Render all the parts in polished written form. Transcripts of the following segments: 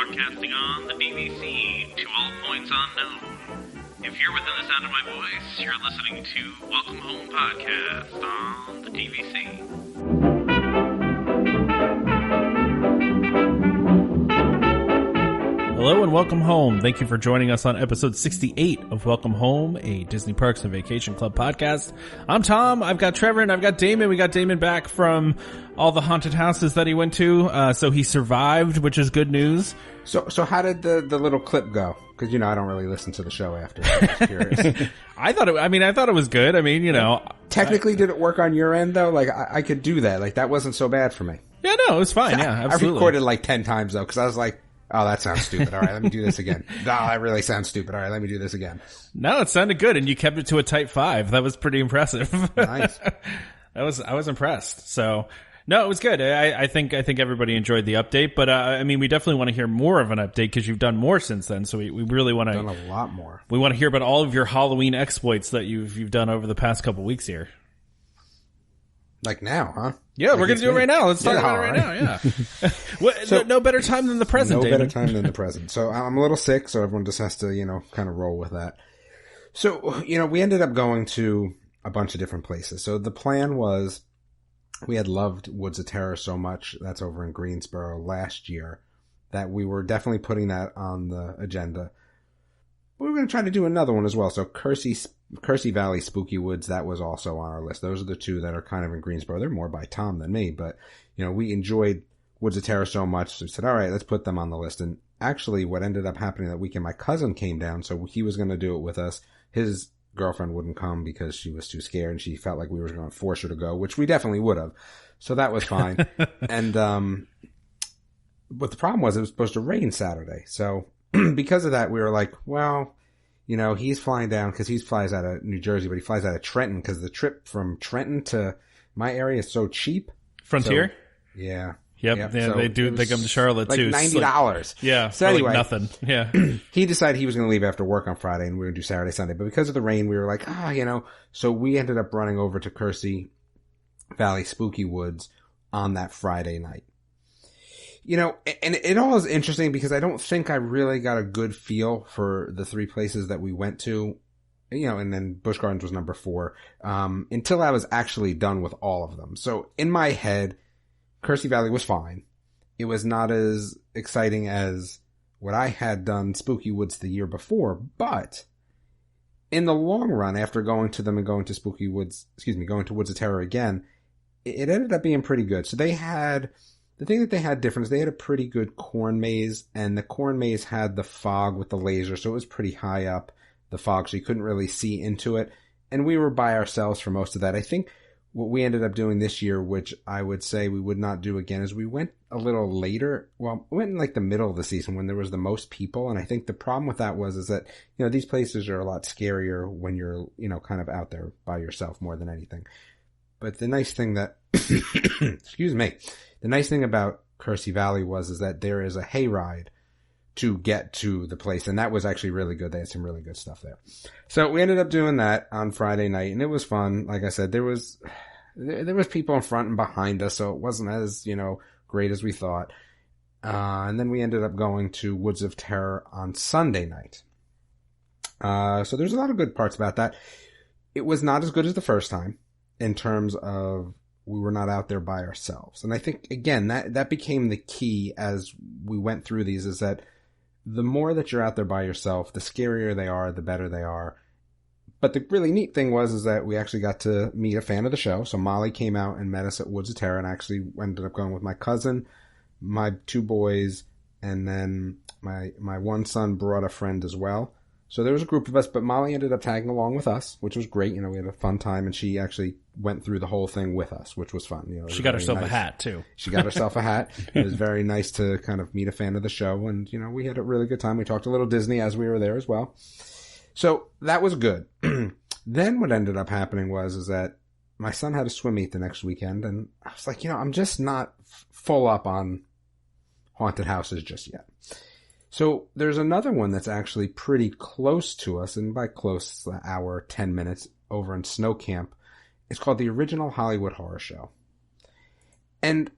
broadcasting on the DVC to all points unknown. If you're within the sound of my voice, you're listening to Welcome Home Podcast on the DVC. Hello and welcome home. Thank you for joining us on episode 68 of Welcome Home, a Disney Parks and Vacation Club podcast. I'm Tom. I've got Trevor and I've got Damon. We got Damon back from all the haunted houses that he went to. So he survived, which is good news. So how did the little clip go? Because, you know, I don't really listen to the show after. I'm just curious. I thought it was good. I mean, you know. Technically, did it work on your end, though? Like, I could do that. Like, that wasn't so bad for me. Yeah, no, it was fine. Yeah, absolutely. I recorded like 10 times, though, because I was like, oh, that sounds stupid. All right, let me do this again. No, that really sounds stupid. All right, let me do this again. No, it sounded good, and you kept it to a tight 5. That was pretty impressive. Nice. I was impressed. So, no, it was good. I think everybody enjoyed the update, but I mean, we definitely want to hear more of an update because you've done more since then. So we really want to done a lot more. We want to hear about all of your Halloween exploits that you've done over the past couple weeks here. Like now, huh? Yeah, like we're going to do it right now. Let's talk about it right now, yeah. So, no better time than the present, No Damon. better time than the present. So I'm a little sick, so everyone just has to, you know, kind of roll with that. So, you know, we ended up going to a bunch of different places. So the plan was, we had loved Woods of Terror so much, that's over in Greensboro last year, that we were definitely putting that on the agenda. We were going to try to do another one as well. So Kersey Valley Spooky Woods, that was also on our list. Those are the two that are kind of in Greensboro. They're more by Tom than me, but, you know, we enjoyed Woods of Terror so much, so we said, all right, let's put them on the list. And actually what ended up happening that weekend, my cousin came down, so he was going to do it with us. His girlfriend wouldn't come because she was too scared and she felt like we were going to force her to go, which we definitely would have. So that was fine. And, but the problem was it was supposed to rain Saturday. So because of that, we were like, well, you know, he's flying down because he flies out of New Jersey, but he flies out of Trenton because the trip from Trenton to my area is so cheap. Frontier? So, yeah. Yep. Yeah, So they come to Charlotte like too. $90. Yeah. So anyway, like nothing. Yeah. He decided he was going to leave after work on Friday and we were going to do Saturday, Sunday. But because of the rain, we were like, you know, so we ended up running over to Kersey Valley Spooky Woods on that Friday night. You know, and it all is interesting because I don't think I really got a good feel for the three places that we went to, you know, and then Busch Gardens was number 4, until I was actually done with all of them. So in my head, Kersey Valley was fine. It was not as exciting as what I had done Spooky Woods the year before, but in the long run, after going to them and going to Woods of Terror again, it ended up being pretty good. So the thing that they had different is they had a pretty good corn maze, and the corn maze had the fog with the laser, so it was pretty high up, the fog, so you couldn't really see into it. And we were by ourselves for most of that. I think what we ended up doing this year, which I would say we would not do again, is we went a little later. Well, we went in like the middle of the season when there was the most people, and I think the problem with that is that, you know, these places are a lot scarier when you're, you know, kind of out there by yourself more than anything. But the nice thing that, excuse me, the nice thing about Kersey Valley is that there is a hayride to get to the place, and that was actually really good. They had some really good stuff there. So we ended up doing that on Friday night, and it was fun. Like I said, there was people in front and behind us, so it wasn't as, you know, great as we thought. And then we ended up going to Woods of Terror on Sunday night. So there's a lot of good parts about that. It was not as good as the first time in terms of we were not out there by ourselves. And I think, again, that became the key as we went through these, is that the more that you're out there by yourself, the scarier they are, the better they are. But the really neat thing is that we actually got to meet a fan of the show. So Molly came out and met us at Woods of Terror, and actually ended up going with my cousin, my 2 boys, and then my one son brought a friend as well. So there was a group of us, but Molly ended up tagging along with us, which was great. You know, we had a fun time, and she actually went through the whole thing with us, which was fun. You know, she got herself a hat too. She got herself a hat. It was very nice to kind of meet a fan of the show, and, you know, we had a really good time. We talked a little Disney as we were there as well. So that was good. Then what ended up happening is that my son had a swim meet the next weekend, and I was like, you know, I'm just not full up on haunted houses just yet. So there's another one that's actually pretty close to us, and by close, it's an hour, 10 minutes, over in Snow Camp. It's called the Original Hollywood Horror Show. And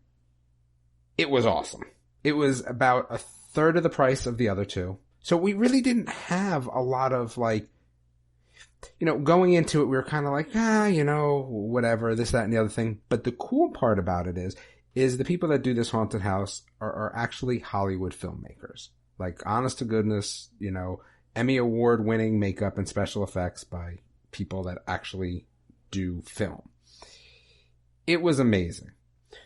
it was awesome. It was about a third of the price of the other two. So we really didn't have a lot of like, going into it, we were kind of like, whatever, this, that, and the other thing. But the cool part about it is the people that do this haunted house are actually Hollywood filmmakers. Like, honest to goodness, Emmy Award winning makeup and special effects by people that actually do film. It was amazing.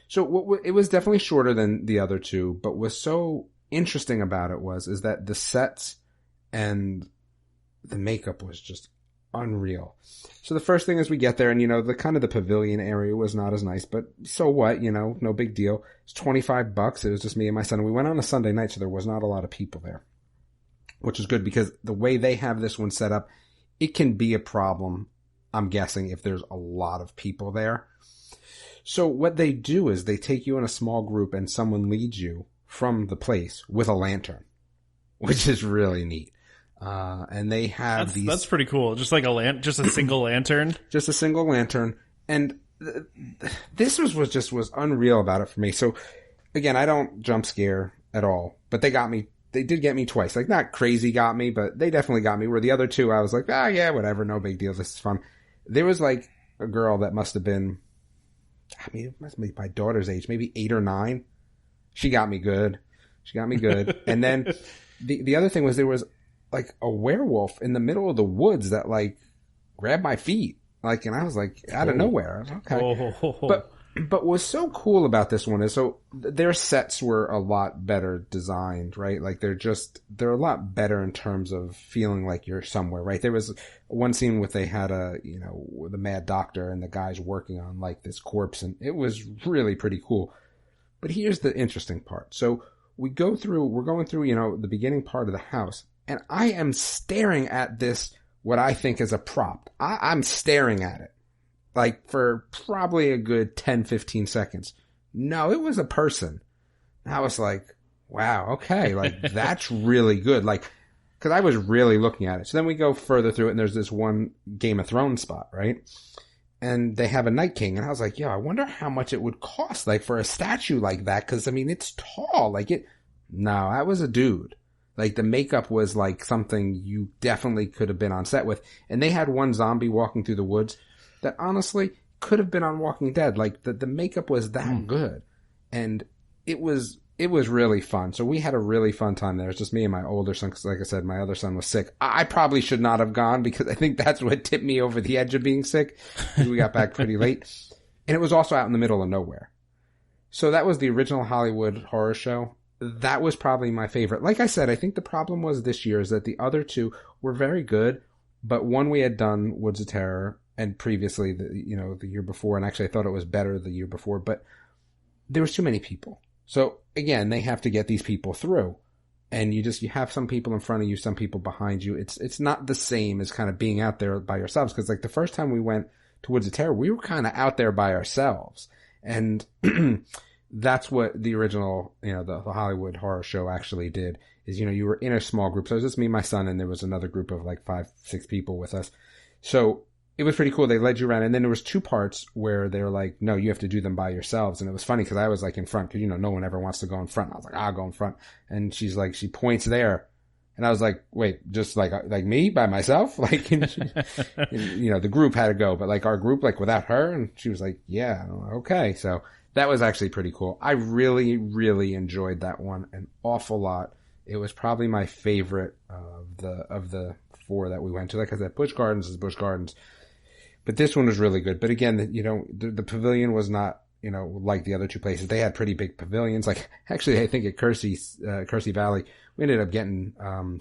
So it was definitely shorter than the other two, but was so interesting about it is that the sets and the makeup was just unreal. So the first thing is we get there and, the kind of the pavilion area was not as nice, but so what, no big deal. It's $25. It was just me and my son. And we went on a Sunday night, so there was not a lot of people there, which is good because the way they have this one set up, it can be a problem, I'm guessing, if there's a lot of people there. So what they do is they take you in a small group and someone leads you from the place with a lantern, which is really neat. And they have that's pretty cool. Just like just a single lantern. Just a single lantern. And this was unreal about it for me. So again, I don't jump scare at all, but they did get me twice. Like, not crazy got me, but they definitely got me. Where the other two, I was like, yeah, whatever, no big deal. This is fun. There was like a girl that must have been, it must be my daughter's age, maybe 8 or 9. She got me good. And then the other thing was there was like a werewolf in the middle of the woods that like grabbed my feet. Like, and I was like, out of nowhere. I was like, okay. But what's so cool about this one is, so their sets were a lot better designed, right? Like they're a lot better in terms of feeling like you're somewhere, right? There was one scene where they had the mad doctor and the guy's working on like this corpse, and it was really pretty cool. But here's the interesting part. So we're going through, the beginning part of the house, and I am staring at this, what I think is a prop. I'm staring at it. Like for probably a good 10, 15 seconds. No, it was a person. I was like, wow, okay. Like that's really good. Like, cause I was really looking at it. So then we go further through it and there's this one Game of Thrones spot, right? And they have a Night King. And I was like, I wonder how much it would cost, like for a statue like that. Cause it's tall. No, that was a dude. Like the makeup was like something you definitely could have been on set with. And they had one zombie walking through the woods that honestly could have been on Walking Dead. Like the makeup was that good. And it was really fun. So we had a really fun time there. It's just me and my older son, because like I said, my other son was sick. I probably should not have gone because I think that's what tipped me over the edge of being sick. We got back pretty late. And it was also out in the middle of nowhere. So that was the original Hollywood horror show. That was probably my favorite. Like I said, I think the problem was this year is that the other two were very good, but one we had done, Woods of Terror, and previously, the year before, and actually I thought it was better the year before, but there was too many people. So again, they have to get these people through, and you have some people in front of you, some people behind you. It's not the same as kind of being out there by yourselves, because like the first time we went to Woods of Terror, we were kind of out there by ourselves, and that's what the original, the Hollywood horror show actually did. Is you were in a small group. So it was just me, my son, and there was another group of like 5, 6 people with us. So it was pretty cool. They led you around, and then there was 2 parts where they were like, no, you have to do them by yourselves. And it was funny because I was like in front, because no one ever wants to go in front. I was like, I'll go in front. And she's like, she points there, and I was like, wait, just like me by myself? Like, the group had to go, but like our group, like without her? And she was like, yeah, okay. So that was actually pretty cool. I really, really enjoyed that one an awful lot. It was probably my favorite of the 4 that we went to. Like I said, Busch Gardens is Busch Gardens. But this one was really good. But again, the pavilion was not, like the other 2 places. They had pretty big pavilions. Like, actually, I think at Kersey Valley, we ended up getting,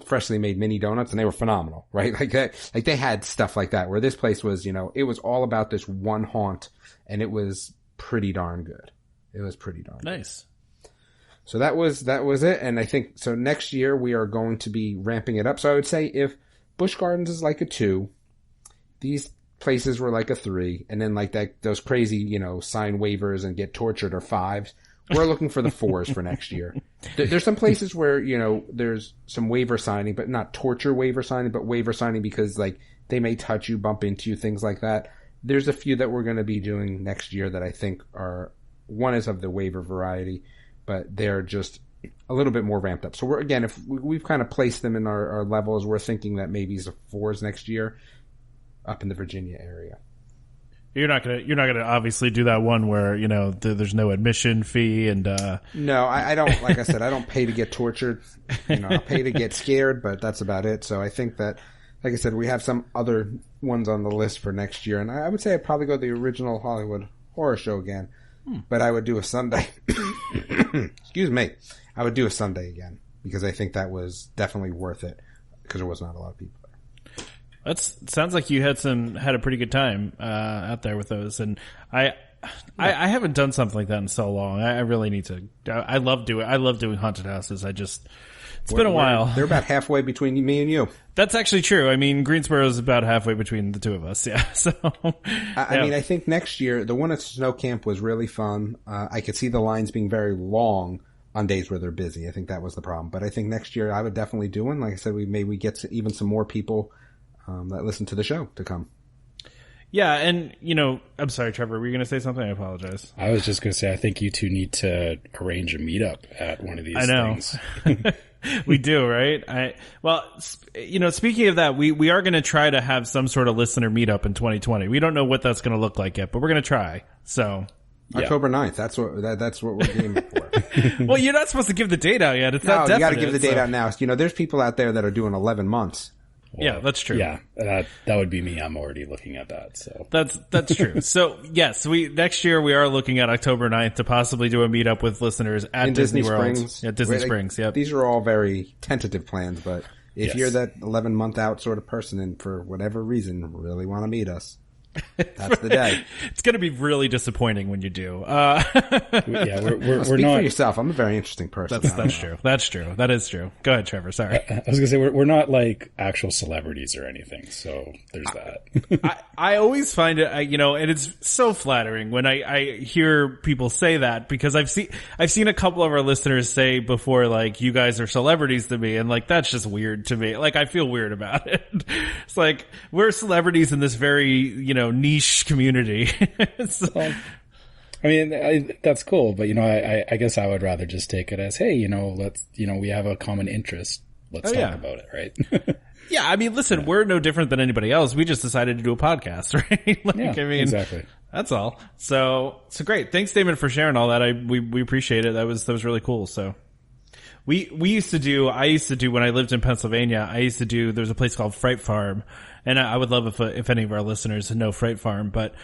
freshly made mini donuts, and they were phenomenal, right? Like they had stuff like that, where this place was, it was all about this one haunt, and it was pretty darn good. It was pretty darn nice. Good. So that was it. And I think, so next year we are going to be ramping it up. So I would say if Busch Gardens is like a 2, these places were like a 3, and then like those crazy, sign waivers and get tortured are 5s. We're looking for the 4s for next year. There's some places where, there's some waiver signing, but not torture waiver signing, but waiver signing because like they may touch you, bump into you, things like that. There's a few that we're going to be doing next year that I think one is of the waiver variety, but they're just a little bit more ramped up. So we're, again, if we've kind of placed them in our levels, we're thinking that maybe it's a 4s next year up in the Virginia area. You're not gonna obviously do that one where, you know, there's no admission fee and No, I don't, like I said, I don't pay to get tortured. You know, I pay to get scared, but that's about it. So I think that, like I said, we have some other ones on the list for next year, and I would say I'd probably go to the original Hollywood Horror Show again. But I would do a Sunday. Excuse me. I would do a Sunday again because I think that was definitely worth it because there was not a lot of people there. Sounds like you had a pretty good time out there with those, and I haven't done something like that in so long. I really need to. I love doing haunted houses. It's been a while. They're about halfway between me and you. That's actually true. I mean, Greensboro is about halfway between the two of us. Yeah. So, I mean, I think next year, the one at Snow Camp was really fun. I could see the lines being very long on days where they're busy. I think that was the problem. But I think next year I would definitely do one. Like I said, we get even some more people that listen to the show to come. Yeah, and, you know, I'm sorry, Trevor, were you going to say something? I apologize. I was just going to say, I think you two need to arrange a meetup at one of these things. We do, right? Well, you know, speaking of that, we are going to try to have some sort of listener meetup in 2020. We don't know what that's going to look like yet, but we're going to try. So October 9th. That's what we're aiming for. Well, you're not supposed to give the date out yet. It's no, not definite. You got to give the date out now. You know, there's people out there that are doing 11 months. Well, yeah, that's true. Yeah, that would be me. I'm already looking at that. So that's true. So yes, next year we are looking at October 9th to possibly do a meetup with listeners at in Disney World. Springs. Yeah, Disney Springs. Yep. These are all very tentative plans, but if you're that 11-month out sort of person and for whatever reason really want to meet us, that's the day. It's going to be really disappointing when you do. Yeah, we're speak not for yourself. I'm a very interesting person. That's true. That's true. That is true. Go ahead, Trevor. Sorry. I was gonna say we're not like actual celebrities or anything, so there's that. I always find it, you know, and it's so flattering when I hear people say that because I've seen a couple of our listeners say before, like, you guys are celebrities to me, and like that's just weird to me. Like I feel weird about it. It's like we're celebrities in this very, you know, niche community. Well, I mean, that's cool, but you know, I guess I would rather just take it as, hey, you know, we have a common interest. Let's talk about it, right? Yeah, I mean, listen, we're no different than anybody else. We just decided to do a podcast, right? Like, yeah, I mean, exactly. That's all. So great. Thanks, Damon, for sharing all that. We appreciate it. That was really cool. So I used to do when I lived in Pennsylvania, there's a place called Fright Farm, and I would love if any of our listeners know Fright Farm, but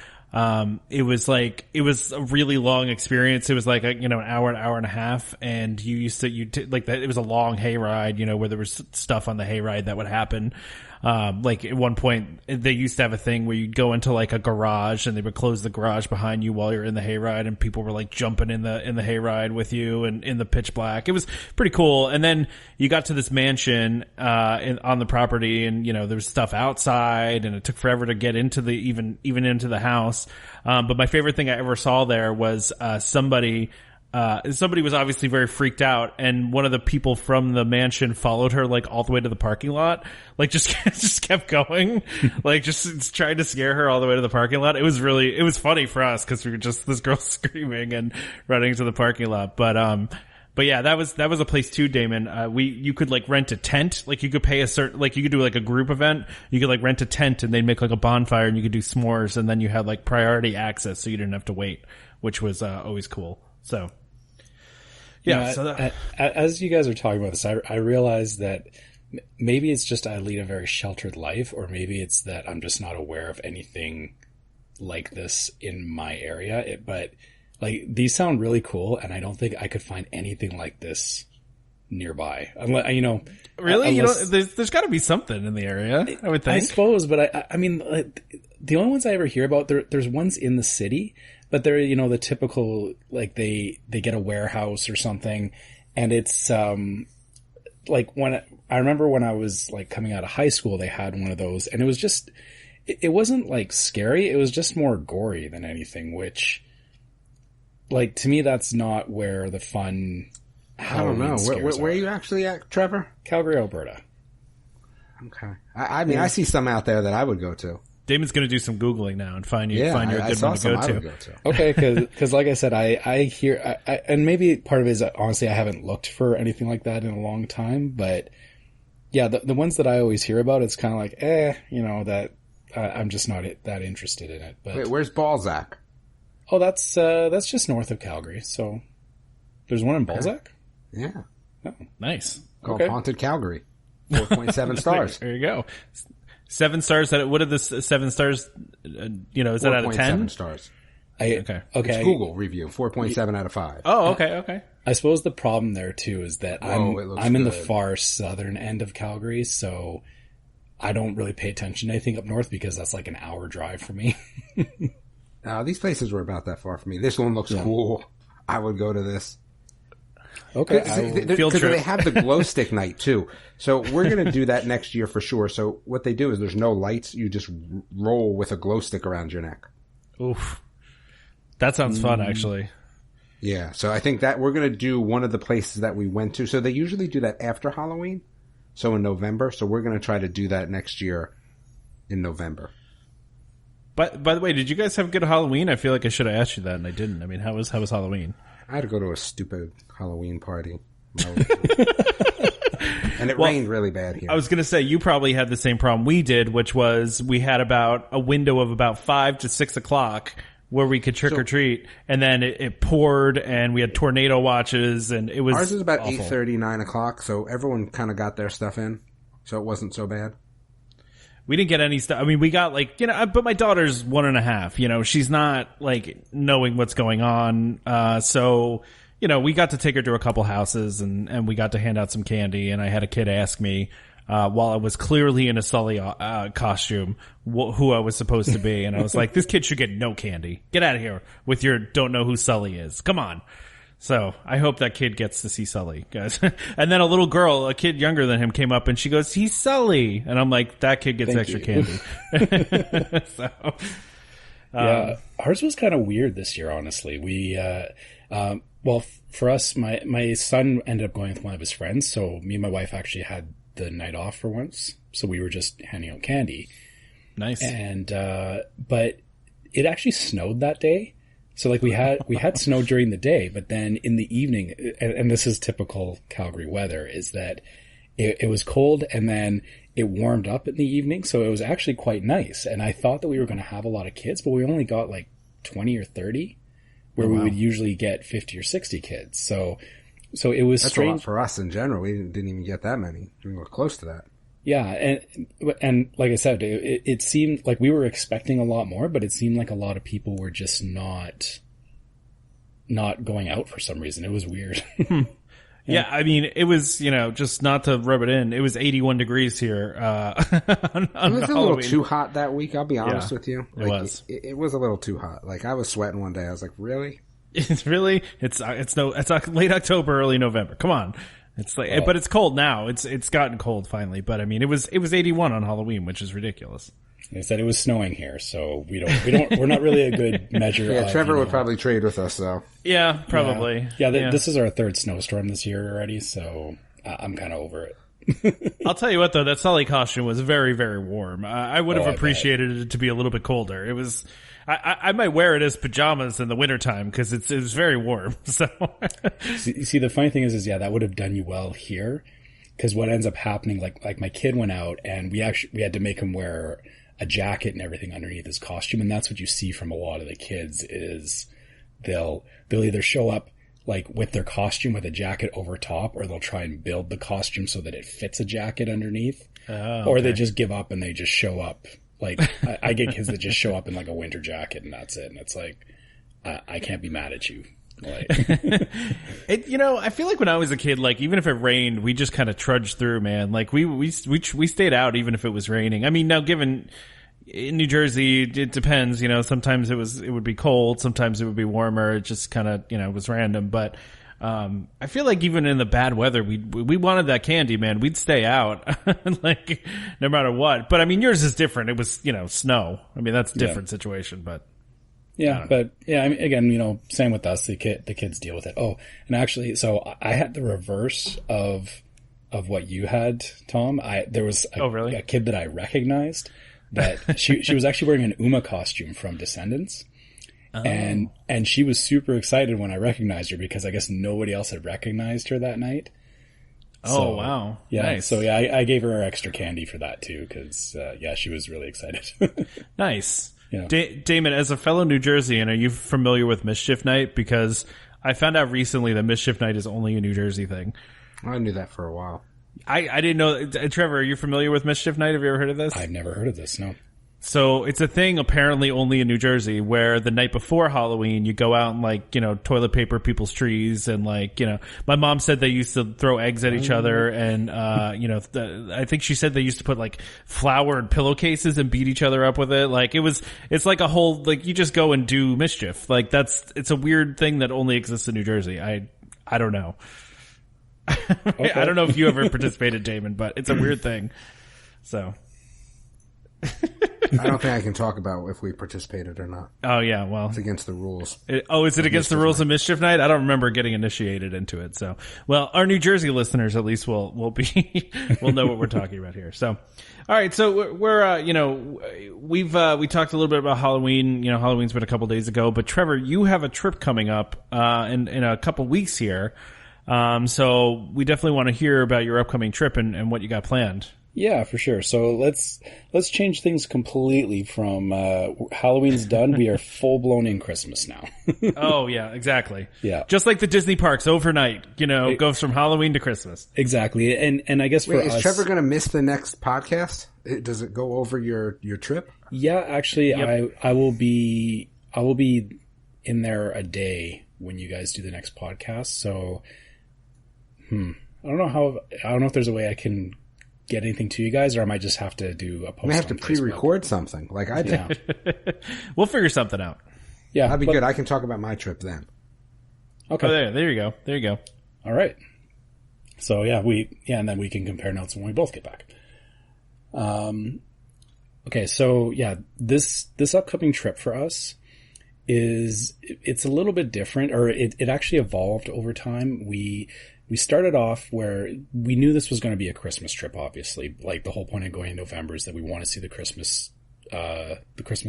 it was a really long experience. It was like an hour and a half, and it was a long hayride, you know, where there was stuff on the hayride that would happen. Like at one point they used to have a thing where you'd go into like a garage and they would close the garage behind you while you're in the hayride, and people were like jumping in the hayride with you and in the pitch black. It was pretty cool. And then you got to this mansion, on the property, and, you know, there was stuff outside and it took forever to get into even into the house. But my favorite thing I ever saw there was, somebody was obviously very freaked out, and one of the people from the mansion followed her like all the way to the parking lot, like just kept going, like just tried to scare her all the way to the parking lot. It was funny for us because we were just this girl screaming and running to the parking lot. But yeah, that was a place too, Damon. You could like rent a tent, like you could pay you could do like a group event. You could like rent a tent and they'd make like a bonfire and you could do s'mores, and then you had like priority access so you didn't have to wait, which was always cool. So. Yeah. As you guys are talking about this, I realize that maybe it's just I lead a very sheltered life, or maybe it's that I'm just not aware of anything like this in my area. But like, these sound really cool, and I don't think I could find anything like this nearby. Unless, you know, really, there's got to be something in the area, I would think. I suppose, but I mean, the only ones I ever hear about, there's ones in the city. But they're, you know, the typical, like they get a warehouse or something, and it's, like I remember when I was like coming out of high school, they had one of those, and it was just, it wasn't like scary, it was just more gory than anything, which, like, to me, that's not where the fun Halloween I don't know. scares Where are are. you actually at, Trevor? Calgary, Alberta. Okay. I mean, I see some out there that I would go to. Damon's going to do some Googling now and find you a good one to go to. Okay, because like I said, I hear, and maybe part of it is that honestly I haven't looked for anything like that in a long time, but yeah, the ones that I always hear about, it's kind of like, that I'm just not that interested in it. But wait, where's Balzac? Oh, that's just north of Calgary. So there's one in Balzac? Yeah. Oh. Nice. Called Haunted Calgary. 4.7 stars. There you go. 7 stars. What are the 7 stars? Is that out of 10? 7 stars. Okay. It's Google review. 4.7 out of 5. Oh, okay. I suppose the problem there too is that I'm in the good. far southern end of Calgary, so I don't really pay attention to anything up north because that's like an hour drive for me. These places were about that far from me. This one looks cool. I would go to this. Okay. Field trip. They have the glow stick night too. So we're going to do that next year for sure. So what they do is there's no lights. You just roll with a glow stick around your neck. Oof. That sounds fun, actually. Yeah. So I think that we're going to do one of the places that we went to. So they usually do that after Halloween. So in November. So we're going to try to do that next year in November. But by the way, did you guys have a good Halloween? I feel like I should have asked you that and I didn't. I mean, how was Halloween? I had to go to a stupid Halloween party. And it rained really bad here. I was going to say, you probably had the same problem we did, which was we had about a window of about 5 to 6 o'clock where we could trick or treat, and then it poured, and we had tornado watches, and it was ours was about awful. 8:30, 9 o'clock, so everyone kind of got their stuff in, so it wasn't so bad. We didn't get any stuff. I mean, we got but my daughter's 1.5. She's not knowing what's going on. So, we got to take her to a couple houses and we got to hand out some candy. And I had a kid ask me, while I was clearly in a Sully, costume, who I was supposed to be. And I was like, this kid should get no candy. Get out of here with your don't know who Sully is. Come on. So I hope that kid gets to see Sully, guys. And then a little girl, a kid younger than him, came up and she goes, "He's Sully," and I'm like, "That kid gets extra candy." So, yeah, ours was kind of weird this year. Honestly, we, for us, my son ended up going with one of his friends, so me and my wife actually had the night off for once. So we were just handing out candy. Nice. And but it actually snowed that day. So we had snow during the day, but then in the evening, and this is typical Calgary weather, is that it was cold and then it warmed up in the evening. So it was actually quite nice. And I thought that we were going to have a lot of kids, but we only got 20 or 30 where we would usually get 50 or 60 kids. So it was That's strange. a lot for us in general. We didn't even get that many. We were close to that. Yeah, and like I said, it seemed like we were expecting a lot more, but it seemed like a lot of people were just not going out for some reason. It was weird. Yeah, I mean, it was, just not to rub it in, it was 81 degrees here on It was Halloween. a little too hot that week, I'll be honest with you. It was. It was a little too hot. I was sweating one day. I was like, really? It's really, it's late October, early November. Come on. It's but it's cold now. It's gotten cold finally. But I mean, it was 81 on Halloween, which is ridiculous. They said it was snowing here, so we're not really a good measure. Yeah, Trevor would probably trade with us, though. Yeah, probably. Yeah, this is our third snowstorm this year already, so I'm kind of over it. I'll tell you what, though, that Sully costume was very, very warm. I would have appreciated it to be a little bit colder. It was. I might wear it as pajamas in the wintertime because it was very warm. So, see, the funny thing is that would have done you well here, because what ends up happening, like my kid went out and we had to make him wear a jacket and everything underneath his costume, and that's what you see from a lot of the kids is they'll either show up with their costume with a jacket over top, or they'll try and build the costume so that it fits a jacket underneath, or they just give up and they just show up. I get kids that just show up in a winter jacket and that's it. And it's I can't be mad at you. I feel like when I was a kid, even if it rained, we just kind of trudged through, man. We stayed out even if it was raining. I mean, now given in New Jersey, it depends, sometimes it would be cold, sometimes it would be warmer. It just kind of, it was random. But, I feel like even in the bad weather, we wanted that candy, man. We'd stay out, no matter what. But I mean, yours is different. It was, snow. I mean, that's a different situation, but. Yeah, but yeah, I mean, again, same with us. The kids deal with it. Oh, and actually, so I had the reverse of what you had, Tom. There was a kid that I recognized that she was actually wearing an Uma costume from Descendants. Oh. And she was super excited when I recognized her because I guess nobody else had recognized her that night. Oh, wow. Yeah. Nice. So yeah, I gave her extra candy for that too. Cause, she was really excited. Nice. Yeah. Damon, as a fellow New Jerseyan, are you familiar with Mischief Night? Because I found out recently that Mischief Night is only a New Jersey thing. I knew that for a while. I didn't know. Trevor, are you familiar with Mischief Night? Have you ever heard of this? I've never heard of this, no. So it's a thing apparently only in New Jersey where the night before Halloween you go out and toilet paper people's trees and my mom said they used to throw eggs at each other and I think she said they used to put flour in pillowcases and beat each other up with it. It's like a whole you just go and do mischief. It's a weird thing that only exists in New Jersey. I don't know. Okay. I don't know if you ever participated, Damon, but it's a weird thing. So I don't think I can talk about if we participated or not. Oh, yeah, well. It's against the rules. Is it against the rules of Mischief Night? I don't remember getting initiated into it. So, well, our New Jersey listeners at least will know what we're talking about here. So, all right, so we talked a little bit about Halloween. Halloween's been a couple days ago, but Trevor, you have a trip coming up in a couple weeks here. So we definitely want to hear about your upcoming trip and what you got planned. Yeah, for sure. So let's change things completely from Halloween's done. We are full blown in Christmas now. Oh yeah, exactly. Yeah, just like the Disney parks overnight. Goes from Halloween to Christmas. Exactly. And I guess is Trevor going to miss the next podcast? Does it go over your trip? Yeah, actually, yep. I will be in there a day when you guys do the next podcast. So, I don't know if there's a way I can get anything to you guys, or I might just have to do a post. We have to pre-record something like I did. Yeah. We'll figure something out. Yeah, that'd be good. I can talk about my trip then. Okay. Oh, there you go. All right. So and then we can compare notes when we both get back. Okay. So yeah, this upcoming trip for us it's a little bit different, or it actually evolved over time. We started off where we knew this was going to be a Christmas trip, obviously. The whole point of going in November is that we want to see the Christmas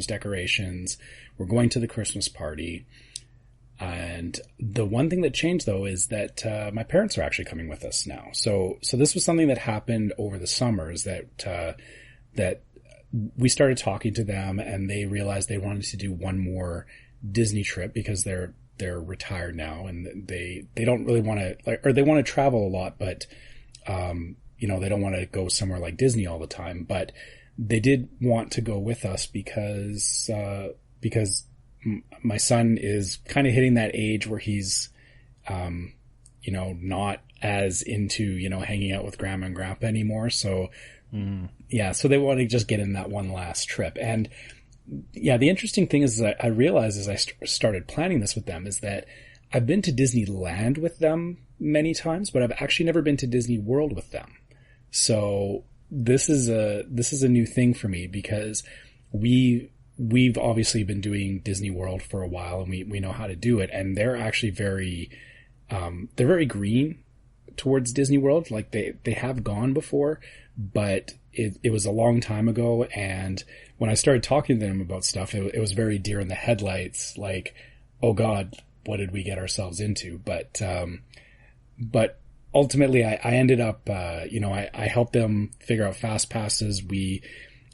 decorations. We're going to the Christmas party. And the one thing that changed though is that, my parents are actually coming with us now. So this was something that happened over the summers that we started talking to them and they realized they wanted to do one more Disney trip because they're retired now and they don't really want to or they want to travel a lot, but, they don't want to go somewhere like Disney all the time, but they did want to go with us because my son is kind of hitting that age where he's, not as into, hanging out with grandma and grandpa anymore. So, so they want to just get in that one last trip. And, yeah, the interesting thing is that I realized as I started planning this with them is that I've been to Disneyland with them many times, but I've actually never been to Disney World with them. So this is a new thing for me because we've obviously been doing Disney World for a while and we know how to do it. And they're actually they're very green towards Disney World. They have gone before, but it was a long time ago. And when I started talking to them about stuff, it was very deer in the headlights. Oh God, what did we get ourselves into? But ultimately I ended up, I helped them figure out fast passes.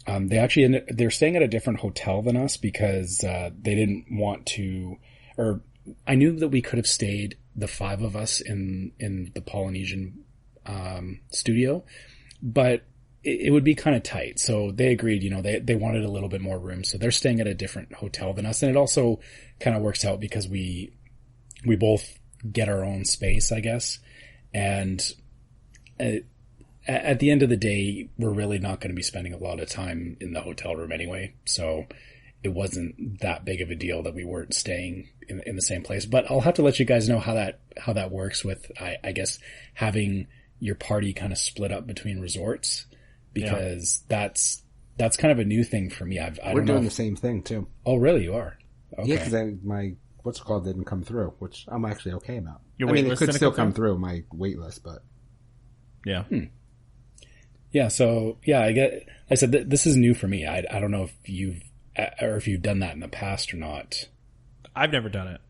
They're staying at a different hotel than us because, they didn't want to, or I knew that we could have stayed the five of us in the Polynesian, studio, but it would be kind of tight. So they agreed, they wanted a little bit more room. So they're staying at a different hotel than us. And it also kind of works out because we both get our own space, I guess. And at the end of the day, we're really not going to be spending a lot of time in the hotel room anyway. So it wasn't that big of a deal that we weren't staying in the same place. But I'll have to let you guys know how that works with, I guess, having your party kind of split up between resorts. Because that's kind of a new thing for me. We're doing the same thing too. Oh, really? You are? Okay. Yeah, because my what's it called didn't come through, which I'm actually okay about. Your wait list it could still come through my wait list, but yeah. Yeah. So I said this is new for me. I don't know if you've done that in the past or not. I've never done it.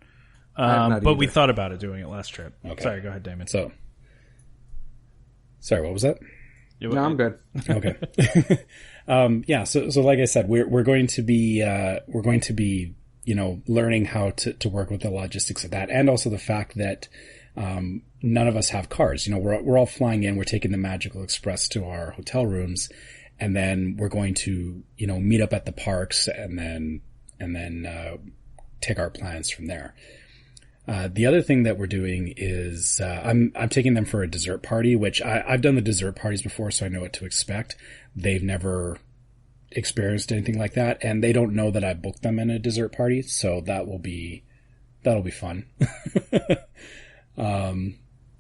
Not but either. we thought about it doing it last trip. Okay. Sorry, go ahead, Damon. So, sorry, what was that? No, I'm good. Okay. So like I said, we're going to be, learning how to work with the logistics of that. And also the fact that, none of us have cars. We're all flying in, we're taking the Magical Express to our hotel rooms, and then we're going to, meet up at the parks and then take our plans from there. The other thing that we're doing is, I'm taking them for a dessert party, which I've done the dessert parties before, so I know what to expect. They've never experienced anything like that, and they don't know that I booked them in a dessert party, so that'll be fun.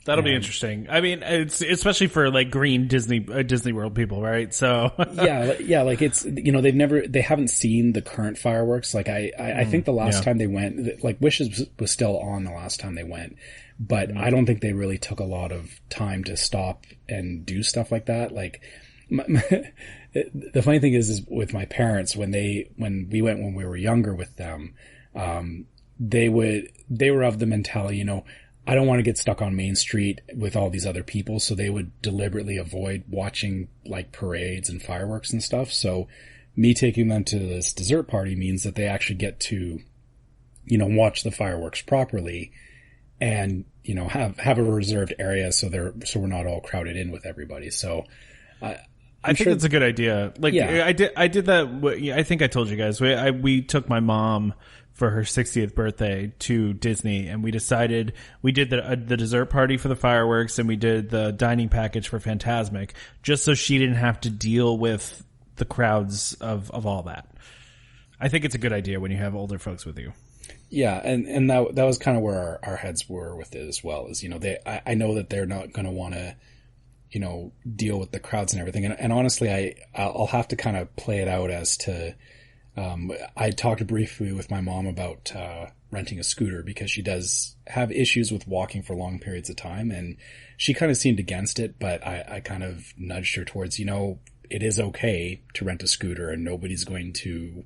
That'll be interesting. I mean, it's especially for like green Disney World people, right? So yeah, like it's, they haven't seen the current fireworks. Like I think the last time they went, like Wishes was still on the last time they went, but I don't think they really took a lot of time to stop and do stuff like that. Like the funny thing is with my parents, when we went when we were younger with them, they were of the mentality, I don't want to get stuck on Main Street with all these other people, so they would deliberately avoid watching like parades and fireworks and stuff. So me taking them to this dessert party means that they actually get to, watch the fireworks properly and, have a reserved area so we're not all crowded in with everybody. So I think that's a good idea. Like I did that. I think I told you guys, we took my mom for her 60th birthday to Disney, and we decided we did the dessert party for the fireworks, and we did the dining package for Fantasmic, just so she didn't have to deal with the crowds of all that. I think it's a good idea when you have older folks with you. Yeah, and that was kind of where our heads were with it as well. Is I know that they're not going to want to deal with the crowds and everything, and honestly, I'll have to kind of play it out as to. I talked briefly with my mom about renting a scooter because she does have issues with walking for long periods of time, and she kind of seemed against it, but I kind of nudged her towards, it is okay to rent a scooter and nobody's going to,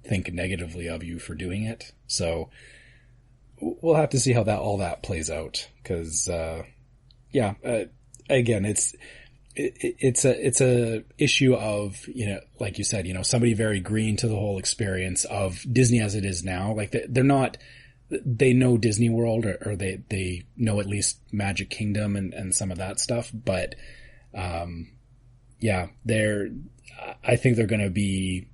think negatively of you for doing it. So we'll have to see how all that plays out. Cause, again, it's a issue of, like you said, somebody very green to the whole experience of Disney as it is now. Like they know Disney World or they know at least Magic Kingdom and some of that stuff. But, I think they're going to be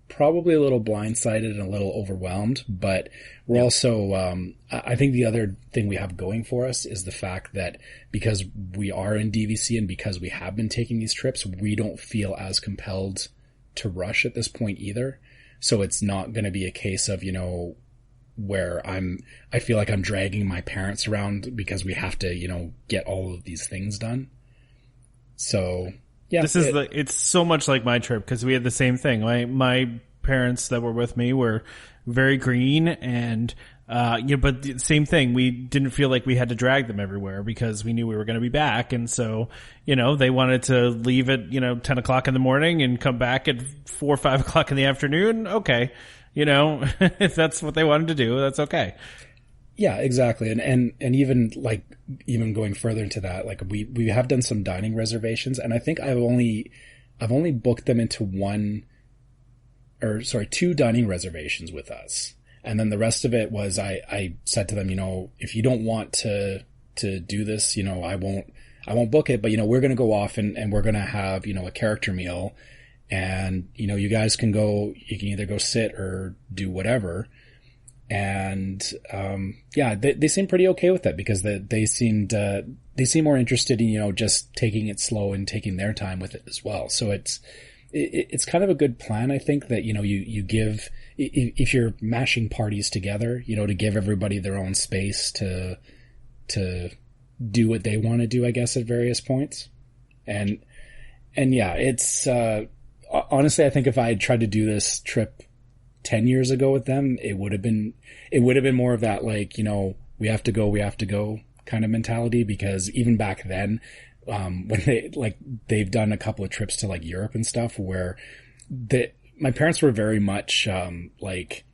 probably a little blindsided and a little overwhelmed, but we're also, I think the other thing we have going for us is the fact that because we are in DVC and because we have been taking these trips, we don't feel as compelled to rush at this point either. So it's not going to be a case of, where I feel like I'm dragging my parents around because we have to, get all of these things done. So yeah, it's so much like my trip because we had the same thing. My parents that were with me were very green and, but the same thing. We didn't feel like we had to drag them everywhere because we knew we were going to be back. And so, they wanted to leave at, 10 o'clock in the morning and come back at 4 or 5 o'clock in the afternoon. Okay. If that's what they wanted to do, that's okay. Yeah, exactly. And even going further into that, like we have done some dining reservations, and I think I've only booked them into two dining reservations with us. And then the rest of it was, I said to them, if you don't want to do this, I won't book it, but we're going to go off and we're going to have, a character meal, and, you guys can either go sit or do whatever. And, they seem pretty okay with that because they seem more interested in, just taking it slow and taking their time with it as well. So it's kind of a good plan. I think that, you give, if you're mashing parties together, to give everybody their own space to do what they want to do, I guess, at various points. And yeah, it's, honestly, I think if I had tried to do this trip 10 years ago with them, it would have been more of that, like, we have to go kind of mentality, because even back then when they've done a couple of trips to like Europe and stuff where my parents were very much, like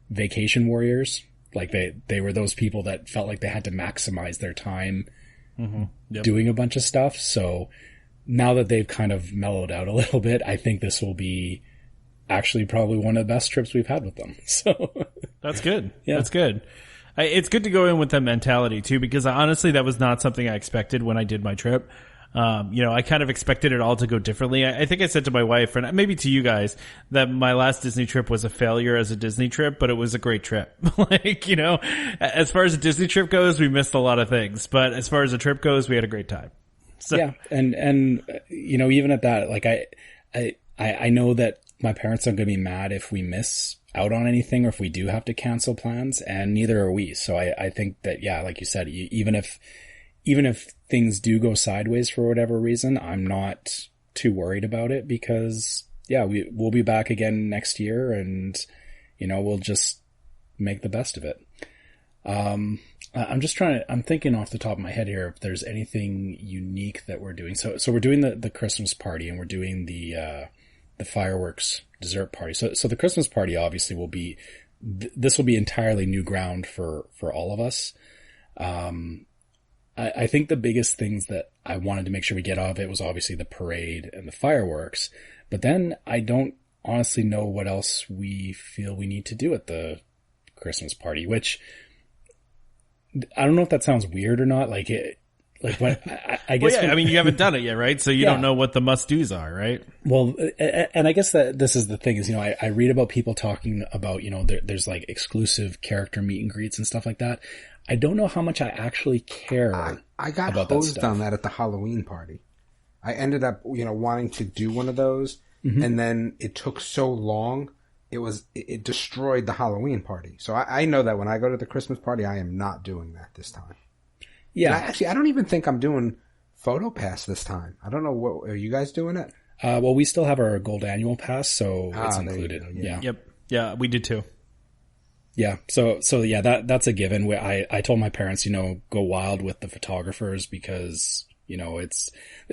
vacation warriors. Like they were those people that felt like they had to maximize their time doing a bunch of stuff. So now that they've kind of mellowed out a little bit, I think this will be actually probably one of the best trips we've had with them. So that's good. Yeah. That's good. It's good to go in with that mentality too, because honestly, that was not something I expected when I did my trip. I kind of expected it all to go differently. I think I said to my wife and maybe to you guys that my last Disney trip was a failure as a Disney trip, but it was a great trip. As far as a Disney trip goes, we missed a lot of things, but as far as a trip goes, we had a great time. So. Yeah. And, even at that, like I know that my parents aren't going to be mad if we miss out on anything or if we do have to cancel plans, and neither are we. So I think that, yeah, like you said, even if things do go sideways for whatever reason, I'm not too worried about it because, yeah, we'll be back again next year and, we'll just make the best of it. I'm thinking off the top of my head here if there's anything unique that we're doing. So we're doing the Christmas party and we're doing the fireworks dessert party. So the Christmas party obviously will be, this will be entirely new ground for all of us. I think the biggest things that I wanted to make sure we get out of it was obviously the parade and the fireworks, but then I don't honestly know what else we feel we need to do at the Christmas party, which I don't know if that sounds weird or not. I guess. Well, you haven't done it yet, right? So you don't know what the must-dos are, right? Well, and I guess that this is the thing is, I read about people talking about, there's like exclusive character meet and greets and stuff like that. I don't know how much I actually care. I got hosed on that at the Halloween party. I ended up, wanting to do one of those, and then it took so long. It destroyed the Halloween party. So I know that when I go to the Christmas party, I am not doing that this time. Yeah. I don't even think I'm doing Photo Pass this time. I don't know what, are you guys doing it? Well, we still have our gold annual pass, so it's included. Yeah. Yep. Yeah, we did too. Yeah. So yeah, that's a given. I told my parents, go wild with the photographers because, it's,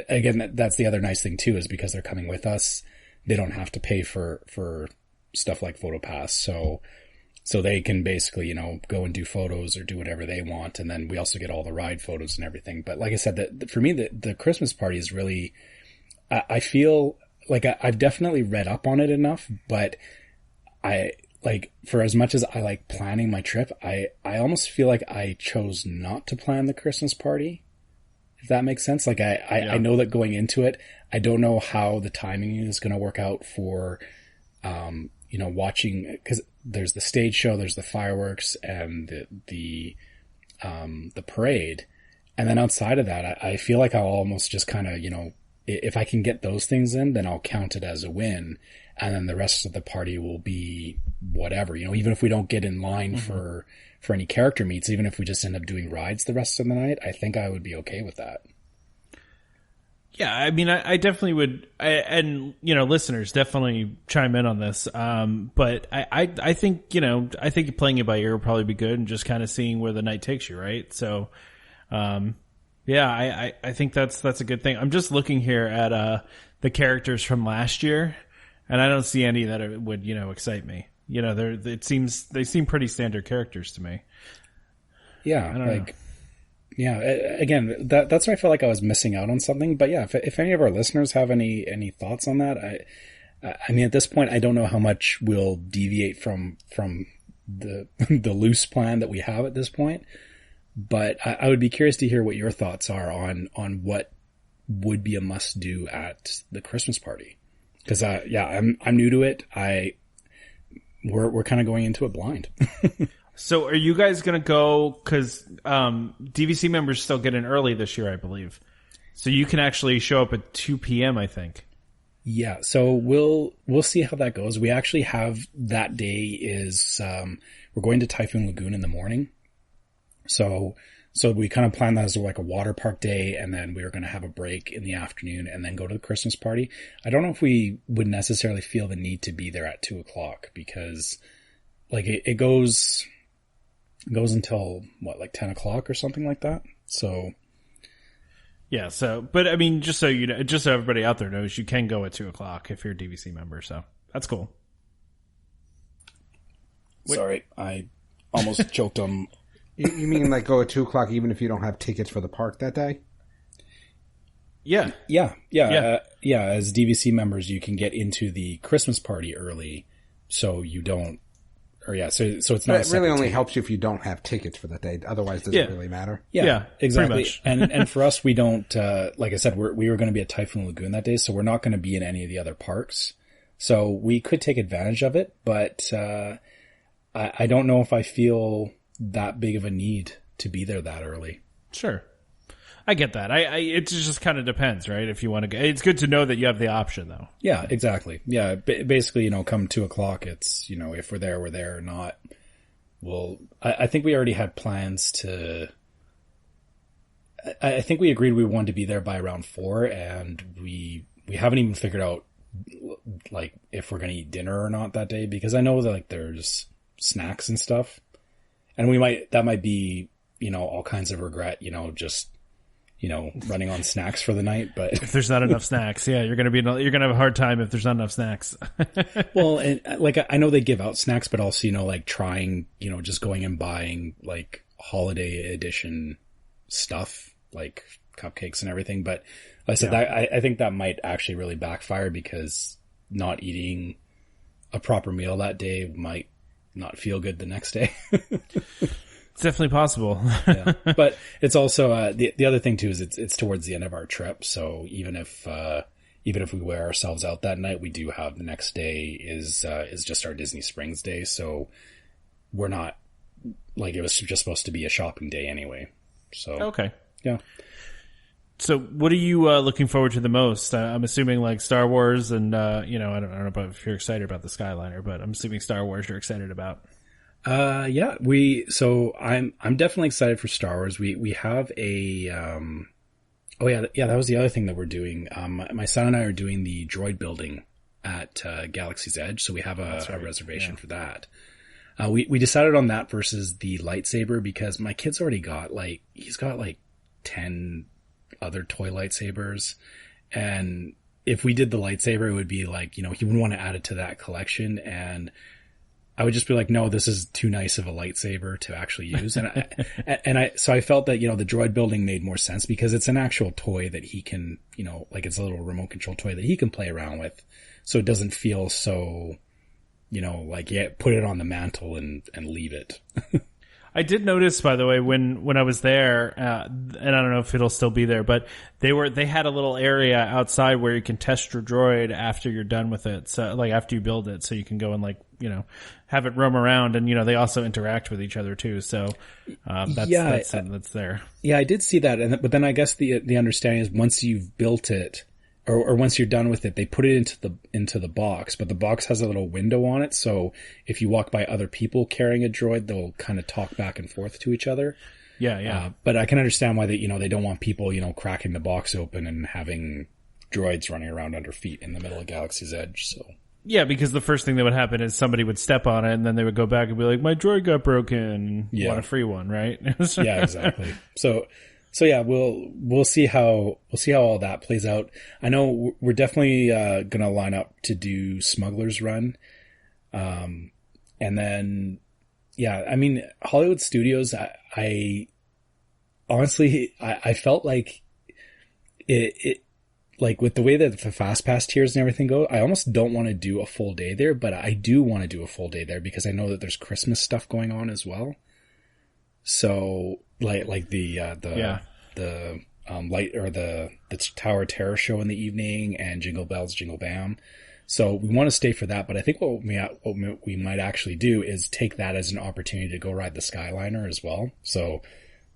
again, that's the other nice thing too, is because they're coming with us. They don't have to pay for stuff like PhotoPass. So they can basically, go and do photos or do whatever they want. And then we also get all the ride photos and everything. But like I said, for me, the Christmas party is really, I feel like I've definitely read up on it enough, but for as much as I like planning my trip, I almost feel like I chose not to plan the Christmas party. If that makes sense. I know that going into it, I don't know how the timing is going to work out for, watching, cause there's the stage show, there's the fireworks and the parade. And then outside of that, I feel like I'll almost just kind of, if I can get those things in, then I'll count it as a win. And then the rest of the party will be whatever, even if we don't get in line for any character meets, even if we just end up doing rides the rest of the night, I think I would be okay with that. Yeah, I definitely would, and listeners definitely chime in on this. But I think I think playing it by ear will probably be good, and just kind of seeing where the night takes you, right? So, yeah, I think that's a good thing. I'm just looking here at the characters from last year, and I don't see any that would excite me. They seem pretty standard characters to me. Yeah, I don't know. Yeah, again, that's where I felt like I was missing out on something. But yeah, if any of our listeners have any thoughts on that, I mean, at this point, I don't know how much we'll deviate from the the loose plan that we have at this point. But I would be curious to hear what your thoughts are on what would be a must do at the Christmas party. Because I'm new to it. We're kind of going into it blind. So are you guys going to go, because DVC members still get in early this year, I believe. So you can actually show up at 2 p.m., I think. Yeah, so we'll see how that goes. We actually have that day is we're going to Typhoon Lagoon in the morning. So we kind of planned that as like a water park day, and then we were going to have a break in the afternoon and then go to the Christmas party. I don't know if we would necessarily feel the need to be there at 2:00 because like it goes until what, like 10 o'clock or something like that. So Yeah, so, but I mean, just so you know, just so everybody out there knows, you can go at 2:00 if you're a DVC member, so that's cool. Sorry, I almost choked on. You mean like go at 2:00 even if you don't have tickets for the park that day? Yeah. Yeah. As DVC members, you can get into the Christmas party early, so you don't. Or so it's not. But it really only helps you if you don't have tickets for that day. Otherwise, does it really matter? Yeah, exactly. And for us, we don't. Like I said, we were going to be at Typhoon Lagoon that day, so we're not going to be in any of the other parks. So we could take advantage of it, but I don't know if I feel that big of a need to be there that early. Sure. I get that. It just kind of depends, right? If you want to go, it's good to know that you have the option though. Yeah, exactly. Yeah. Basically, come 2:00, it's, if we're there or not. Well, I think we already had plans I think we agreed we wanted to be there by around 4, and we haven't even figured out like if we're going to eat dinner or not that day, because I know that like there's snacks and stuff, and that might be, all kinds of regret, just, running on snacks for the night. But if there's not enough snacks, yeah, you're going to have a hard time if there's not enough snacks. Well, and like, I know they give out snacks, but also, like trying, just going and buying like holiday edition stuff, like cupcakes and everything. But like I said, I think that might actually really backfire, because not eating a proper meal that day might not feel good the next day. It's definitely possible. Yeah. But it's also, the other thing too is it's towards the end of our trip. So even if we wear ourselves out that night, we do have the next day is just our Disney Springs day. So we're not, like, it was just supposed to be a shopping day anyway. So, okay. Yeah. So what are you looking forward to the most? I'm assuming like Star Wars and, I don't know if you're excited about the Skyliner, but I'm assuming Star Wars you're excited about. Yeah, I'm definitely excited for Star Wars. We have a, that was the other thing that we're doing. My son and I are doing the droid building at, Galaxy's Edge. So we have a reservation for that. We decided on that versus the lightsaber, because my kid's already got he's got 10 other toy lightsabers. And if we did the lightsaber, it would be he wouldn't want to add it to that collection. And I would just be like, no, this is too nice of a lightsaber to actually use. And so I felt that, the droid building made more sense, because it's an actual toy that he can, it's a little remote control toy that he can play around with. So it doesn't feel so, put it on the mantle and leave it. I did notice, by the way, when I was there, and I don't know if it'll still be there, but they had a little area outside where you can test your droid after you're done with it. So after you build it, so you can go and have it roam around, and they also interact with each other too. So that's there. Yeah, I did see that, but then I guess the understanding is once you've built it, or once you're done with it, they put it into the box, but the box has a little window on it. So if you walk by other people carrying a droid, they'll kind of talk back and forth to each other. Yeah. But I can understand why they don't want people, cracking the box open and having droids running around under feet in the middle of Galaxy's Edge. So. Yeah, because the first thing that would happen is somebody would step on it, and then they would go back and be like, my droid got broken. Want a free one, right? Yeah, exactly. So yeah, we'll see how all that plays out. I know we're definitely going to line up to do Smuggler's Run. And then, yeah, I mean, Hollywood Studios, I honestly, I felt like it like with the way that the fast pass tiers and everything go, I almost don't want to do a full day there, but I do want to do a full day there because I know that there's Christmas stuff going on as well. So like the light or the Tower Terror show in the evening and Jingle Bells, Jingle Bam. So we want to stay for that, but I think what we might actually do is take that as an opportunity to go ride the Skyliner as well. So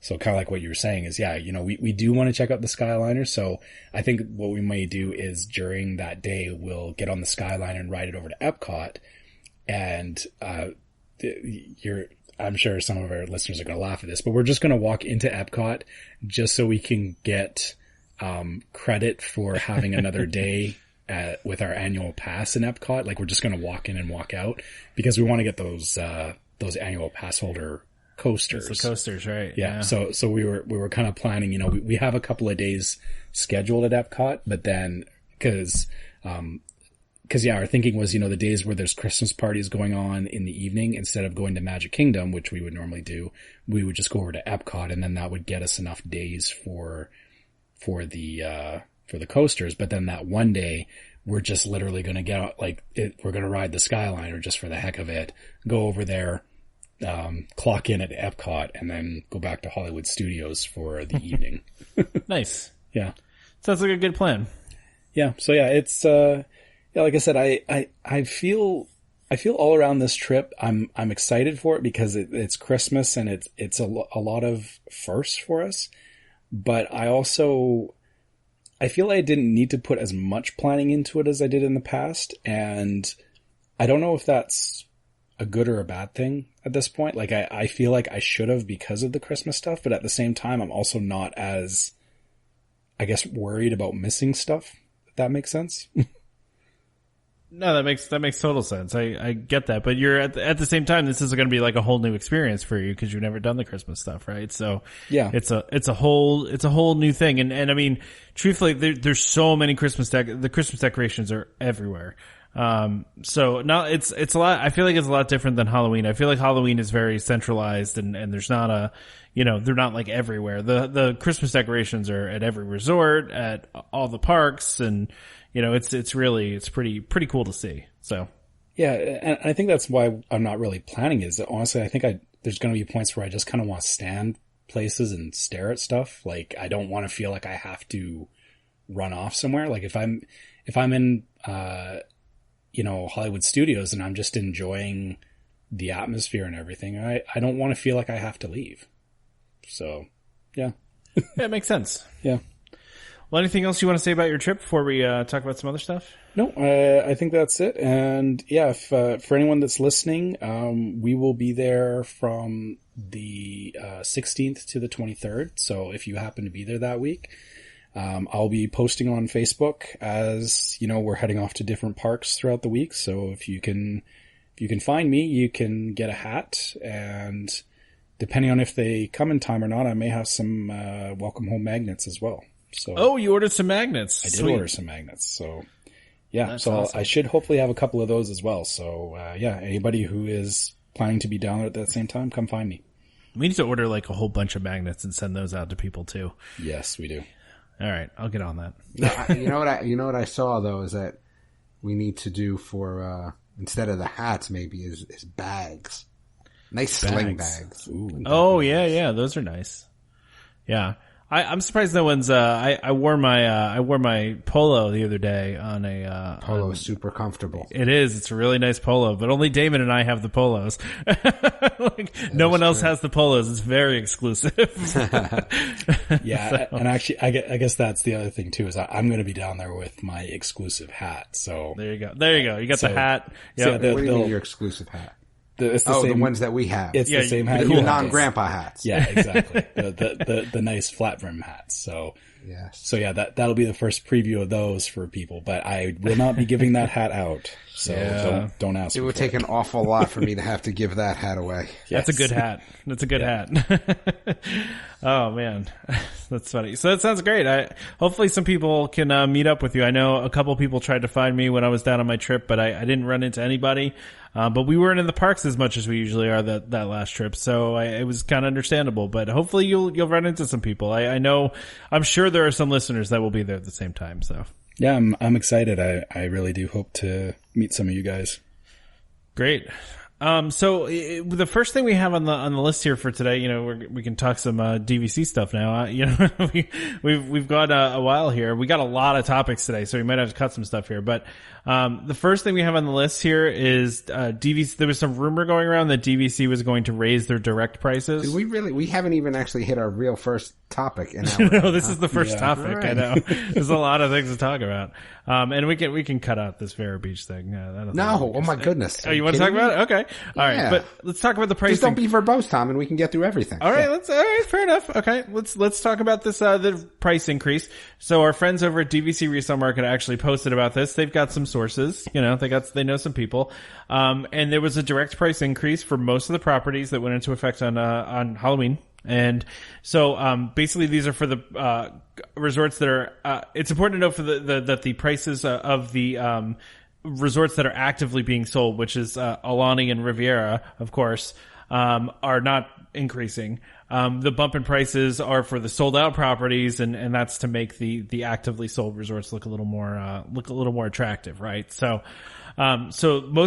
kind of like what you were saying is, yeah, we do want to check out the Skyliner. So I think what we may do is during that day, we'll get on the Skyliner and ride it over to Epcot. And, I'm sure some of our listeners are going to laugh at this, but we're just going to walk into Epcot just so we can get, credit for having another day with our annual pass in Epcot. Like we're just going to walk in and walk out because we want to get those annual pass holder coasters. It's the coasters, right? Yeah. So we were kind of planning, you know, we have a couple of days scheduled at Epcot, but then cause our thinking was, you know, the days where there's Christmas parties going on in the evening, instead of going to Magic Kingdom, which we would normally do, we would just go over to Epcot, and then that would get us enough days for the coasters. But then that one day, we're just literally going to get out, we're going to ride the Skyliner just for the heck of it, go over there, clock in at Epcot, and then go back to Hollywood Studios for the evening. Nice. Yeah. Sounds like a good plan. Yeah. So yeah, it's, like I said, I feel all around this trip, I'm excited for it because it's Christmas and it's a lot of firsts for us. But I feel I didn't need to put as much planning into it as I did in the past. And I don't know if that's a good or a bad thing at this point. Like, I feel like I should have because of the Christmas stuff, but at the same time, I'm also not as, I guess, worried about missing stuff, if that makes sense. No, that makes total sense. I get that, but you're at the same time, this is going to be like a whole new experience for you because you've never done the Christmas stuff, right? So yeah, it's a whole new thing. And I mean, truthfully, there's so many the Christmas decorations are everywhere. So now it's a lot, I feel like it's a lot different than Halloween. I feel like Halloween is very centralized and there's not they're not like everywhere. The Christmas decorations are at every resort, at all the parks, and it's pretty cool to see. So yeah, and I think that's why I'm not really planning is that honestly, I think there's going to be points where I just kind of want to stand places and stare at stuff. Like, I don't want to feel like I have to run off somewhere. Like if I'm in, Hollywood Studios and I'm just enjoying the atmosphere and everything, I don't want to feel like I have to leave. So yeah. Yeah, it makes sense. Yeah. Well, anything else you want to say about your trip before we talk about some other stuff? No, I think that's it. And yeah, if, for anyone that's listening, we will be there from the 16th to the 23rd. So if you happen to be there that week, I'll be posting on Facebook as, we're heading off to different parks throughout the week. So if you can find me, you can get a hat, and depending on if they come in time or not, I may have some welcome home magnets as well. So you ordered some magnets. I did Sweet. order some magnets. So yeah, That's so awesome. I should hopefully have a couple of those as well. So anybody who is planning to be down there at that same time, come find me. We need to order like a whole bunch of magnets and send those out to people too. Yes, we do. All right, I'll get on that. You know what I saw though is that we need to do for instead of the hats maybe is bags. Nice sling bags. Ooh. Oh yeah, those are nice. Yeah. I'm surprised no one's, I wore my polo the other day on a, Polo is super comfortable. It is. It's a really nice polo, but only Damon and I have the polos. No one else has the polos. It's very exclusive. Yeah. And actually, I guess that's the other thing too, is I'm going to be down there with my exclusive hat. So there you go. You got the hat. So Yep. What do you mean your exclusive hat? It's the the ones that we have. It's the same hat. The you cool have. non-grandpa hats. Yeah, exactly. the nice flat brim hats. So, yes. So yeah, that'll be the first preview of those for people, but I will not be giving that hat out. So don't ask me. It would take an awful lot for me to have to give that hat away. Yes. That's a good hat. That's a good hat. Oh man, that's funny. So that sounds great. Hopefully some people can meet up with you. I know a couple people tried to find me when I was down on my trip, but I didn't run into anybody. But we weren't in the parks as much as we usually are that last trip, so it was kind of understandable. But hopefully you'll run into some people. I'm sure there are some listeners that will be there at the same time. So yeah, I'm excited. I really do hope to meet some of you guys. Great. So the first thing we have on the list here for today, we can talk some DVC stuff now. We've got a while here. We got a lot of topics today, so we might have to cut some stuff here. But the first thing we have on the list here is DVC. There was some rumor going around that DVC was going to raise their direct prices. Did we haven't even actually hit our real first topic. No, this is the first topic. Right. I know. There's a lot of things to talk about. And we can cut out this Vero Beach thing. No, oh my goodness. Oh, you want to talk about it? Okay. Okay. All right. But let's talk about the pricing. Just don't be verbose, Tom, and we can get through everything. All right. Fair enough. Okay. Let's talk about this, the price increase. So our friends over at DVC Resale Market actually posted about this. They've got some sources, they know some people. And there was a direct price increase for most of the properties that went into effect on Halloween. And so, basically these are for the, resorts that are, it's important to know that the prices of the, resorts that are actively being sold, which is, Alani and Riviera, of course, are not increasing. The bump in prices are for the sold out properties, and that's to make the actively sold resorts look a little more attractive, right? So most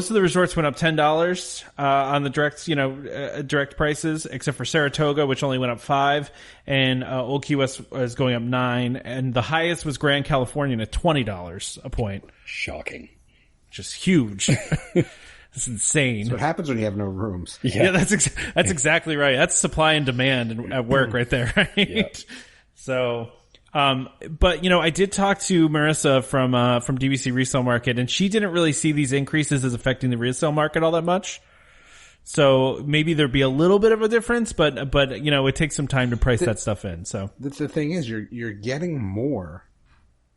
of the resorts went up $10, on the direct prices, except for Saratoga, which only went up $5, and, Old Key West is going up $9, and the highest was Grand Californian at $20 a point. Shocking. Just huge. It's insane. That's what happens when you have no rooms. Yeah, that's exactly right. That's supply and demand at work right there, right? Yeah. So, but I did talk to Marissa from DVC Resale Market, and she didn't really see these increases as affecting the resale market all that much. So maybe there'd be a little bit of a difference, but it takes some time to price that stuff in. So the thing is, you're getting more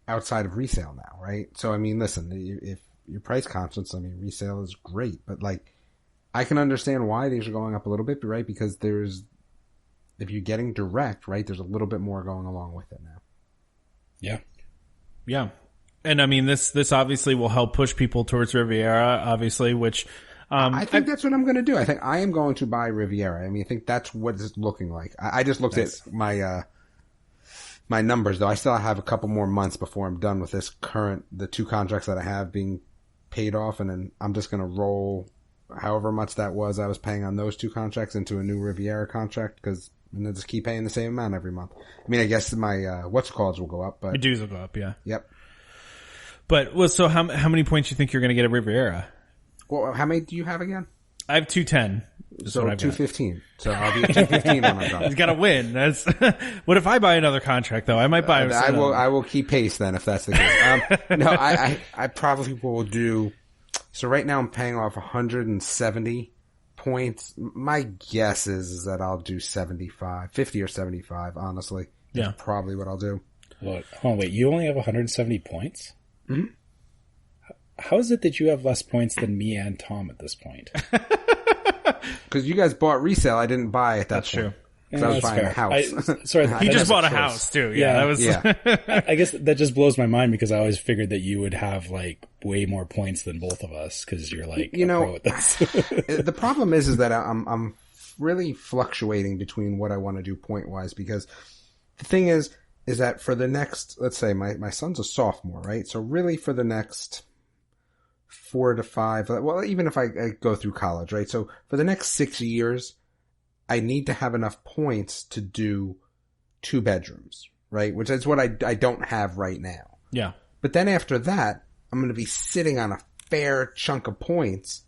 outside of resale now, right? So I mean, listen, if your price conscious, I mean, resale is great, but I can understand why these are going up a little bit, right? Because if you're getting direct, right, there's a little bit more going along with it now. Yeah. Yeah. And I mean, this obviously will help push people towards Riviera, obviously, which, I think that's what I'm going to do. I think I am going to buy Riviera. I mean, I think that's what it's looking like. I just looked at my numbers, though. I still have a couple more months before I'm done with the 2 contracts that I have being paid off, and then I'm just going to roll however much that was I was paying on those 2 contracts into a new Riviera contract, and then just keep paying the same amount every month. I mean, I guess my what's-it-calls will go up, but your dues will go up, yeah. Yep. But so how many points do you think you're going to get at Riviera? Well, how many do you have again? I have 210. So 215. So I'll be at 215 when I'm done. He's got to win. What if I buy another contract though? I might buy. I will keep pace then if that's the case. No, I probably will do. So right now I'm paying off 170 points. My guess is that I'll do 50 or 75. Honestly, yeah, that's probably what I'll do. What? Oh wait, you only have 170 points? Mm-hmm. How is it that you have less points than me and Tom at this point? Because you guys bought resale, I didn't buy at that point. True. Because I was buying a house. He just bought a house too. Yeah, I guess that just blows my mind because I always figured that you would have way more points than both of us because you're pro at this. The problem is that I'm really fluctuating between what I want to do point wise, because the thing is that for the next, let's say my son's a sophomore, right? So really for the next 4 to 5, well, even if I go through college, right? So for the next 6 years, I need to have enough points to do 2 bedrooms, right? Which is what I don't have right now. Yeah. But then after that, I'm going to be sitting on a fair chunk of points.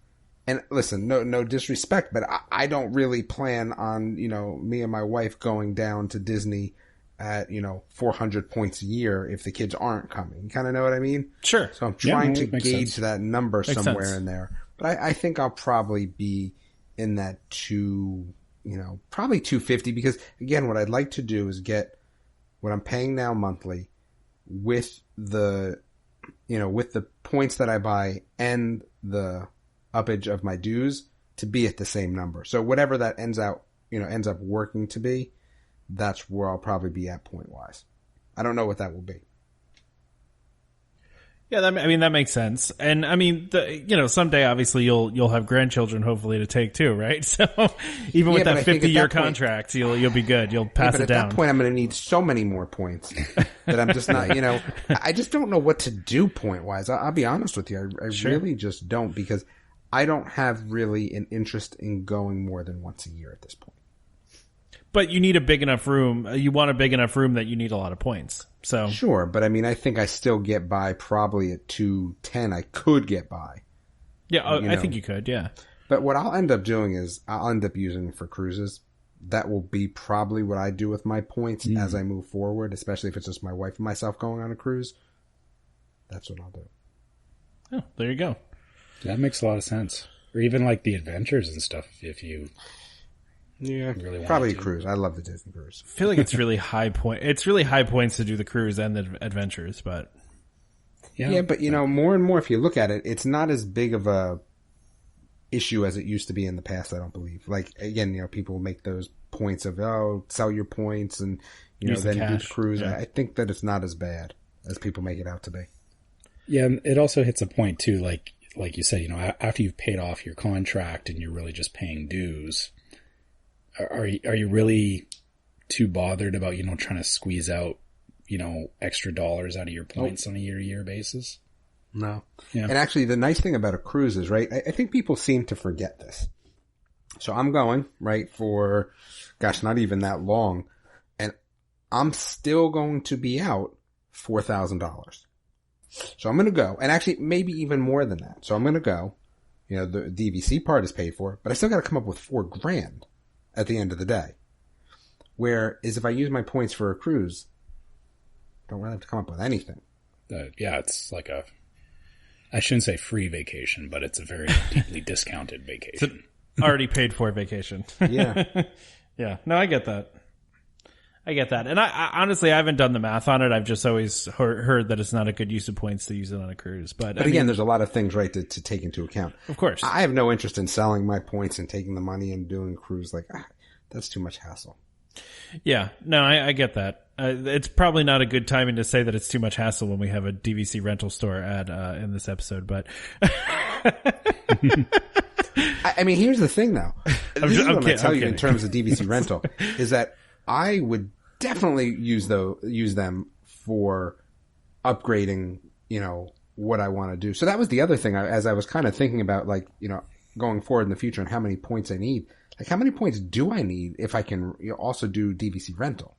And listen, no disrespect, but I don't really plan on, me and my wife going down to Disney at, 400 points a year if the kids aren't coming. You kind of know what I mean? Sure. So I'm trying to gauge sense. that number somewhere in there. But I think I'll probably be in that probably 250, because again, what I'd like to do is get what I'm paying now monthly with the points that I buy and the uppage of my dues to be at the same number. So whatever that ends up working to be, that's where I'll probably be at point wise. I don't know what that will be. Yeah, that makes sense. And I mean, someday obviously you'll have grandchildren hopefully to take too, right? So even with that 50-year contract, you'll be good. You'll pass it down. At that point, I'm going to need so many more points that I'm just not, I just don't know what to do point wise. I'll be honest with you. I really just don't, because I don't have really an interest in going more than once a year at this point. But you need a big enough room. You want a big enough room that you need a lot of points. So sure, but I mean, I think I still get by probably at 210. I could get by. Yeah, I think you could. Yeah. But what I'll end up doing is I'll end up using for cruises. That will be probably what I do with my points as I move forward, especially if it's just my wife and myself going on a cruise. That's what I'll do. Oh, there you go. That makes a lot of sense. Or even like the adventures and stuff, if you really want probably to. a cruise. I love the Disney cruise. I feel like it's really high point. It's really high points to do the cruise and the adventures, but yeah, but more and more, if you look at it, it's not as big of a issue as it used to be in the past. I don't believe. Like again, people make those points of sell your points and then do the cruise. Yeah. I think that it's not as bad as people make it out to be. Yeah, and it also hits a point too, like you said, after you've paid off your contract and you're really just paying dues, are you really too bothered about, trying to squeeze out, extra dollars out of your points on a year-to-year basis? No. Yeah. And actually the nice thing about a cruise is, right, I think people seem to forget this. So I'm going, right, for, not even that long, and I'm still going to be out $4,000. So I'm going to go, and actually maybe even more than that. So I'm going to go, the DVC part is paid for, but I still got to come up with $4,000 at the end of the day. Whereas if I use my points for a cruise, I don't really have to come up with anything. Yeah, it's like I shouldn't say free vacation, but it's a very deeply discounted vacation. It's already paid for vacation. Yeah. Yeah. No, I get that. And I honestly, I haven't done the math on it. I've just always heard that it's not a good use of points to use it on a cruise. But again, there's a lot of things, right, to take into account. Of course. I have no interest in selling my points and taking the money and doing a cruise. That's too much hassle. Yeah. No, I get that. It's probably not a good timing to say that it's too much hassle when we have a DVC rental store ad in this episode, but I mean, here's the thing though. This is what I'm going to tell you in terms of DVC rental is that I would definitely use them for upgrading, what I want to do. So that was the other thing as I was kind of thinking about going forward in the future and how many points I need. Like how many points do I need if I can also do DVC rental?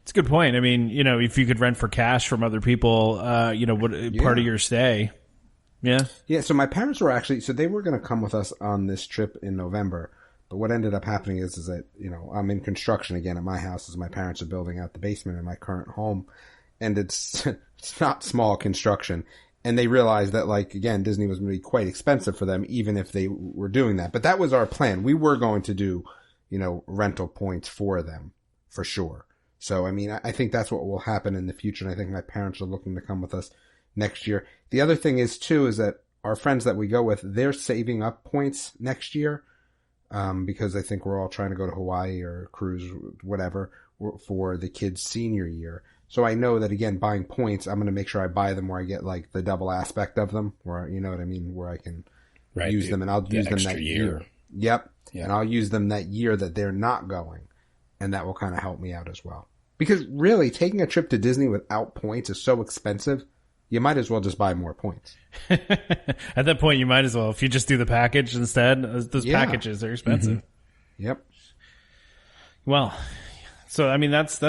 It's a good point. I mean, if you could rent for cash from other people, part of your stay. Yeah. Yeah. So my parents were they were going to come with us on this trip in November. But what ended up happening is that, I'm in construction again at my house as my parents are building out the basement in my current home. And it's not small construction. And they realized that, again, Disney was going to be quite expensive for them, even if they were doing that. But that was our plan. We were going to do, rental points for them, for sure. So, I mean, I think that's what will happen in the future. And I think my parents are looking to come with us next year. The other thing is, too, is that our friends that we go with, they're saving up points next year. Because I think we're all trying to go to Hawaii or cruise, whatever, for the kids' senior year. So I know that, again, buying points, I'm going to make sure I buy them where I get, the double aspect of them, where, you know what I mean, where I can use them, and I'll use them that year. Yep. Yeah. And I'll use them that year that they're not going, and that will kind of help me out as well. Because really, taking a trip to Disney without points is so expensive, you might as well just buy more points. At that point, you might as well. If you just do the package instead, those packages are expensive. Mm-hmm. Yep. Well, so I mean that's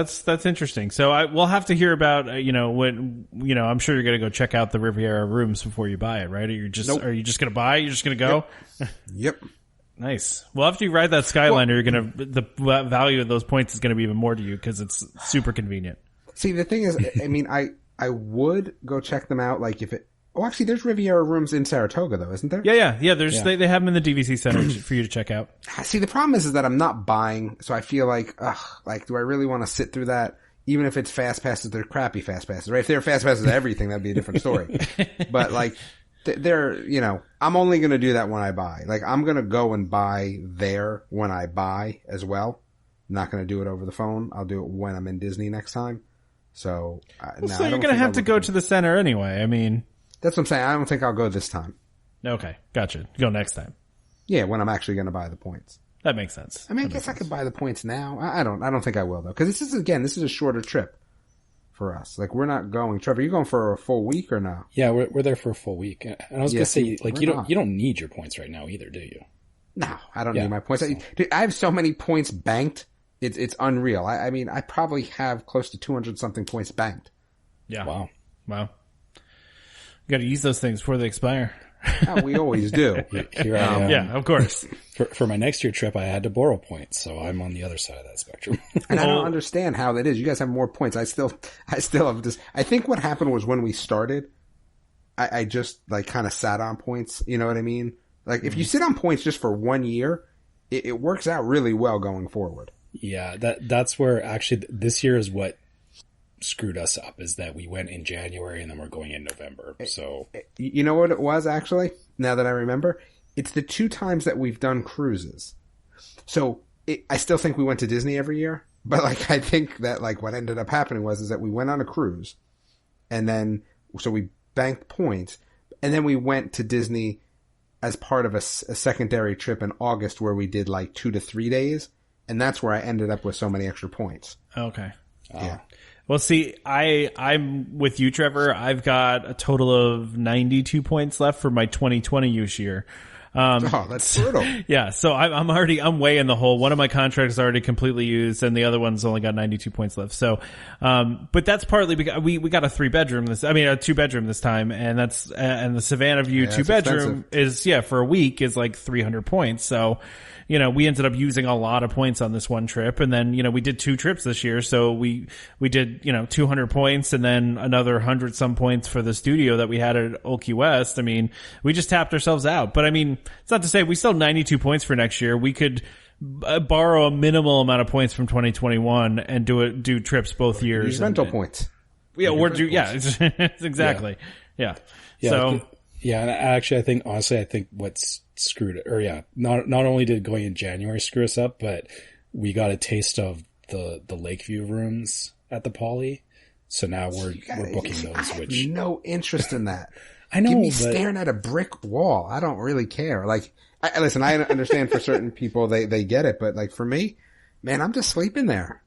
interesting. So we'll have to hear about when I'm sure you're going to go check out the Riviera rooms before you buy it, right? Are you just going to buy? You're just going to go? Yep. Nice. Well, after you ride that Skyliner, the value of those points is going to be even more to you because it's super convenient. See, the thing is, I mean, I would go check them out, actually, there's Riviera rooms in Saratoga, though, isn't there? Yeah. They have them in the DVC Center for you to check out. See, the problem is that I'm not buying, so I feel do I really want to sit through that? Even if it's fast passes, they're crappy fast passes, right? If they're fast passes to everything, that'd be a different story. But, they're, I'm only going to do that when I buy. I'm going to go and buy there when I buy as well. I'm not going to do it over the phone. I'll do it when I'm in Disney next time. So, so you're going to have to go to the center anyway. I mean, that's what I'm saying. I don't think I'll go this time. Okay. Gotcha. Go next time. Yeah. When I'm actually going to buy the points. That makes sense. I mean, I guess I could buy the points now. I don't think I will though. Cause this is a shorter trip for us. We're not going, Trevor, you going for a full week or no? Yeah. We're there for a full week. And I was going to say, you don't need your points right now either, do you? No, I don't need my points. Dude, I have so many points banked. It's unreal. I mean, I probably have close to 200 something points banked. Yeah. Wow. You got to use those things before they expire. Oh, we always do. Here I am. Yeah, of course. For my next year trip, I had to borrow points, so I'm on the other side of that spectrum. And I don't understand how that is. You guys have more points. I still have this. I think what happened was when we started, I just kind of sat on points. You know what I mean? Like, if you sit on points just for 1 year, it works out really well going forward. Yeah, that's where actually this year is what screwed us up, is that we went in January and then we're going in November. So you know what it was, actually? Now that I remember, it's the 2 times that we've done cruises. So I still think we went to Disney every year, but like, I think that like what ended up happening is that we went on a cruise, and then so we banked points, and then we went to Disney as part of a secondary trip in August where we did like 2 to 3 days. And that's where I ended up with so many extra points. Okay. Yeah. Well, see, I'm with you, Trevor. I've got a total of 92 points left for my 2020 use year. That's brutal. Yeah, so I'm way in the hole. One of my contracts is already completely used, and the other one's only got 92 points left. So, but that's partly because we got a 2-bedroom this time, and that's and the Savannah View 2-bedroom is for a week is like 300 points. So, we ended up using a lot of points on this one trip, and then we did 2 trips this year, so we did 200 points, and then another 100 some points for the studio that we had at Old Key West. I mean, we just tapped ourselves out, but I mean, it's not to say we still have 92 points for next year. We could borrow a minimal amount of points from 2021 and do trips both years. Use rental points. Yeah, exactly. Yeah. So. Yeah, and actually, I think what's screwed it, or not only did going in January screw us up, but we got a taste of the Lakeview rooms at the Poly. So now we're booking those. I have no interest in that. I know, Give me staring at a brick wall. I don't really care. Like, listen, I understand for certain people they get it, but like for me, man, I'm just sleeping there.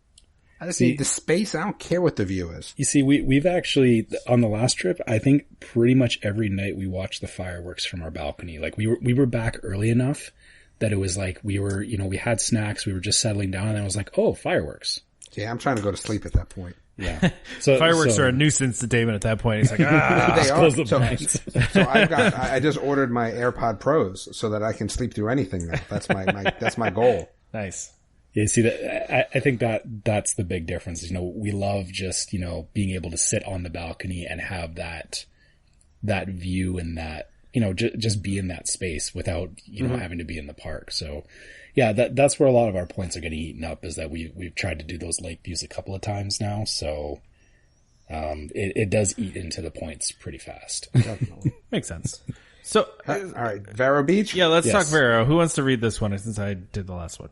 I just need the space. I don't care what the view is. You see, we've actually, on the last trip, I think pretty much every night we watched the fireworks from our balcony. Like we were back early enough that it was like we were, we had snacks, we were just settling down, and I was like, oh, fireworks. Yeah, I'm trying to go to sleep at that point. Yeah. So fireworks are a nuisance to Damon at that point. He's like, they are. So I've I just ordered my AirPod Pros so that I can sleep through anything now. That's my goal. Nice. Yeah, see, I think that's the big difference. We love just, being able to sit on the balcony and have that view and that, just be in that space without, having to be in the park. So yeah, that's where a lot of our points are getting eaten up, is that we've tried to do those lake views a couple of times now. So, it does eat into the points pretty fast. Definitely. Makes sense. So, all right, Vero Beach? Yeah, let's talk Vero. Who wants to read this one since I did the last one?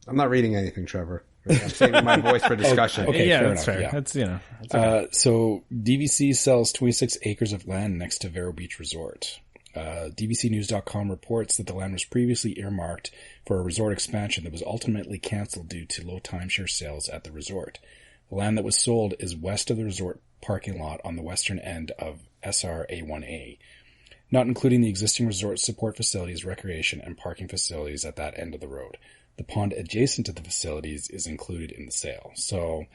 I'm not reading anything, Trevor. I'm saving my voice for discussion. Okay, yeah, that's fair. Yeah. That's, so DVC sells 26 acres of land next to Vero Beach Resort. DVCnews.com reports that the land was previously earmarked for a resort expansion that was ultimately canceled due to low timeshare sales at the resort. The land that was sold is west of the resort parking lot on the western end of SRA1A, not including the existing resort support facilities, recreation, and parking facilities at that end of the road. The pond adjacent to the facilities is included in the sale. So,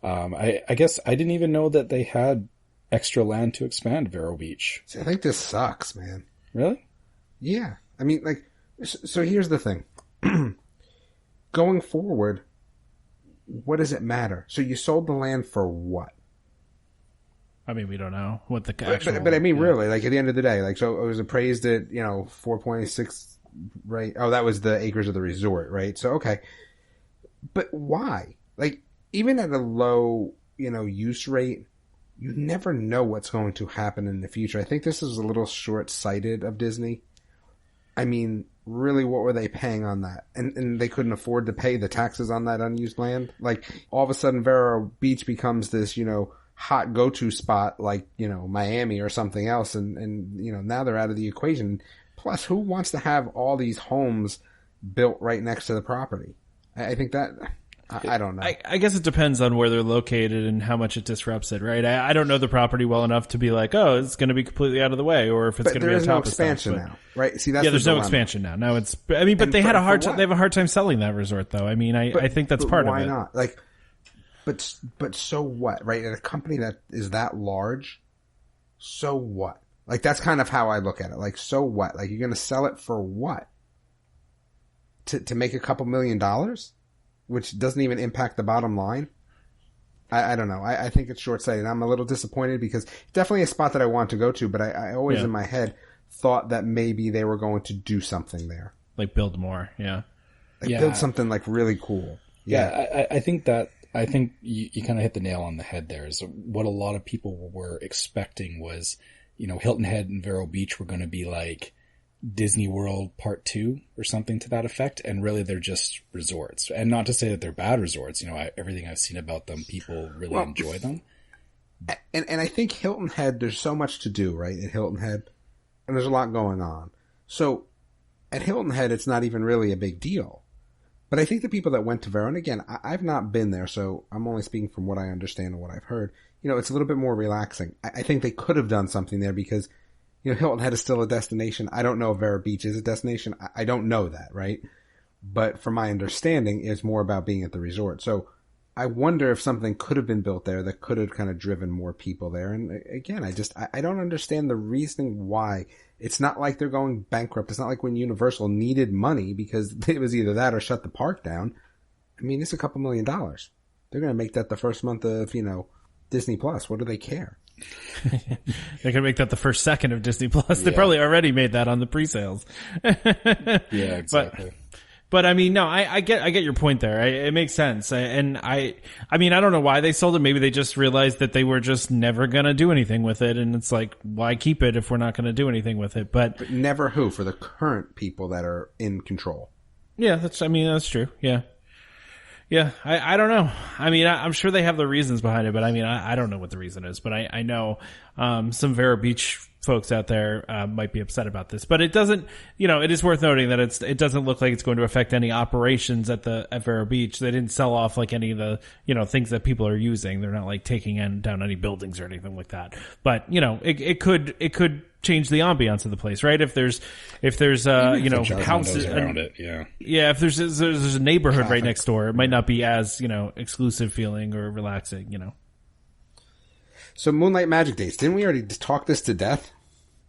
I guess I didn't even know that they had extra land to expand Vero Beach. See, I think this sucks, man. Really? Yeah. I mean, like, so here's the thing. Going forward, what does it matter? So you sold the land for what? I mean, we don't know what the actual... But I mean, really, like, at the end of the day, like, so it was appraised at, 4.6... Right. Oh, that was the acres of the resort, right? So, okay. But why? Like, even at a low, use rate, you never know what's going to happen in the future. I think this is a little short-sighted of Disney. I mean, really, what were they paying on that? And they couldn't afford to pay the taxes on that unused land? Like, all of a sudden, Vero Beach becomes this, hot go-to spot like, Miami or something else. And now they're out of the equation. Plus, who wants to have all these homes built right next to the property? I think that... I don't know. I guess it depends on where they're located and how much it disrupts it, right? I don't know the property well enough to be like, oh, it's going to be completely out of the way, or if it's going to be on top of stuff. There is no expansion now, right? See, that's there's no expansion now. Now it's... I mean, but they had a hard time. They have a hard time selling that resort, though. I mean, I think that's part of it. Why not? Like, but so what, right? At a company that is that large, so what? Like, that's kind of how I look at it. Like, so what? Like, you're going to sell it for what? To make a couple $1 million? Which doesn't even impact the bottom line? I don't know. I think it's short-sighted. I'm a little disappointed because it's definitely a spot that I want to go to, but I always in my head thought that maybe they were going to do something there. Like build more, yeah. Like build something like really cool. Yeah, I think you kind of hit the nail on the head there. Is what a lot of people were expecting was, Hilton Head and Vero Beach were going to be like Disney World Part 2 or something to that effect, and really they're just resorts. And not to say that they're bad resorts. Everything I've seen about them, people really enjoy them. And I think Hilton Head, there's so much to do, right, at Hilton Head, and there's a lot going on. So at Hilton Head, it's not even really a big deal. But I think the people that went to Vero, and again, I've not been there, so I'm only speaking from what I understand and what I've heard. It's a little bit more relaxing. I think they could have done something there because, Hilton Head is still a destination. I don't know if Vero Beach is a destination. I don't know that, right? But from my understanding, it's more about being at the resort. So I wonder if something could have been built there that could have kind of driven more people there. And again, I don't understand the reasoning why. It's not like they're going bankrupt. It's not like when Universal needed money because it was either that or shut the park down. I mean, it's a couple $1 million. They're going to make that the first month of, Disney Plus. What do they care? They're going to make that the first second of Disney Plus. They probably already made that on the pre-sales. Yeah, exactly. But I mean, no, I get your point there. It makes sense. I mean, I don't know why they sold it. Maybe they just realized that they were just never going to do anything with it. And it's like, why keep it if we're not going to do anything with it? But never who? For the current people that are in control. Yeah, that's true. Yeah. Yeah. I don't know. I mean, I'm sure they have the reasons behind it, but I mean, I don't know what the reason is, but I know, some Vero Beach folks out there might be upset about this, but it doesn't, it is worth noting that it doesn't look like it's going to affect any operations at Vero Beach. They didn't sell off like any of the, things that people are using. They're not like taking down any buildings or anything like that. But, it could change the ambiance of the place, right? If there's houses around it. Yeah. Yeah. If there's a neighborhood right next door, it might not be as, exclusive feeling or relaxing, So Moonlight Magic dates, didn't we already talk this to death?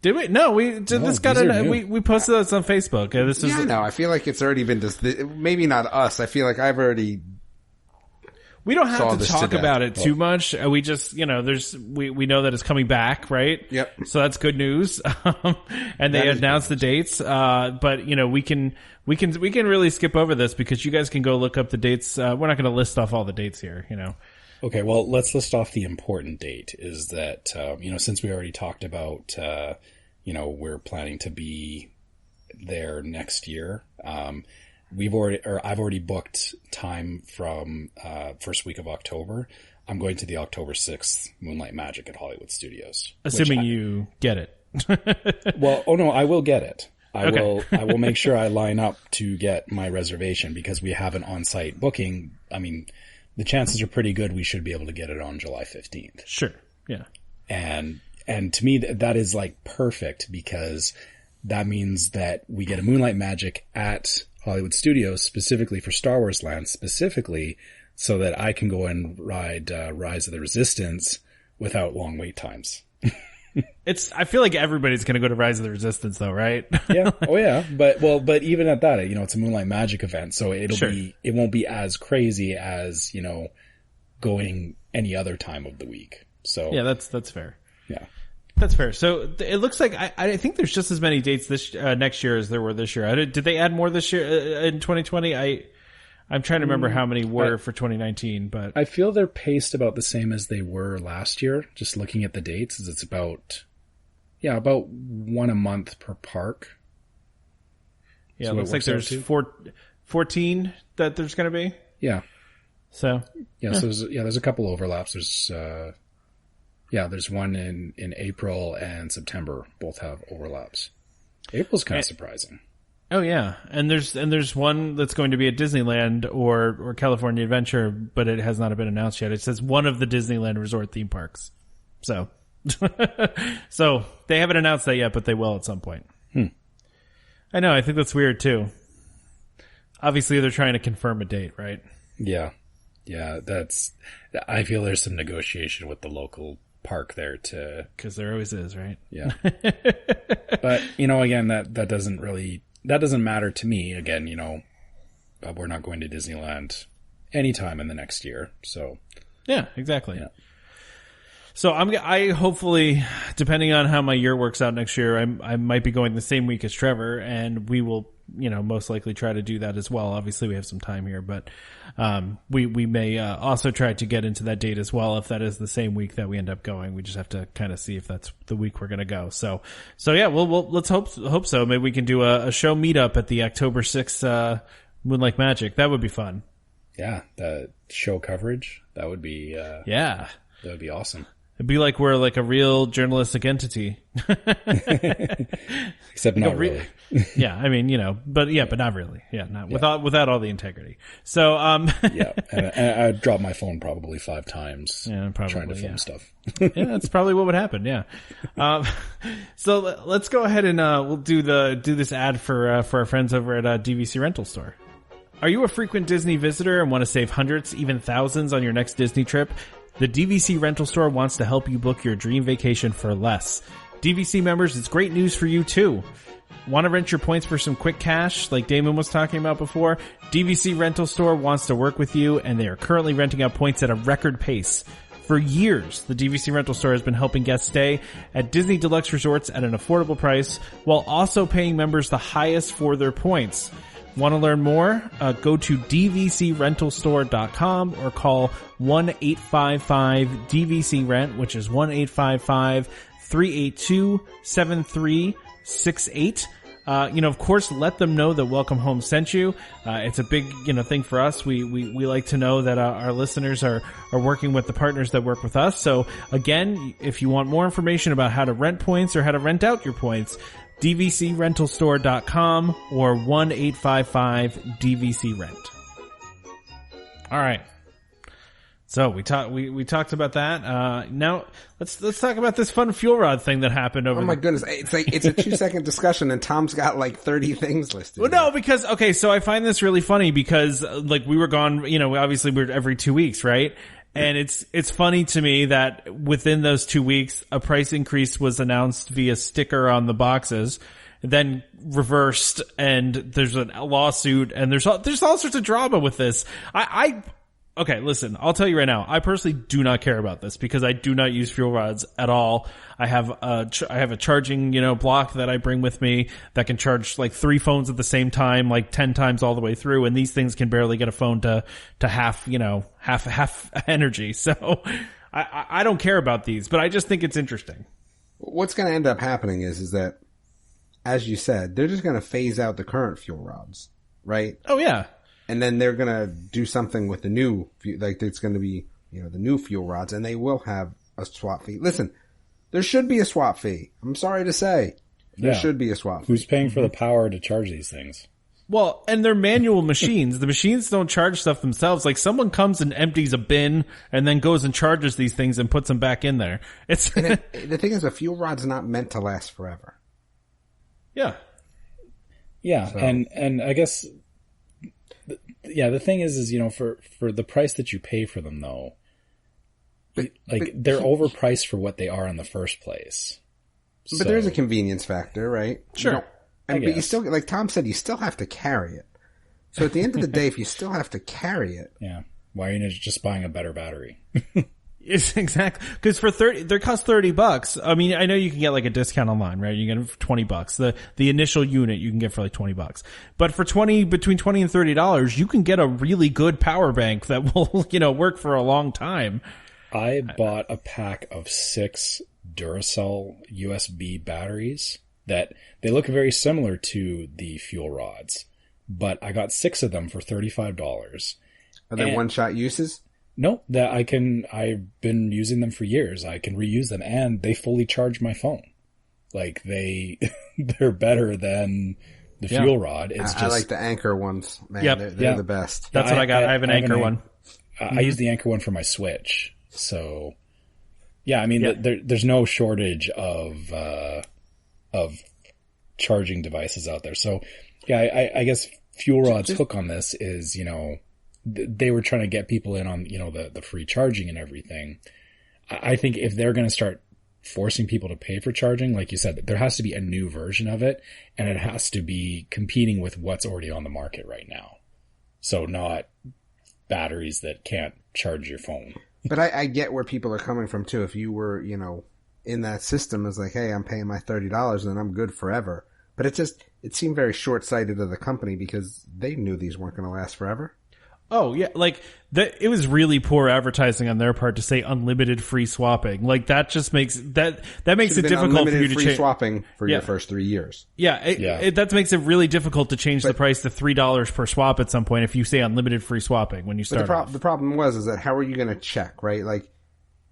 Did we? No, we posted this on Facebook. I know. I feel like it's already been maybe not us. I feel like I've already. We don't have to talk about it too much. We just, we know that it's coming back, right? Yep. So that's good news. And they announced the dates. But we can really skip over this because you guys can go look up the dates. We're not going to list off all the dates here, Okay, well, let's list off the important date is that, since we already talked about, we're planning to be there next year. I've already booked time from, first week of October. I'm going to the October 6th Moonlight Magic at Hollywood Studios. Assuming you get it. Well, I will get it. I will make sure I line up to get my reservation because we have an on-site booking. I mean, the chances are pretty good we should be able to get it on July 15th. Sure. Yeah. And to me, that is like perfect because that means that we get a Moonlight Magic at Hollywood Studios specifically for Star Wars Land, specifically so that I can go and ride Rise of the Resistance without long wait times. I feel like everybody's going to go to Rise of the Resistance though, right? Yeah. Oh yeah. But even at that, it's a Moonlight Magic event. So it won't be as crazy as, going any other time of the week. So yeah, that's fair. Yeah. That's fair. So it looks like I think there's just as many dates this next year as there were this year. Did they add more this year in 2020? I'm trying to remember how many were for 2019, but I feel they're paced about the same as they were last year. Just looking at the dates, it's about one a month per park. Yeah, so it looks like there's 14 that there's going to be. Yeah. So there's a couple overlaps. There's one in April and September. Both have overlaps. April's kind of surprising. Oh yeah, and there's one that's going to be at Disneyland or California Adventure, but it has not been announced yet. It says one of the Disneyland Resort theme parks. So, so they haven't announced that yet, but they will at some point. I know. I think that's weird too. Obviously, they're trying to confirm a date, right? Yeah. I feel there's some negotiation with the local park there because there always is, right? Yeah. But again, that doesn't matter to me. Again, we're not going to Disneyland anytime in the next year. So yeah, exactly. Yeah. So I hopefully, depending on how my year works out next year, I might be going the same week as Trevor, and we will, most likely try to do that as well. Obviously we have some time here, but, we may, also try to get into that date as well. If that is the same week that we end up going, we just have to kind of see if that's the week we're going to go. So yeah, let's hope so. Maybe we can do a show meetup at the October 6th, Moonlight Magic. That would be fun. Yeah. The show coverage. That would be, yeah. That would be awesome. It'd be like we're like a real journalistic entity. Except not really. Yeah, I mean, but not really. Yeah, without all the integrity. So, yeah, and I dropped my phone probably 5 times trying to film stuff. Yeah, that's probably what would happen. Yeah. So let's go ahead and, we'll do this ad for our friends over at DVC Rental Store. Are you a frequent Disney visitor and want to save hundreds, even thousands on your next Disney trip? The DVC Rental Store wants to help you book your dream vacation for less. DVC members, it's great news for you too. Want to rent your points for some quick cash like Damon was talking about before? DVC Rental Store wants to work with you, and they are currently renting out points at a record pace. For years, the DVC Rental Store has been helping guests stay at Disney Deluxe Resorts at an affordable price while also paying members the highest for their points. Want to learn more? Go to dvcrentalstore.com or call 1-855-DVC-RENT, which is 1-855-382-7368. Of course, let them know that Welcome Home sent you. It's a big, thing for us. We like to know that our listeners are working with the partners that work with us. So again, if you want more information about how to rent points or how to rent out your points, dvcrentalstore.com or 1-855-DVC-RENT. All right. So we talked about that. Now let's talk about this fun fuel rod thing that happened over. Oh my goodness. It's a 2-second discussion and Tom's got like 30 things listed. Well, no, because, okay, so I find this really funny because like we were gone, obviously we're every 2 weeks, right? And it's funny to me that within those 2 weeks, a price increase was announced via sticker on the boxes, then reversed, and there's a lawsuit, and there's all sorts of drama with this. Okay, listen, I'll tell you right now, I personally do not care about this because I do not use fuel rods at all. I have a charging, block that I bring with me that can charge like 3 phones at the same time, like 10 times all the way through. And these things can barely get a phone to half energy. So I don't care about these, but I just think it's interesting. What's going to end up happening is that, as you said, they're just going to phase out the current fuel rods, right? Oh yeah. And then they're going to do something with the new, like it's going to be, the new fuel rods, and they will have a swap fee. Listen, there should be a swap fee. I'm sorry to say. There should be a swap fee. Who's paying for the power to charge these things? Well, and they're manual machines. The machines don't charge stuff themselves. Like someone comes and empties a bin and then goes and charges these things and puts them back in there. The thing is, a fuel rod's not meant to last forever. Yeah. Yeah. So. And I guess, the thing is, for the price that you pay for them though, they're overpriced for what they are in the first place. But there's a convenience factor, right? Sure. But you still, like Tom said, you still have to carry it. So at the end of the day, if you still have to carry it. Yeah. Why are you just buying a better battery? It's exactly, because they cost $30. I mean, I know you can get like a discount online, right? You can get $20. The initial unit you can get for like $20. But for between $20 and $30, you can get a really good power bank that will, work for a long time. I bought a pack of 6 Duracell USB batteries that they look very similar to the fuel rods, but I got 6 of them for $35. Are they one-shot uses? No, I've been using them for years. I can reuse them, and they fully charge my phone. Like they're better than the fuel rod. I like the Anchor ones, man. Yep. They're the best. That's what I got. I have an Anchor one. I use the Anchor one for my Switch. So, yeah, I mean, there's no shortage of charging devices out there. So, yeah, I guess FuelRod's hook on this is, they were trying to get people in on, the free charging and everything. I think if they're going to start forcing people to pay for charging, like you said, there has to be a new version of it, and it has to be competing with what's already on the market right now. So not batteries that can't charge your phone. But I get where people are coming from too. If you were, in that system, it's like, hey, I'm paying my $30 and I'm good forever. But it seemed very short-sighted of the company because they knew these weren't going to last forever. Oh yeah, like it was really poor advertising on their part to say unlimited free swapping. Like that just makes that makes it difficult for you to free change swapping for your first 3 years. Yeah, that makes it really difficult to change the price to $3 per swap at some point if you say unlimited free swapping when you start. The problem is that how are you going to check, right? Like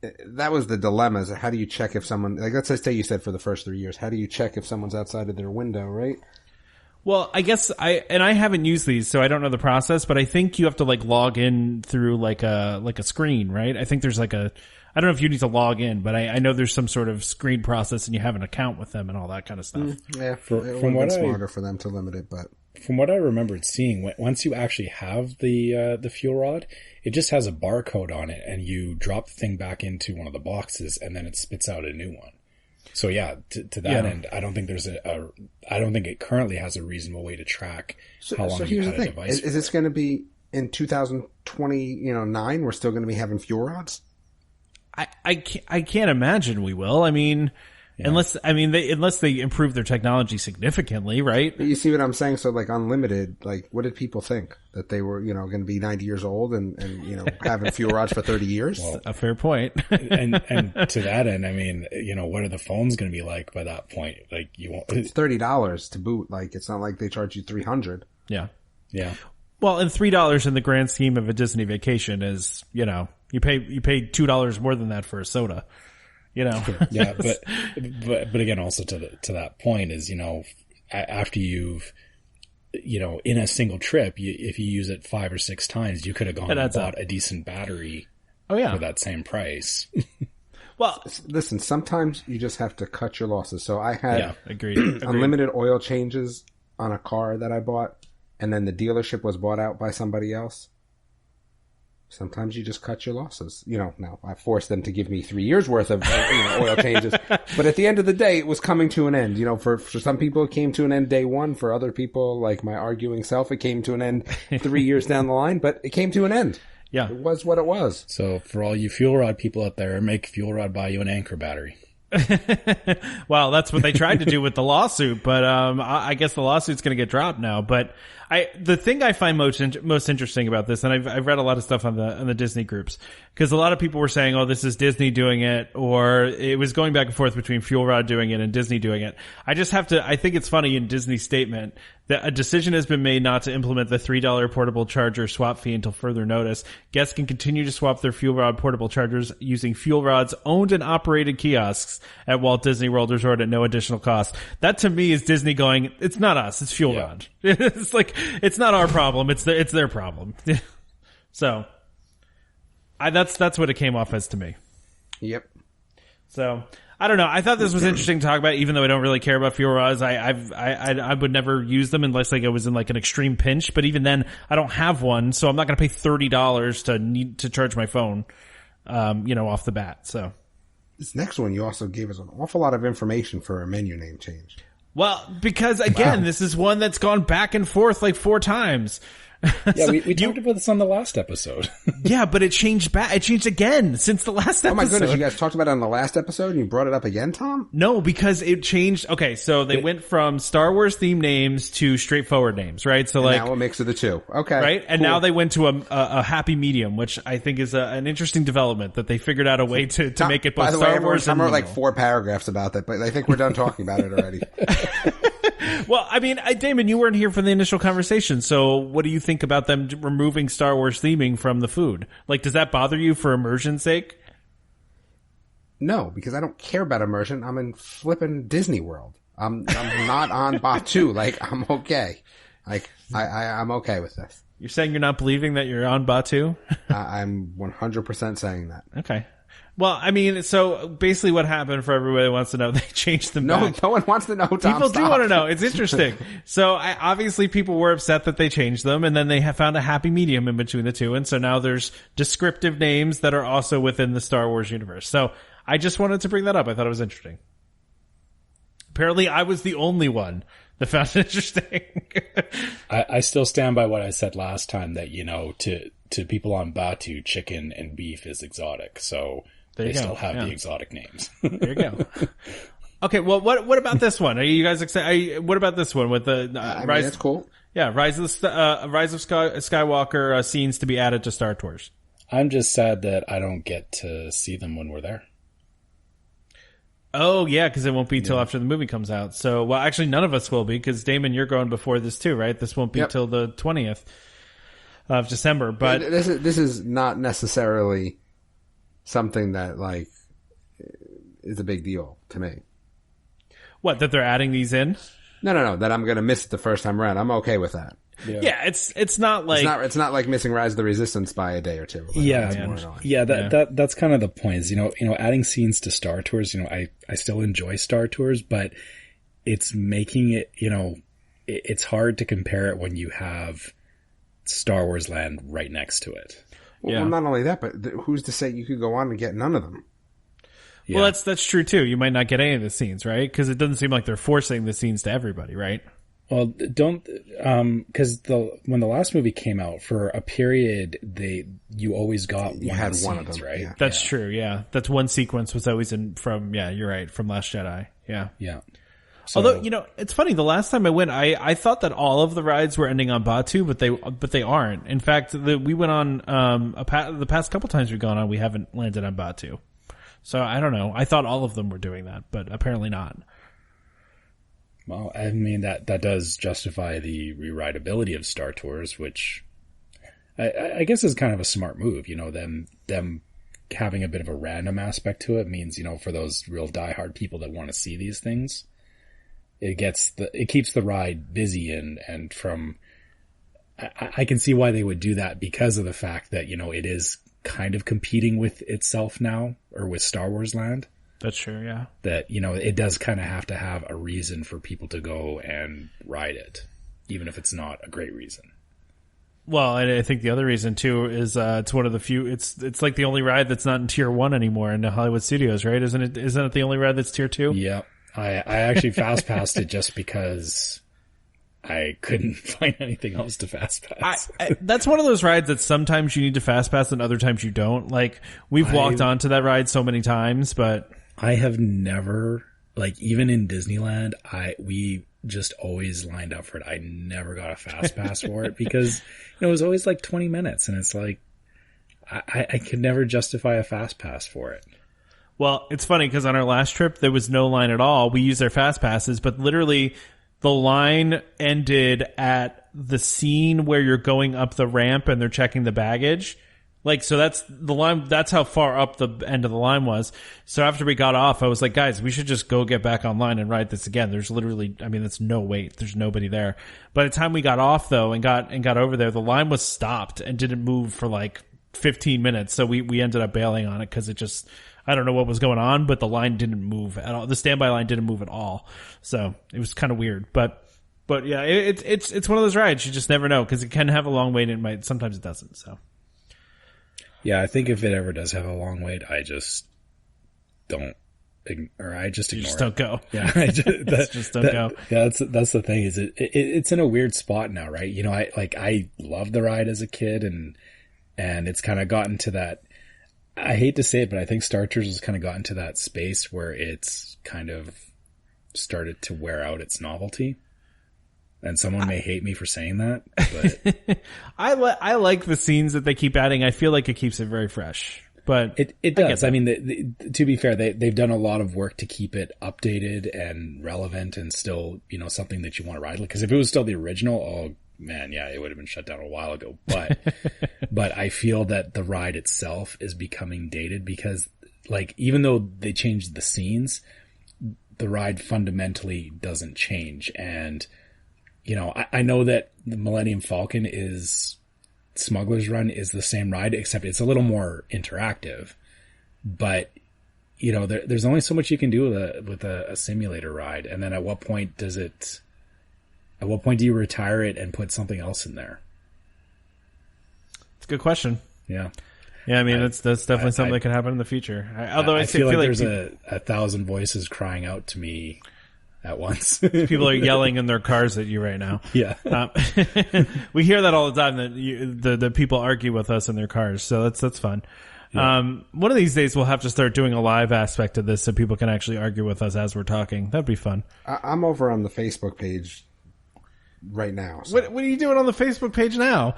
that was the dilemma. Is how do you check if someone, like let's say you said for the first 3 years, how do you check if someone's outside of their window, right? Well, I guess I haven't used these, so I don't know the process, but I think you have to like log in through like a screen, right? I think there's like I don't know if you need to log in, but I know there's some sort of screen process and you have an account with them and all that kind of stuff. Yeah, from what smarter for them to limit it, but from what I remembered seeing, once you actually have the fuel rod, it just has a barcode on it and you drop the thing back into one of the boxes and then it spits out a new one. So yeah, to that end, I don't think there's I don't think it currently has a reasonable way to track how long you've had a device. Is this going to be in 2029? We're still going to be having fuel rods? I can't imagine we will. I mean, unless they improve their technology significantly, right? But you see what I'm saying? So like unlimited, like what did people think? That they were, going to be 90 years old and having fuel rods for 30 years? Well, a fair point. and to that end, I mean, what are the phones going to be like by that point? Like you won't. It's $30 to boot. Like it's not like they charge you $300. Yeah. Yeah. Well, and $3 in the grand scheme of a Disney vacation is, you pay $2 more than that for a soda. Yeah, but again, also to that point is, after you've, in a single trip, if you use it 5 or 6 times, you could have gone and bought a decent battery. Oh yeah, for that same price. Well, listen, sometimes you just have to cut your losses. So I had agreed. unlimited oil changes on a car that I bought, and then the dealership was bought out by somebody else. Sometimes you just cut your losses. Now I forced them to give me 3 years worth of oil changes. But at the end of the day, it was coming to an end. For some people, it came to an end day one. For other people, like my arguing self, it came to an end 3 years down the line. But it came to an end. Yeah. It was what it was. So for all you fuel rod people out there, make fuel rod buy you an Anchor battery. Well, that's what they tried to do with the lawsuit, but I guess the lawsuit's going to get dropped now. But the thing I find most interesting about this, and I've read a lot of stuff on the Disney groups, because a lot of people were saying, "Oh, this is Disney doing it," or it was going back and forth between FuelRod doing it and Disney doing it. I think it's funny in Disney's statement that a decision has been made not to implement the $3 portable charger swap fee until further notice. Guests can continue to swap their FuelRod portable chargers using FuelRod's owned and operated kiosks at Walt Disney World Resort at no additional cost. That to me is Disney going, it's not us, it's FuelRod. Yeah. It's like, it's not our problem, it's their problem. So, that's what it came off as to me. Yep. So, I don't know. I thought this was interesting to talk about, even though I don't really care about FuelRods. I would never use them unless like I was in like an extreme pinch. But even then, I don't have one, so I'm not going to pay $30 to charge my phone, off the bat. So this next one, you also gave us an awful lot of information for a menu name change. Well, because again, This is one that's gone back and forth like 4 times. Yeah, so we talked about this on the last episode. Yeah, but it changed back. It changed again since the last episode. Oh my goodness, you guys talked about it on the last episode and you brought it up again, Tom? No, because it changed. Okay, so they went from Star Wars themed names to straightforward names, right? So like now a mix of the two. Okay. Right? And now they went to a happy medium, which I think is an interesting development that they figured out a way to make it both by the Star way, Wars and I wrote like 4 paragraphs about that, but I think we're done talking about it already. Well, I mean, Damon, you weren't here for the initial conversation, so what do you think about them removing Star Wars theming from the food? Like, does that bother you for immersion's sake? No, because I don't care about immersion. I'm in flipping Disney World. I'm not on Batuu. Like, I'm okay. Like, I'm okay with this. You're saying you're not believing that you're on Batuu? I'm 100% saying that. Okay. Well, I mean, so basically what happened for everybody who wants to know, they changed them back. No one wants to know, Tom. People do want to know. It's interesting. So obviously people were upset that they changed them, and then they have found a happy medium in between the two. And so now there's descriptive names that are also within the Star Wars universe. So I just wanted to bring that up. I thought it was interesting. Apparently I was the only one that found it interesting. I still stand by what I said last time that, to people on Batu, chicken and beef is exotic. So they still have the exotic names. There you go. Okay, well, what about this one? Are you guys excited? What about this one with the Rise? That's cool. Yeah, Rise of Skywalker scenes to be added to Star Tours. I'm just sad that I don't get to see them when we're there. Oh, yeah, because it won't be till after the movie comes out. So, well, actually, none of us will be, because Damon, you're going before this too, right? This won't be till the 20th of December. But this is not necessarily something that like is a big deal to me. What, that they're adding these in? No. That I'm going to miss it the first time around. I'm okay with that. Yeah, it's not like it's not like missing Rise of the Resistance by a day or two. That's kind of the point. Is adding scenes to Star Tours. I still enjoy Star Tours, but it's making it. It's hard to compare it when you have Star Wars Land right next to it. Well, not only that, but who's to say you could go on and get none of them? Yeah. Well, that's true too. You might not get any of the scenes, right? Because it doesn't seem like they're forcing the scenes to everybody, right? Well, because when the last movie came out, for a period, you always got one of them, right? Yeah. That's true. Yeah, that's one sequence was always from. Yeah, you're right. From Last Jedi. Yeah. So, although it's funny, the last time I went, I thought that all of the rides were ending on Batu, but they aren't. In fact, we went on the past couple times we've gone on, we haven't landed on Batu. So I don't know. I thought all of them were doing that, but apparently not. Well, I mean, that does justify the rewritability of Star Tours, which I guess is kind of a smart move. Them having a bit of a random aspect to it means, for those real diehard people that want to see these things, it keeps the ride busy and from, I can see why they would do that because of the fact that, it is kind of competing with itself now, or with Star Wars Land. That's true, yeah. That, it does kind of have to have a reason for people to go and ride it, even if it's not a great reason. Well, and I think the other reason too is it's one of the few. It's like the only ride that's not in Tier 1 anymore in the Hollywood Studios, right? Isn't it the only ride that's Tier 2? Yeah, I actually fast passed it just because I couldn't find anything else to fast pass. That's one of those rides that sometimes you need to fast pass and other times you don't. Like we've walked onto that ride so many times, but I have never, even in Disneyland, we just always lined up for it. I never got a fast pass for it because it was always 20 minutes, and it's I could never justify a fast pass for it. Well, it's funny because on our last trip there was no line at all. We used our fast passes, but literally the line ended at the scene where you're going up the ramp and they're checking the baggage. So that's the line. That's how far up the end of the line was. So after we got off, I was like, guys, we should just go get back online and ride this again. There's literally, that's no wait. There's nobody there. By the time we got off though and got over there, the line was stopped and didn't move for 15 minutes. So we ended up bailing on it because it just, I don't know what was going on, but the line didn't move at all. The standby line didn't move at all. So it was kind of weird, but yeah, it's one of those rides. You just never know because it can have a long wait and sometimes it doesn't. So. Yeah, I think if it ever does have a long wait, I just don't, I just ignore it. You just don't go. Yeah, just don't go. Yeah, that's the thing. Is it's in a weird spot now, right? I loved the ride as a kid, and it's kind of gotten to that. I hate to say it, but I think Star Tours has kind of gotten to that space where it's kind of started to wear out its novelty. And someone may hate me for saying that, but I like the scenes that they keep adding. I feel like it keeps it very fresh, but it does. I mean, to be fair, they've done a lot of work to keep it updated and relevant and still, something that you want to ride. Because if it was still the original, oh man, yeah, it would have been shut down a while ago. But, but I feel that the ride itself is becoming dated because even though they changed the scenes, the ride fundamentally doesn't change. And, I know that the Millennium Falcon Smuggler's Run is the same ride, except it's a little more interactive. But, there's only so much you can do with a simulator ride. And then at what point do you retire it and put something else in there? It's a good question. Yeah. Yeah, I mean, that's definitely something that could happen in the future. Although I feel like there's a thousand voices crying out to me at once. People are yelling in their cars at you right now. Yeah. We hear that all the time, that the people argue with us in their cars. So that's fun. Yeah. One of these days we'll have to start doing a live aspect of this so people can actually argue with us as we're talking. That'd be fun. I'm over on the Facebook page right now. So. What are you doing on the Facebook page now?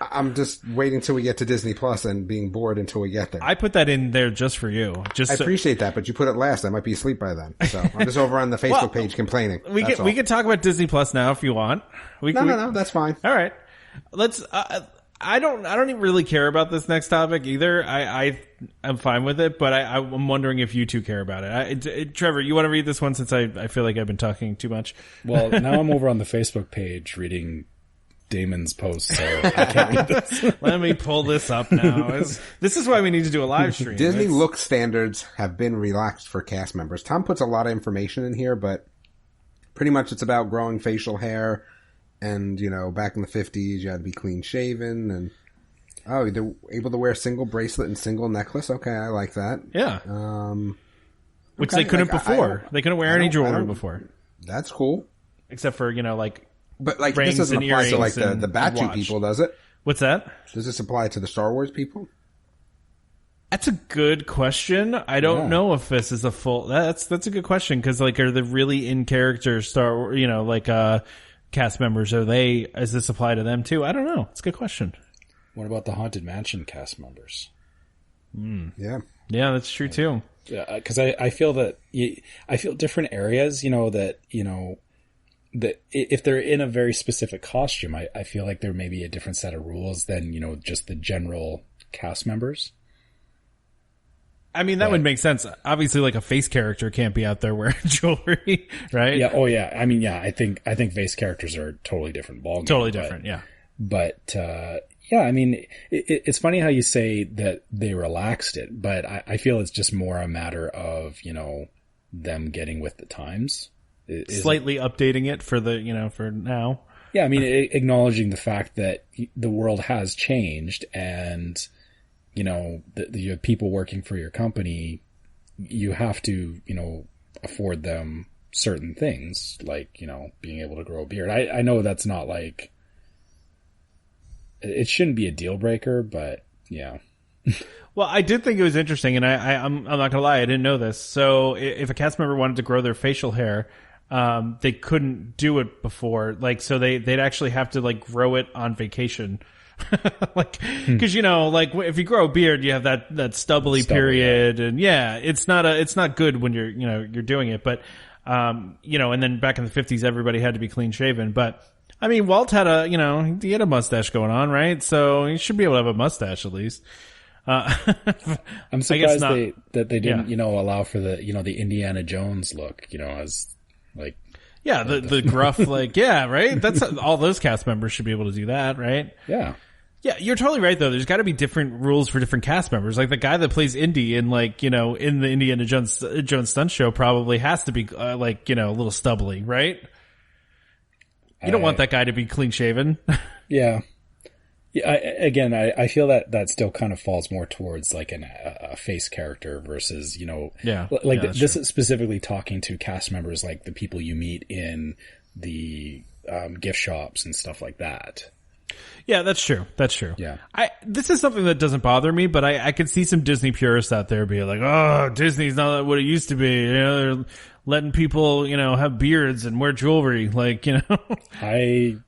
I'm just waiting till we get to Disney Plus and being bored until we get there. I put that in there just for you. I appreciate that, but you put it last. I might be asleep by then. So I'm just over on the Facebook page complaining. We can talk about Disney Plus now if you want. No, that's fine. All right. Let's. I don't even really care about this next topic either. I'm fine with it, but I'm wondering if you two care about it. Trevor, you want to read this one since I feel like I've been talking too much? Well, now I'm over on the Facebook page reading Damon's post, so I can't read this. Let me pull this up now. This is why we need to do a live stream. Disney look standards have been relaxed for cast members. Tom puts a lot of information in here, but pretty much it's about growing facial hair. And, back in the 50s, you had to be clean shaven. And, they're able to wear a single bracelet and single necklace. Okay, I like that. Yeah. Which they couldn't before. They couldn't wear any jewelry before. That's cool. Except for, But this rings doesn't and apply to earrings the Batu people, does it? What's that? Does this apply to the Star Wars people? That's a good question. I don't know if this is a full. That's a good question because are the really in character Star cast members? Does this apply to them too? I don't know. It's a good question. What about the Haunted Mansion cast members? Yeah, that's true too. Yeah, because I feel that I feel different areas. That if they're in a very specific costume, I feel like there may be a different set of rules than just the general cast members. I mean, that would make sense. Obviously, a face character can't be out there wearing jewelry, right? Yeah. Oh, yeah. I mean, yeah. I think face characters are totally different ballgame. Totally different. Yeah. But I mean, it's funny how you say that they relaxed it, but I feel it's just more a matter of them getting with the times, slightly updating it for for now. Yeah. I mean, acknowledging the fact that the world has changed and. The people working for your company, you have to, afford them certain things, like, being able to grow a beard. I know that's not it shouldn't be a deal breaker, but yeah. Well, I did think it was interesting, and I'm not gonna lie, I didn't know this. So if a cast member wanted to grow their facial hair, they couldn't do it before. So they'd actually have to grow it on vacation. Cause if you grow a beard, you have that stubbly period, and it's not good when you're doing it, but, and then back in the 50s, everybody had to be clean shaven, but I mean, Walt had he had a mustache going on, right? So he should be able to have a mustache at least. I'm surprised that they didn't, allow for the, the Indiana Jones look, as yeah, the gruff, right? That's all those cast members should be able to do that, right? Yeah. Yeah, you're totally right though. There's got to be different rules for different cast members. Like the guy that plays Indy in in the Indiana Jones stunt show probably has to be a little stubbly, right? You don't want that guy to be clean shaven. Yeah. Yeah. I feel that still kind of falls more towards a face character versus this is specifically talking to cast members like the people you meet in the gift shops and stuff like that. Yeah, that's true. That's true. Yeah. This is something that doesn't bother me, but I could see some Disney purists out there be like, oh, Disney's not what it used to be. They're letting people, have beards and wear jewelry. I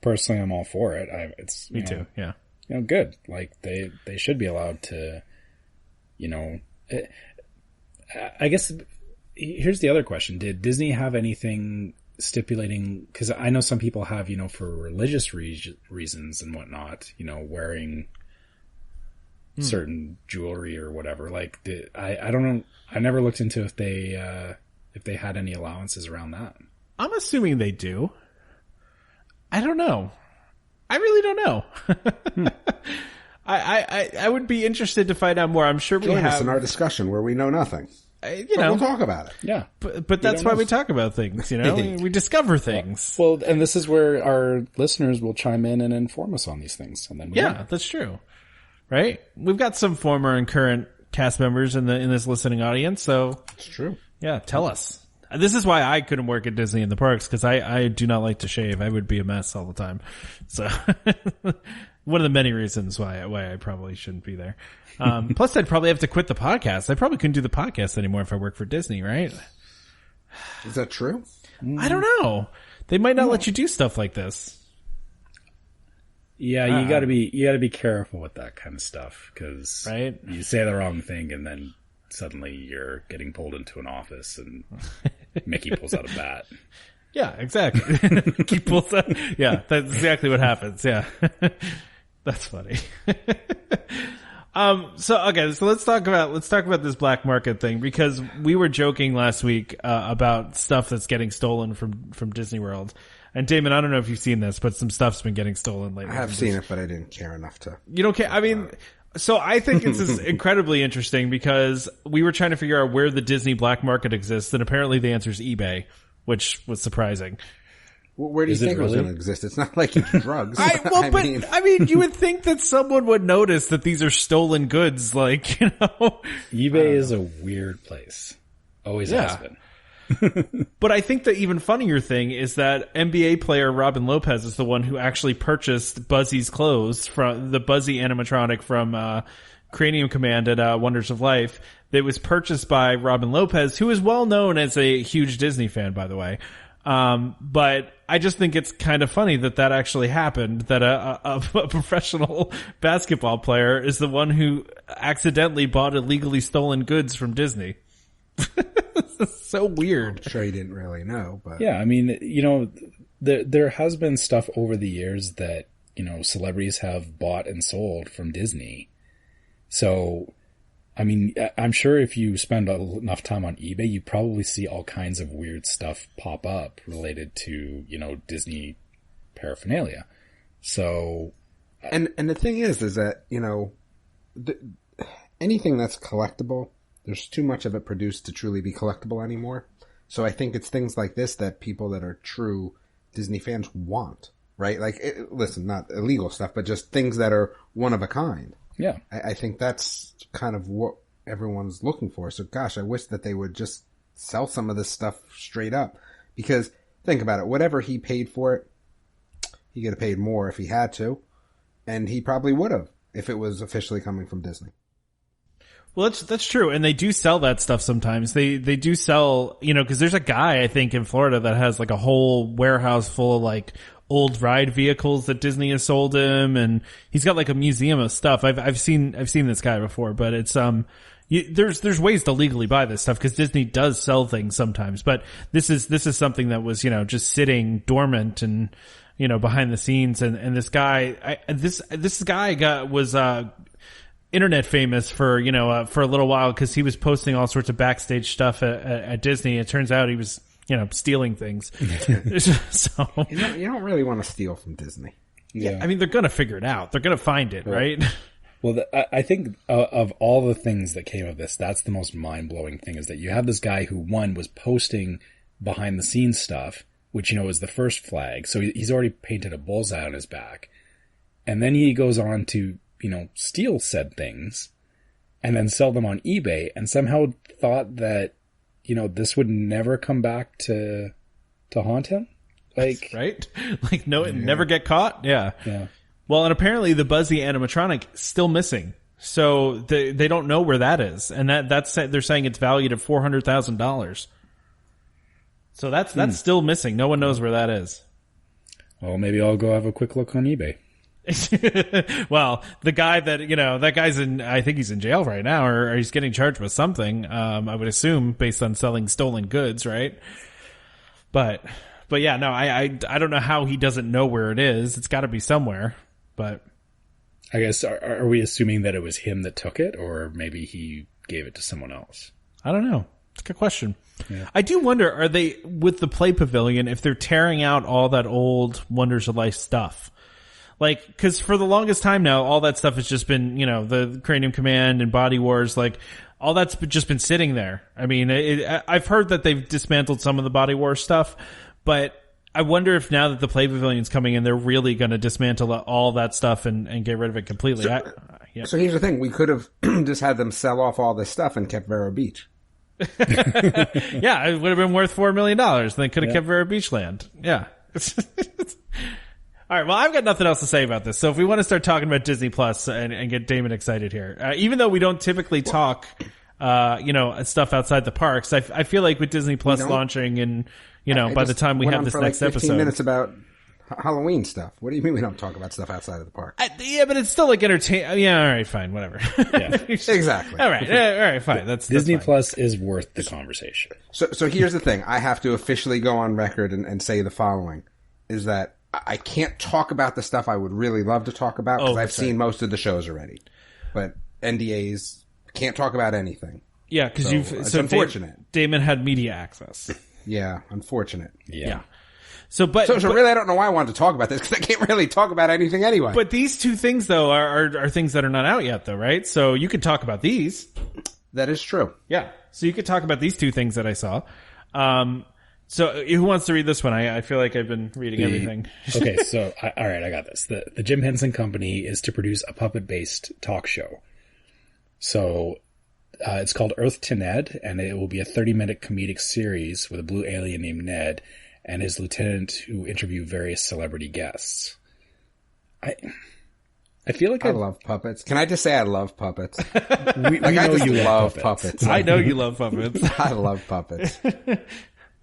personally am all for it. It's me too. Yeah. Good. They should be allowed to, I guess here's the other question. Did Disney have anything stipulating, because I know some people have, for religious reasons and whatnot, wearing certain jewelry or whatever. I don't know. I never looked into if they had any allowances around that. I'm assuming they do. I don't know. I really don't know. I would be interested to find out more. I'm sure we Join have us in our discussion where we know nothing. We'll talk about it. Yeah. But that's why we talk about things, we discover things. Well, and this is where our listeners will chime in and inform us on these things. And then that's true. Right? We've got some former and current cast members in this listening audience, so it's true. Yeah, tell us. This is why I couldn't work at Disney in the parks, because I do not like to shave. I would be a mess all the time. So one of the many reasons why I probably shouldn't be there. Plus, I'd probably have to quit the podcast. I probably couldn't do the podcast anymore if I worked for Disney, right? Is that true? I don't know. They might not let you do stuff like this. Yeah, you gotta be careful with that kind of stuff, because right? you say the wrong thing and then suddenly you're getting pulled into an office and Mickey pulls out a bat. Yeah, exactly. Mickey pulls out. Yeah, that's exactly what happens. Yeah, that's funny. So let's talk about this black market thing, because we were joking last week about stuff that's getting stolen from Disney World. And Damon, I don't know if you've seen this, but some stuff's been getting stolen lately. I have seen it, but I didn't care enough to. You don't care? I mean, so I think this is incredibly interesting, because we were trying to figure out where the Disney black market exists, and apparently the answer is eBay, which was surprising. Well, where do you think it was going to exist? It's not like it's drugs. I mean, you would think that someone would notice that these are stolen goods, like, you know. eBay is a weird place. Always has been. But I think the even funnier thing is that NBA player Robin Lopez is the one who actually purchased Buzzy's clothes from the Buzzy animatronic from Cranium Command at Wonders of Life. That was purchased by Robin Lopez, who is well known as a huge Disney fan, by the way. But I just think it's kind of funny that actually happened, that a professional basketball player is the one who accidentally bought illegally stolen goods from Disney. So weird. I'm sure he didn't really know, but yeah, I mean, you know, there has been stuff over the years that, you know, celebrities have bought and sold from Disney. So, I mean, I'm sure if you spend enough time on eBay, you probably see all kinds of weird stuff pop up related to, you know, Disney paraphernalia. So, and the thing is that, you know, anything that's collectible, there's too much of it produced to truly be collectible anymore. So I think it's things like this that people that are true Disney fans want, right? Like, listen, not illegal stuff, but just things that are one of a kind. Yeah. I think that's kind of what everyone's looking for. So gosh, I wish that they would just sell some of this stuff straight up, because think about it. Whatever he paid for it, he could have paid more if he had to, and he probably would have if it was officially coming from Disney. Well, that's true. And they do sell that stuff sometimes. They do sell, you know, cause there's a guy, I think, in Florida that has like a whole warehouse full of like old ride vehicles that Disney has sold him. And he's got like a museum of stuff. I've seen this guy before, but it's, there's ways to legally buy this stuff, cause Disney does sell things sometimes. But this is something that was, you know, just sitting dormant and, you know, behind the scenes. And this guy, this guy was, internet famous for, you know, for a little while, because he was posting all sorts of backstage stuff at Disney. It turns out he was, you know, stealing things. So you don't really want to steal from Disney. Yeah. I mean, they're going to figure it out. They're going to find it, right? Well, I think of all the things that came of this, that's the most mind-blowing thing, is that you have this guy who, one, was posting behind-the-scenes stuff, which, you know, is the first flag. So he's already painted a bullseye on his back. And then he goes on to, you know, steal said things and then sell them on eBay, and somehow thought that, you know, this would never come back to haunt him. Like, right? Like, no, never get caught. Yeah. Yeah. Well, and apparently the Buzzy animatronic is still missing. So they don't know where that is. And that's, they're saying it's valued at $400,000. So that's still missing. No one knows where that is. Well, maybe I'll go have a quick look on eBay. Well, the guy that, you know, that guy's I think he's in jail right now, or he's getting charged with something, I would assume, based on selling stolen goods, right? But yeah, no, I don't know how he doesn't know where it is. It's gotta be somewhere, but. I guess, are we assuming that it was him that took it, or maybe he gave it to someone else? I don't know. It's a good question. Yeah. I do wonder, are they, with the Play Pavilion, if they're tearing out all that old Wonders of Life stuff? Like, cause for the longest time now, all that stuff has just been, you know, the Cranium Command and Body Wars, like, all that's just been sitting there. I mean, I've heard that they've dismantled some of the Body Wars stuff, but I wonder if now that the Play Pavilion's coming in, they're really going to dismantle all that stuff and get rid of it completely. So here's the thing. We could have just had them sell off all this stuff and kept Vero Beach. Yeah, it would have been worth $4 million. And they could have kept Vero Beach land. Yeah. All right. Well, I've got nothing else to say about this. So if we want to start talking about Disney Plus and get Damon excited here, even though we don't typically talk, stuff outside the parks, I feel like with Disney Plus launching and, by the time we have this next episode, 15 minutes about Halloween stuff. What do you mean we don't talk about stuff outside of the park? Yeah, but it's still like entertain. Yeah. All right. Fine. Whatever. Yeah. Exactly. All right. Fine. That's Disney fine. Plus is worth the conversation. So here's the thing. I have to officially go on record and say the following is that I can't talk about the stuff I would really love to talk about because I've seen most of the shows already. But NDAs, can't talk about anything. Yeah, because it's unfortunate. Damon had media access. Yeah, unfortunate. Yeah. So really, I don't know why I wanted to talk about this because I can't really talk about anything anyway. But these two things, though, are things that are not out yet, though, right? So you could talk about these. That is true. Yeah. So you could talk about these two things that I saw. So who wants to read this one? I feel like I've been reading everything. Okay, so all right, I got this. The Jim Henson Company is to produce a puppet-based talk show. So it's called Earth to Ned, and it will be a 30-minute comedic series with a blue alien named Ned and his lieutenant who interview various celebrity guests. I feel like I love puppets. Can I just say I love puppets? We know just you love puppets. I know you love puppets. I love puppets. What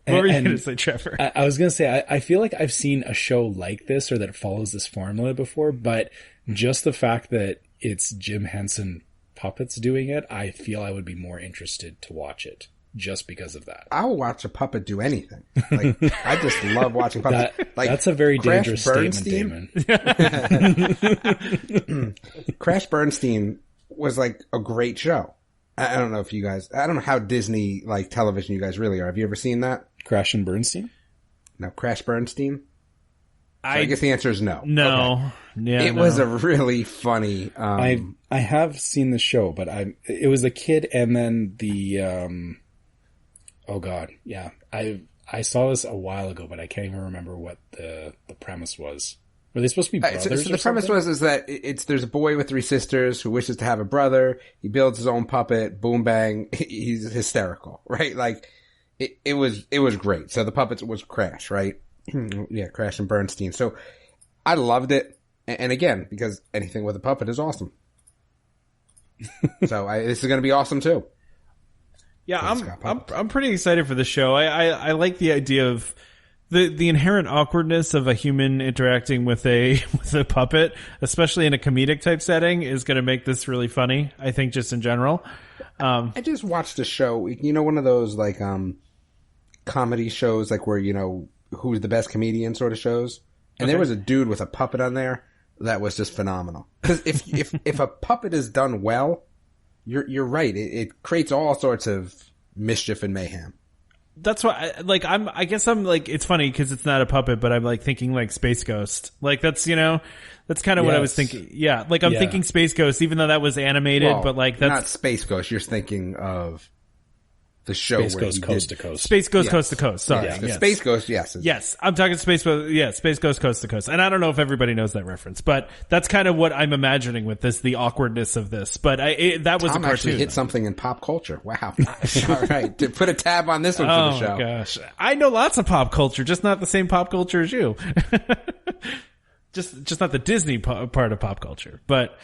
were you going to say, Trevor? I was going to say, I feel like I've seen a show like this or that follows this formula before, but just the fact that it's Jim Henson puppets doing it, I feel I would be more interested to watch it just because of that. I will watch a puppet do anything. Like, I just love watching puppets. That's a very dangerous statement, Damon. Crash Bernstein was like a great show. I don't know if you guys, I don't know how Disney like television you guys really are. Have you ever seen that? Crash and Bernstein? No, Crash Bernstein? So I guess the answer is no. No. Okay. Yeah, it was a really funny, I have seen the show, but it was the kid and then the, oh god, yeah. I saw this a while ago, but I can't even remember what the premise was. Were they supposed to be brothers? So the premise is that there's a boy with 3 sisters who wishes to have a brother. He builds his own puppet. Boom bang. He's hysterical, right? Like it was great. So the puppets was Crash, right? Yeah, Crash and Bernstein. So I loved it, and again because anything with a puppet is awesome. So this is going to be awesome too. Yeah, I'm pretty excited for the show. I like the idea of the inherent awkwardness of a human interacting with a puppet, especially in a comedic type setting, is going to make this really funny. I think just in general. I just watched a show, one of those like comedy shows, like where who's the best comedian sort of shows, and there was a dude with a puppet on there that was just phenomenal. Because if a puppet is done well, you're right. It creates all sorts of mischief and mayhem. That's why, I guess I'm like, it's funny because it's not a puppet, but I'm like thinking like Space Ghost. Like that's kind of what I was thinking. Yeah. Like I'm thinking Space Ghost, even though that was animated, but like that's not Space Ghost. You're thinking of the show Space Ghost Coast to Coast. Space Ghost Coast to Coast. Sorry. Yes. Space Ghost. Yes. Yes. I'm talking Space Ghost Coast to Coast. And I don't know if everybody knows that reference, but that's kind of what I'm imagining with this, the awkwardness of this. But that was Tom a cartoon. Actually hit something in pop culture. Wow. All right. To put a tab on this one for the show. Oh gosh. I know lots of pop culture, just not the same pop culture as you. just not the Disney part of pop culture, but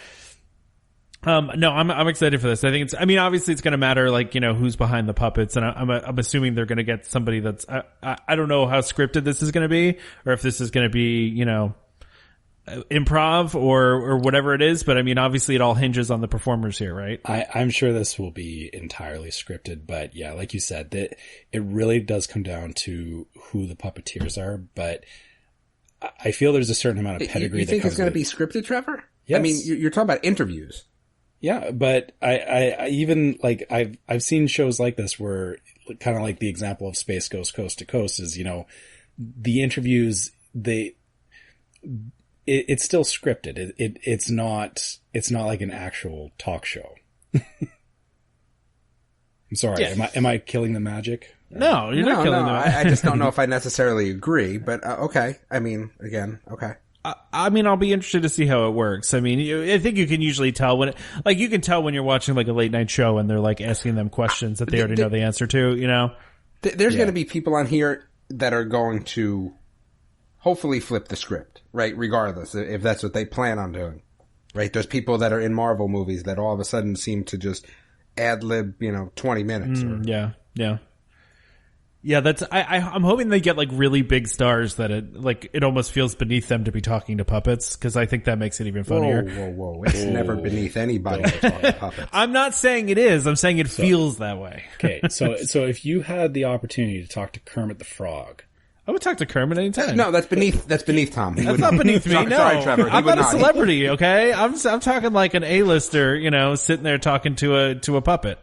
no, I'm excited for this. I think obviously it's going to matter, like, who's behind the puppets, and I'm assuming they're going to get somebody that's, I don't know how scripted this is going to be, or if this is going to be, improv or whatever it is, but obviously it all hinges on the performers here, right? I'm sure this will be entirely scripted, but yeah, like you said, that it really does come down to who the puppeteers are, but I feel there's a certain amount of pedigree. You think it's going to be scripted, Trevor? Yes. You're talking about interviews. Yeah, but I even like I've seen shows like this where kind of like the example of Space Ghost Coast to Coast is, the interviews, it's still scripted. It's not like an actual talk show. I'm sorry. Yeah. Am I killing the magic? No, you're not killing the magic. I just don't know if I necessarily agree, but okay. Okay. I mean, I'll be interested to see how it works. I mean, I think you can usually tell when, you can tell when you're watching like a late night show and they're like asking them questions that they already know the answer to, you know? There's going to be people on here that are going to hopefully flip the script, right? Regardless, if that's what they plan on doing, right? There's people that are in Marvel movies that all of a sudden seem to just ad-lib, 20 minutes. Yeah, that's I'm hoping they get like really big stars that it almost feels beneath them to be talking to puppets, because I think that makes it even funnier. Whoa! It's never beneath anybody to talk to puppets. I'm not saying it is. I'm saying it feels that way. Okay, so if you had the opportunity to talk to Kermit the Frog, I would talk to Kermit anytime. No, that's beneath Tom. That's not beneath me. No, sorry, Trevor. I'm not a celebrity. Okay, I'm talking like an A-lister, sitting there talking to a puppet.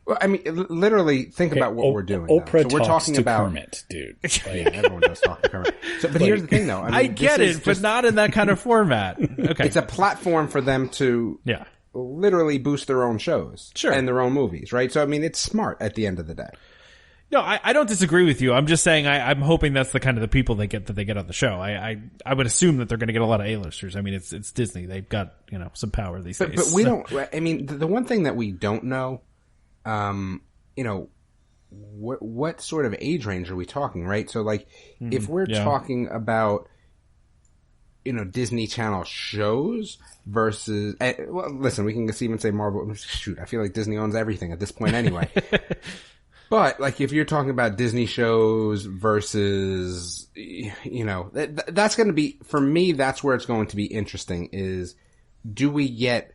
Well, I mean, literally, think about what we're doing. Oprah so we're talks talking to about Kermit, dude. Everyone does talk to Kermit. But here's the thing, though. I get it, but not in that kind of format. Okay, it's a platform for them to literally boost their own shows and their own movies, right? So, I mean, it's smart at the end of the day. No, I don't disagree with you. I'm just saying I'm hoping that's the kind of the people they get on the show. I would assume that they're going to get a lot of A-listers. I mean, it's Disney. They've got, some power these days. But we don't, I mean, the one thing that we don't know, what sort of age range are we talking, right? So, like, if we're talking about, Disney Channel shows versus, well, listen, we can just even say Marvel. Shoot, I feel like Disney owns everything at this point anyway. But, like, if you're talking about Disney shows versus, that's going to be, for me, that's where it's going to be interesting is, do we get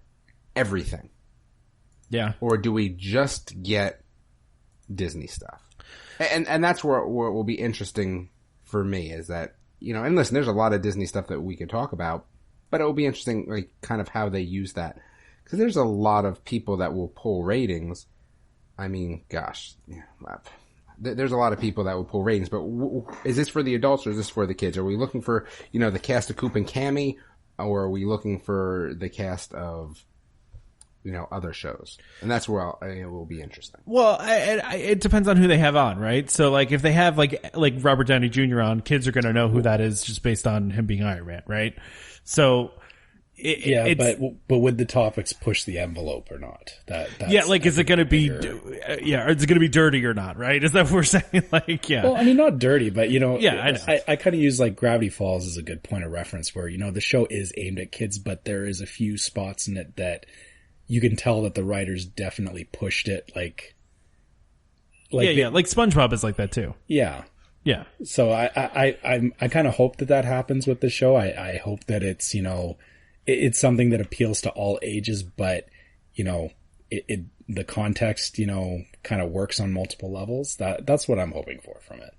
everything? Yeah. Or do we just get Disney stuff? And that's where it will be interesting for me is that, and listen, there's a lot of Disney stuff that we could talk about, but it will be interesting, like, kind of how they use that. Because there's a lot of people that will pull ratings. I mean, gosh, there's a lot of people that will pull ratings, but is this for the adults or is this for the kids? Are we looking for, the cast of Coop and Cammy, or are we looking for the cast of, other shows? And that's where it will be interesting. Well, it depends on who they have on, right? So, like, if they have, like Robert Downey Jr. on, kids are going to know who that is just based on him being Iron Man, right? So... but would the topics push the envelope or not? Is it going to be, or is it going to be dirty or not? Right? Is that what we're saying? Like, yeah. Well, I mean, not dirty, but I know. I kind of use like Gravity Falls as a good point of reference, where the show is aimed at kids, but there is a few spots in it that you can tell that the writers definitely pushed it. Like SpongeBob is like that too. Yeah. Yeah. So I kind of hope that happens with the show. I hope that it's it's something that appeals to all ages, but, the context, kind of works on multiple levels. That's what I'm hoping for from it.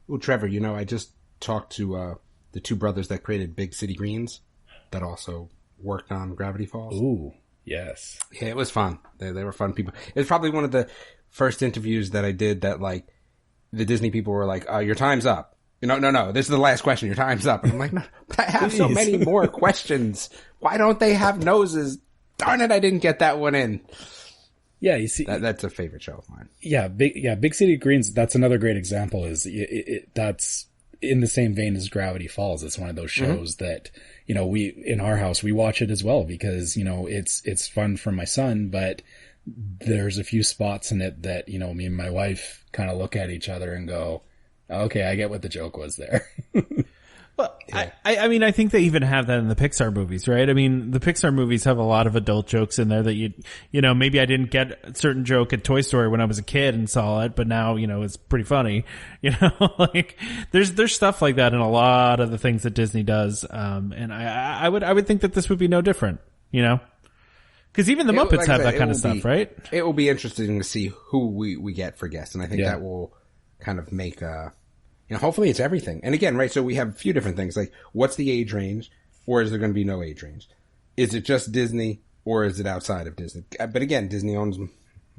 Well, Trevor, I just talked to the two brothers that created Big City Greens that also worked on Gravity Falls. Ooh, yes. Yeah, it was fun. They were fun people. It was probably one of the first interviews that I did that, like, the Disney people were like, your time's up. No, this is the last question. Your time's up. And I'm like, no, but I have so many more questions. Why don't they have noses? Darn it, I didn't get that one in. Yeah, you see, that's a favorite show of mine. Yeah, Big City Greens. That's another great example. Is that's in the same vein as Gravity Falls. It's one of those shows that we in our house we watch it as well because it's fun for my son, but there's a few spots in it that me and my wife kind of look at each other and go, okay, I get what the joke was there. Well, yeah. I mean, I think they even have that in the Pixar movies, right? I mean, the Pixar movies have a lot of adult jokes in there that maybe I didn't get a certain joke at Toy Story when I was a kid and saw it, but now, it's pretty funny. Like there's stuff like that in a lot of the things that Disney does. And I would think that this would be no different, Cause even the Muppets have that kind of stuff, right? It will be interesting to see who we get for guests. And I think that will kind of make hopefully it's everything. And again, right, so we have a few different things, like what's the age range, or is there going to be no age range? Is it just Disney, or is it outside of Disney? But again, Disney owns a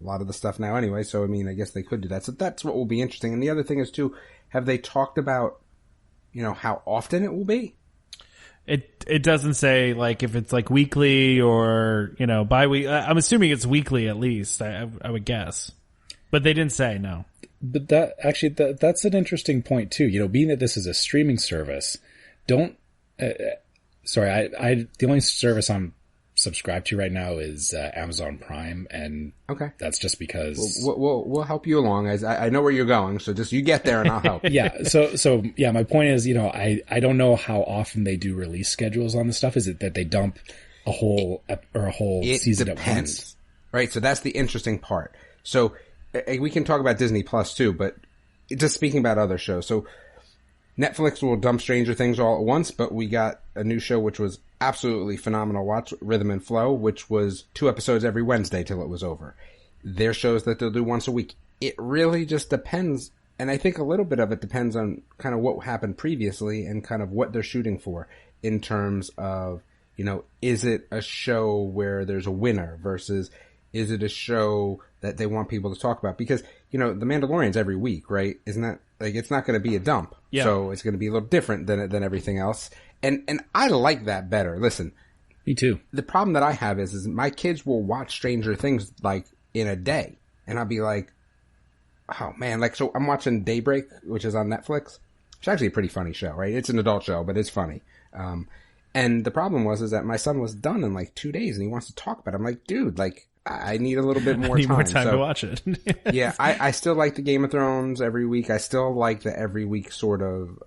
lot of the stuff now anyway, so I mean, I guess they could do that. So that's what will be interesting. And the other thing is too, have they talked about, how often it will be? It doesn't say, like, if it's like weekly or, bi-week. I'm assuming it's weekly at least, I would guess. But they didn't say, no. But that's an interesting point too. Being that this is a streaming service, don't Sorry, I the only service I'm subscribed to right now is Amazon Prime, and Okay. that's just because We'll help you along. As I know where you're going, so just you get there and I'll help. yeah. So yeah, my point is, I don't know how often they do release schedules on this stuff. Is it that they dump a whole season at once? Right. So that's the interesting part. So we can talk about Disney Plus too, but just speaking about other shows. So Netflix will dump Stranger Things all at once, but we got a new show which was absolutely phenomenal watch, Rhythm and Flow, which was 2 episodes every Wednesday till it was over. Their shows that they'll do once a week. It really just depends, and I think a little bit of it depends on kind of what happened previously and kind of what they're shooting for in terms of, is it a show where there's a winner versus is it a show that they want people to talk about? Because, The Mandalorian's every week, right? Isn't that, it's not going to be a dump. Yeah. So it's going to be a little different than everything else. And I like that better. Listen. Me too. The problem that I have is my kids will watch Stranger Things, in a day. And I'll be like, oh man, so I'm watching Daybreak, which is on Netflix. It's actually a pretty funny show, right? It's an adult show, but it's funny. And the problem is that my son was done in 2 days and he wants to talk about it. I'm like, dude, I need a little bit more time. More time to watch it. Yeah, I still like the Game of Thrones every week. I still like the every week sort of,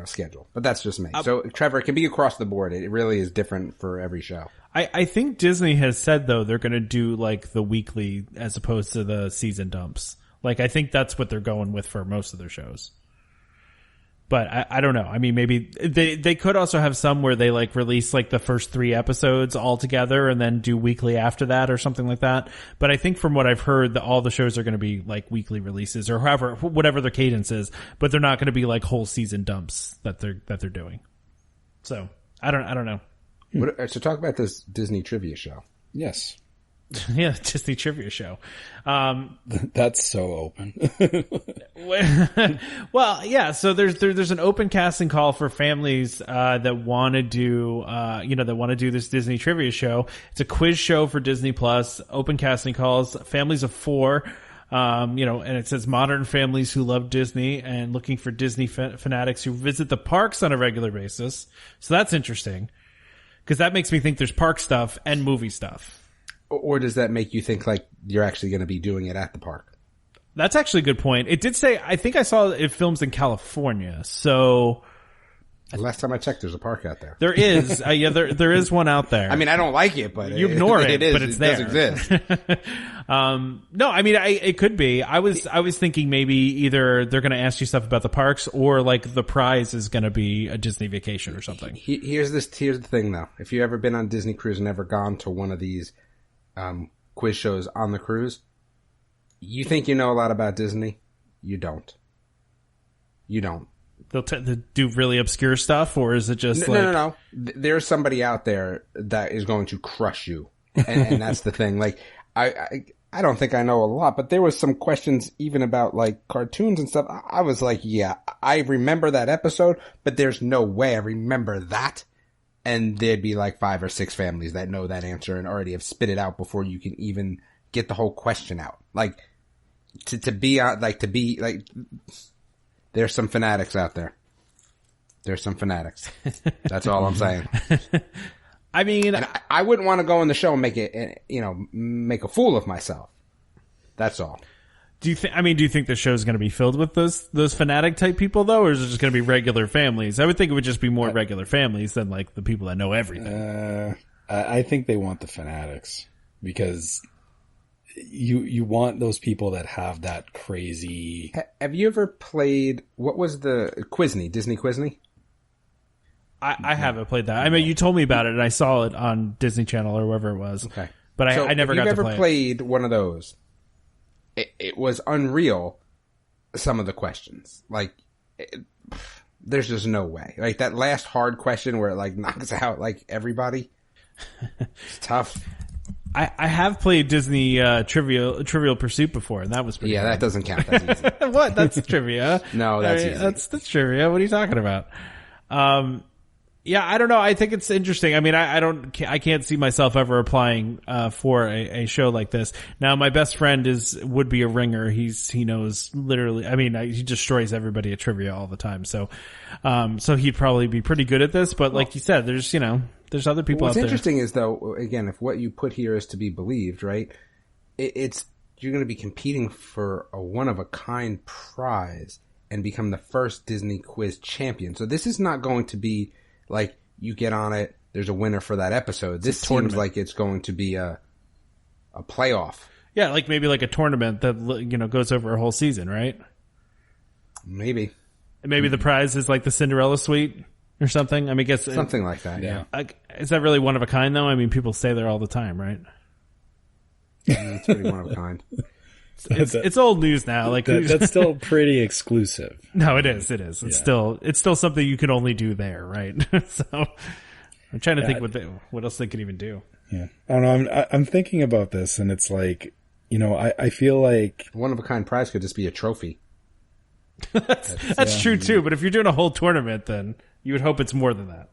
schedule. But that's just me. So, Trevor, it can be across the board. It really is different for every show. I think Disney has said, though, they're going to do the weekly as opposed to the season dumps. I think that's what they're going with for most of their shows. But I don't know. I mean, maybe they could also have some where they release the first 3 episodes all together and then do weekly after that or something like that. But I think from what I've heard, all the shows are going to be weekly releases or whatever their cadence is. But they're not going to be whole season dumps that they're doing. So I don't know. So talk about this Disney trivia show. Yes. Yeah, Disney trivia show. That's so open. Well, yeah. So there's an open casting call for families that want to do this Disney trivia show. It's a quiz show for Disney Plus. Open casting calls, families of 4. And it says modern families who love Disney and looking for Disney fanatics who visit the parks on a regular basis. So that's interesting because that makes me think there's park stuff and movie stuff. Or does that make you think you're actually going to be doing it at the park? That's actually a good point. It did say, I think I saw it films in California. So last time I checked, there's a park out there. There is. There is one out there. I mean, I don't like it, but you ignore it, is, but it's there. It does exist. No, I mean, it could be. I was thinking maybe either they're going to ask you stuff about the parks or the prize is going to be a Disney vacation or something. Here's the thing though. If you've ever been on Disney cruise and ever gone to one of these quiz shows on the cruise, you think you know a lot about Disney? You don't. They'll do really obscure stuff, or is it just no. There's somebody out there that is going to crush you, and that's the thing. I don't think I know a lot, but there was some questions even about cartoons and stuff. I was like, yeah, I remember that episode, but there's no way I remember that. And there'd be 5 or 6 families that know that answer and already have spit it out before you can even get the whole question out. There's some fanatics out there. There's some fanatics. That's all I'm saying. I mean, and I wouldn't want to go in the show and make a fool of myself. That's all. Do you think the show's going to be filled with those fanatic type people though, or is it just going to be regular families? I would think it would just be more regular families than the people that know everything. I think they want the fanatics because you want those people that have that crazy. Have you ever played, what was the Disney Quizney? I haven't played that. I mean, you told me about it and I saw it on Disney Channel or wherever it was. Okay. But I never got to play it. If you've ever played one of those, it was unreal, some of the questions. There's just no way. That last hard question where it knocks out everybody. It's tough. I have played Disney Trivial Pursuit before, and that was pretty good. That doesn't count. That's easy. What? That's trivia. No, that's easy. That's trivia. What are you talking about? Yeah, I don't know. I think it's interesting. I mean, I can't see myself ever applying for a show like this. Now, my best friend would be a ringer. He knows literally. I mean, he destroys everybody at trivia all the time. So he'd probably be pretty good at this. But like you said, there's other people out there. What's interesting is, though, again, if what you put here is to be believed, right? You're going to be competing for a one-of-a-kind prize and become the first Disney quiz champion. So this is not going to be like you get on it, there's a winner for that episode. This seems like it's going to be a playoff. Yeah, like maybe like a tournament that goes over a whole season, right? Maybe. And maybe the prize is like the Cinderella suite or something. I mean, I guess something like that. Yeah. Is that really one of a kind though? I mean, people stay there all the time, right? It's pretty one of a kind. It's old news now. Like that's still pretty exclusive. No, it is. It's still something you can only do there, right? So I'm trying to think what else they could even do. Yeah, I don't know. I'm thinking about this, and it's like, I feel like one of a kind prize could just be a trophy. That's true too. But if you're doing a whole tournament, then you would hope it's more than that.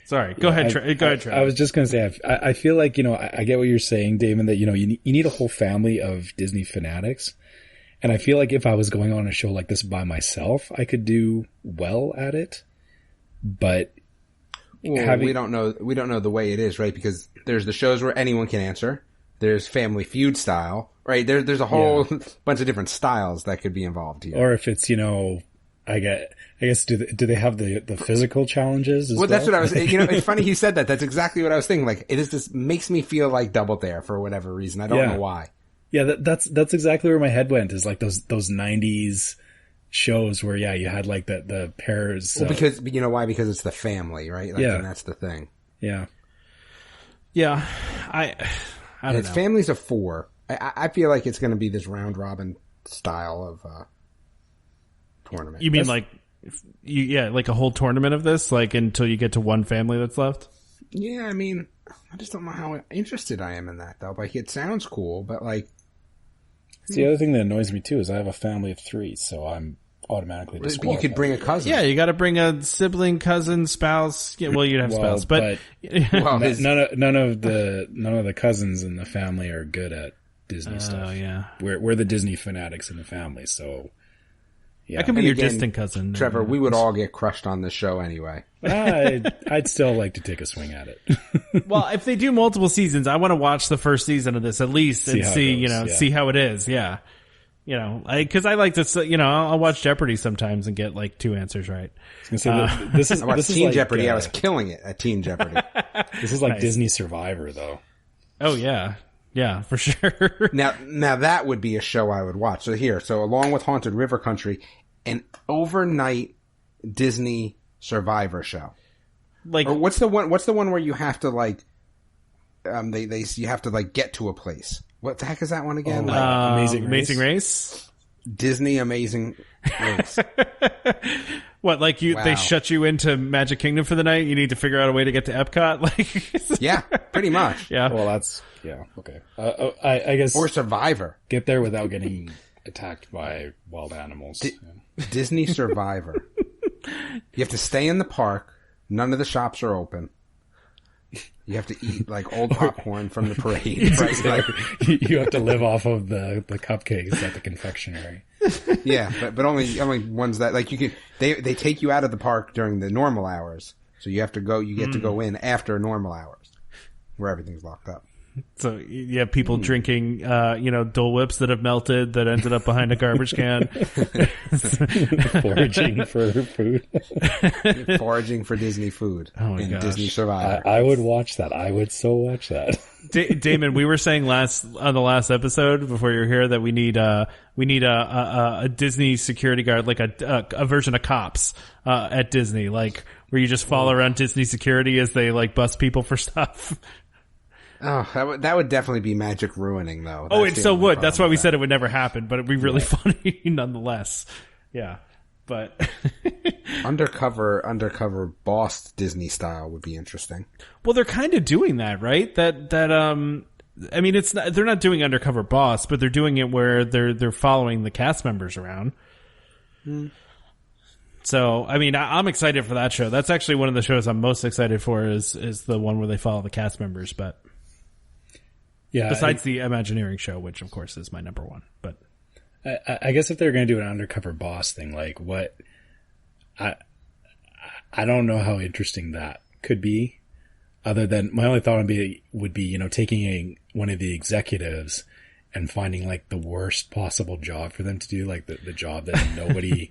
Sorry, go ahead. Go ahead, Trevor. I was just going to say, I feel like, I get what you're saying, Damon, that, you need a whole family of Disney fanatics. And I feel like if I was going on a show like this by myself, I could do well at it. But we don't know the way it is, right? Because there's the shows where anyone can answer. There's Family Feud style, right? There's a whole bunch of different styles that could be involved here. Or if it's, I guess do they have the physical challenges as well? That's what I was, it's funny you said that. That's exactly what I was thinking. Like, it is just makes me feel like Double Dare for whatever reason. I don't know why. Yeah, that's exactly where my head went, is like those 90s shows where, you had like the pairs. Well, because, you know why? Because it's the family, right? Like, and that's the thing. Yeah. Yeah. I don't know. Families of 4. I feel like it's going to be this round robin style of, tournament. You mean like a whole tournament of this, like until you get to one family that's left? Yeah, I mean, I just don't know how interested I am in that though. Like, it sounds cool, but like, the other thing that annoys me too is I have a family of 3, so I'm automatically disqualified. You could bring a cousin. Yeah, you got to bring a sibling, cousin, spouse. Yeah, well, you'd have spouse, but none of the cousins in the family are good at Disney stuff. Oh yeah, we're the Disney fanatics in the family, so. Yeah. I can be your distant cousin. Trevor, we would all get crushed on this show anyway. I'd still like to take a swing at it. Well, if they do multiple seasons, I want to watch the first season of this at least and see how it is. Yeah. Cause I like to, I'll watch Jeopardy sometimes and get like 2 answers right. I watched Teen Jeopardy. I was killing it at Teen Jeopardy. This is like Disney Survivor though. Oh yeah. Yeah, for sure. Now that would be a show I would watch. So along with Haunted River Country, an overnight Disney Survivor show. Like, or what's the one where you have to like, you have to like get to a place. What the heck is that one again? Amazing Race? Disney Amazing Race. What, like they shut you into Magic Kingdom for the night? You need to figure out a way to get to Epcot? Like, yeah, pretty much. Yeah. Well, okay. I guess. Or Survivor. Get there without getting attacked by wild animals. Disney Survivor. You have to stay in the park. None of the shops are open. You have to eat like old popcorn from the parade. Right? Like, you have to live off of the cupcakes at the confectionery. Yeah, but only ones that like you can. They take you out of the park during the normal hours, so you have to go. You get to go in after normal hours, where everything's locked up. So you have people drinking, Dole Whips that have melted that ended up behind a garbage can. Foraging for food. Foraging for Disney food in Disney Survivor. I would watch that. I would so watch that. Damon, we were saying on the last episode before you were here that we need a Disney security guard, like a version of Cops, at Disney, like where you just follow around Disney security as they like bust people for stuff. Oh, that would definitely be magic ruining, though. It so would. That's why we said it would never happen, but it'd be really funny nonetheless. Yeah, but undercover boss Disney style would be interesting. Well, they're kind of doing that, right? I mean, they're not doing undercover boss, but they're doing it where they're following the cast members around. So, I mean, I'm excited for that show. That's actually one of the shows I'm most excited for is the one where they follow the cast members. But yeah, besides the Imagineering show, which of course is my number one. But I guess if they're going to do an undercover boss thing, like what, I don't know how interesting that could be. Other than my only thought would be, you know, taking one of the executives and finding like the worst possible job for them to do, like the job that nobody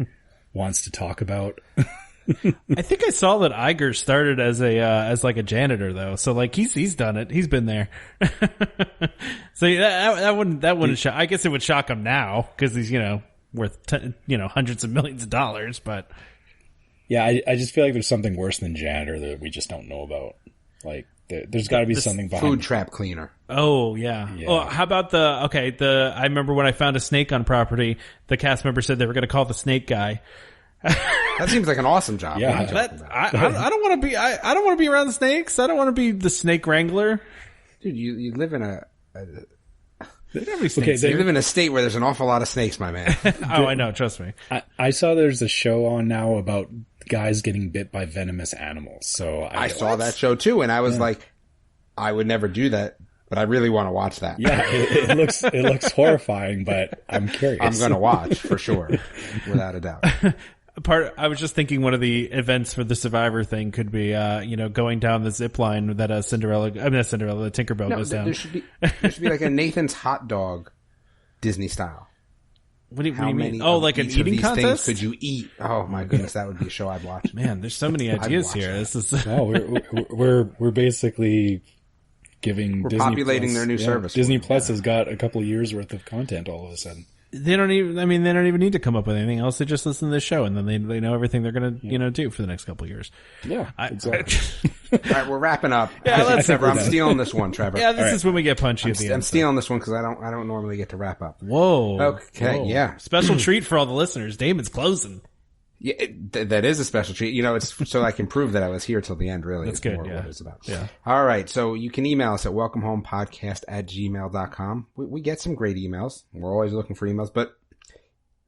wants to talk about. I think I saw that Iger started as like a janitor though. So like he's done it. He's been there. So that wouldn't shock. I guess it would shock him now because he's, you know, worth, hundreds of millions of dollars, but yeah, I just feel like there's something worse than janitor that we just don't know about. Like, there's got to be something behind food trap cleaner. Oh, yeah. Oh, how about I remember when I found a snake on property, the cast member said they were going to call the snake guy. That seems like an awesome job. Yeah. I don't want to be, I don't want to be around snakes. I don't want to be the snake wrangler. Dude, you live in You live in a state where there's an awful lot of snakes, my man. Oh, I know. Trust me. I saw there's a show on now about guys getting bit by venomous animals. So I saw that show too, and I was like, I would never do that, but I really want to watch that. Yeah, it looks horrifying, but I'm curious. I'm going to watch for sure, without a doubt. I was just thinking one of the events for the Survivor thing could be, going down the zip line that the Tinkerbell goes down. There should be like a Nathan's hot dog Disney style. What do you mean? Oh, like an eating contest? Could you eat? Oh my goodness, that would be a show I'd watch. Man, there's so many ideas here. This is we're basically giving Disney populating Plus, their new service. Disney Plus has got a couple of years worth of content all of a sudden. They don't even need to come up with anything else. They just listen to this show and then they know everything they're going to, do for the next couple of years. Yeah, exactly. All right, we're wrapping up. Yeah, Trevor, I'm stealing this one, Trevor. Yeah, this is when we get punchy at the end. I'm stealing this one because I don't normally get to wrap up. Whoa. Okay. Whoa. Yeah. Special treat for all the listeners. Damon's closing. Yeah, that is a special treat. It's so I can prove that I was here till the end, really. That's good, more yeah. What it's about. Yeah. All right, so you can email us at welcomehomepodcast@gmail.com. We get some great emails. We're always looking for emails, but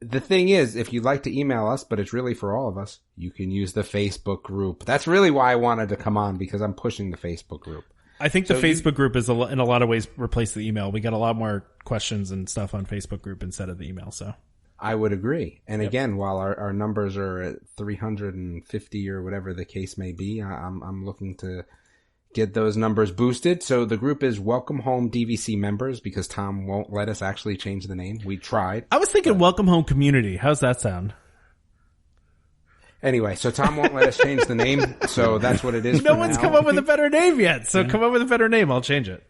the thing is, if you'd like to email us, but it's really for all of us, you can use the Facebook group. That's really why I wanted to come on, because I'm pushing the Facebook group. I think the Facebook group is in a lot of ways replaced the email. We got a lot more questions and stuff on Facebook group instead of the email, so. I would agree. And again, while our numbers are at 350 or whatever the case may be, I'm looking to get those numbers boosted. So the group is Welcome Home DVC members, because Tom won't let us actually change the name. We tried. I was thinking Welcome Home Community. How's that sound? Anyway, so Tom won't let us change the name. So that's what it is. No one's come up with a better name yet. So come up with a better name. I'll change it.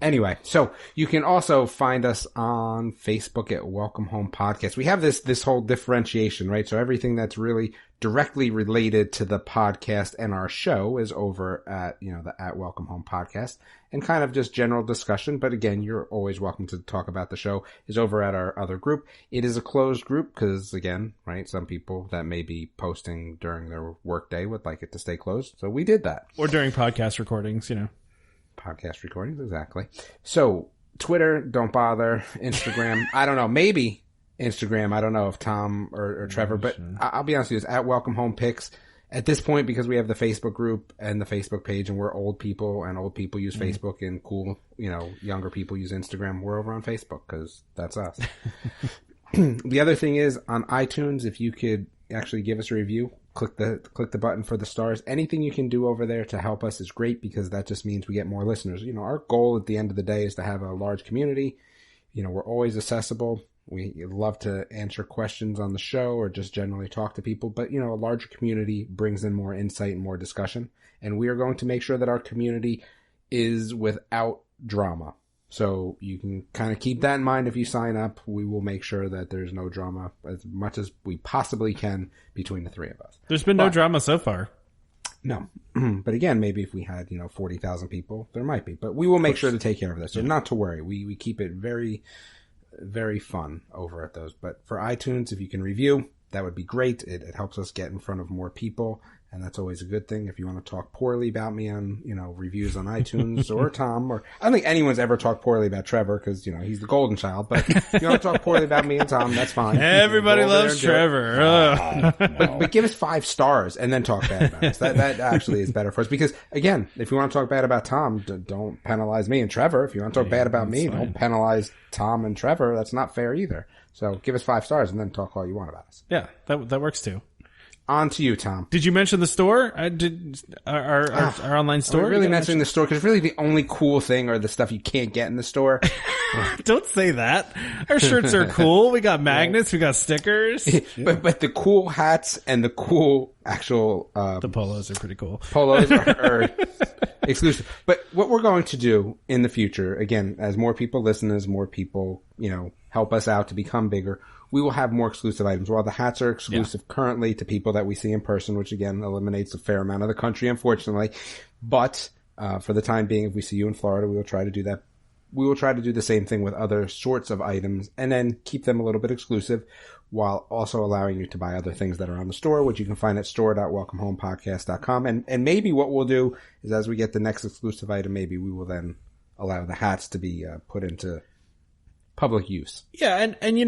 Anyway, so you can also find us on Facebook at Welcome Home Podcast. We have this whole differentiation, right? So everything that's really directly related to the podcast and our show is over at, at Welcome Home Podcast, and kind of just general discussion. But again, you're always welcome to talk about the show is over at our other group. It is a closed group because, again, right, some people that may be posting during their workday would like it to stay closed. So we did that. Or during podcast recordings, Podcast recordings, exactly. So Twitter, don't bother. Instagram, I don't know. Maybe Instagram. I don't know if Tom or Trevor, but I'll be honest with you, it's at Welcome Home Picks. At this point, because we have the Facebook group and the Facebook page, and we're old people, and old people use Facebook, and cool, younger people use Instagram, we're over on Facebook because that's us. The other thing is on iTunes, if you could actually give us a review, click the button for the stars. Anything you can do over there to help us is great, because that just means we get more listeners. Our goal at the end of the day is to have a large community. We're always accessible. We love to answer questions on the show or just generally talk to people. But, a larger community brings in more insight and more discussion. And we are going to make sure that our community is without drama. So you can kind of keep that in mind if you sign up. We will make sure that there's no drama as much as we possibly can between the three of us. There's been no drama so far. No. But again, maybe if we had, 40,000 people, there might be. But we will make sure to take care of this. So not to worry. We keep it very, very fun over at those. But for iTunes, if you can review, that would be great. It helps us get in front of more people. And that's always a good thing. If you want to talk poorly about me on, reviews on iTunes or Tom, or I don't think anyone's ever talked poorly about Trevor because, he's the golden child. But if you want to talk poorly about me and Tom, that's fine. Everybody loves Trevor. But give us 5 stars and then talk bad about us. That actually is better for us. Because again, if you want to talk bad about Tom, don't penalize me and Trevor. If you want to talk bad about me, don't penalize Tom and Trevor. That's not fair either. So give us 5 stars and then talk all you want about us. Yeah, that works too. On to you, Tom. Did you mention the store? Our online store? We're really mentioning the store because really the only cool thing are the stuff you can't get in the store. Don't say that. Our shirts are cool. We got magnets. We got stickers. But the cool hats and the cool actual... the polos are pretty cool. Polos are exclusive. But what we're going to do in the future, again, as more people listen, as more people, help us out to become bigger, we will have more exclusive items. While the hats are exclusive currently to people that we see in person, which again eliminates a fair amount of the country, unfortunately. But for the time being, if we see you in Florida, we will try to do that. We will try to do the same thing with other sorts of items and then keep them a little bit exclusive while also allowing you to buy other things that are on the store, which you can find at store.welcomehomepodcast.com. And maybe what we'll do is as we get the next exclusive item, maybe we will then allow the hats to be put into public use. Yeah, and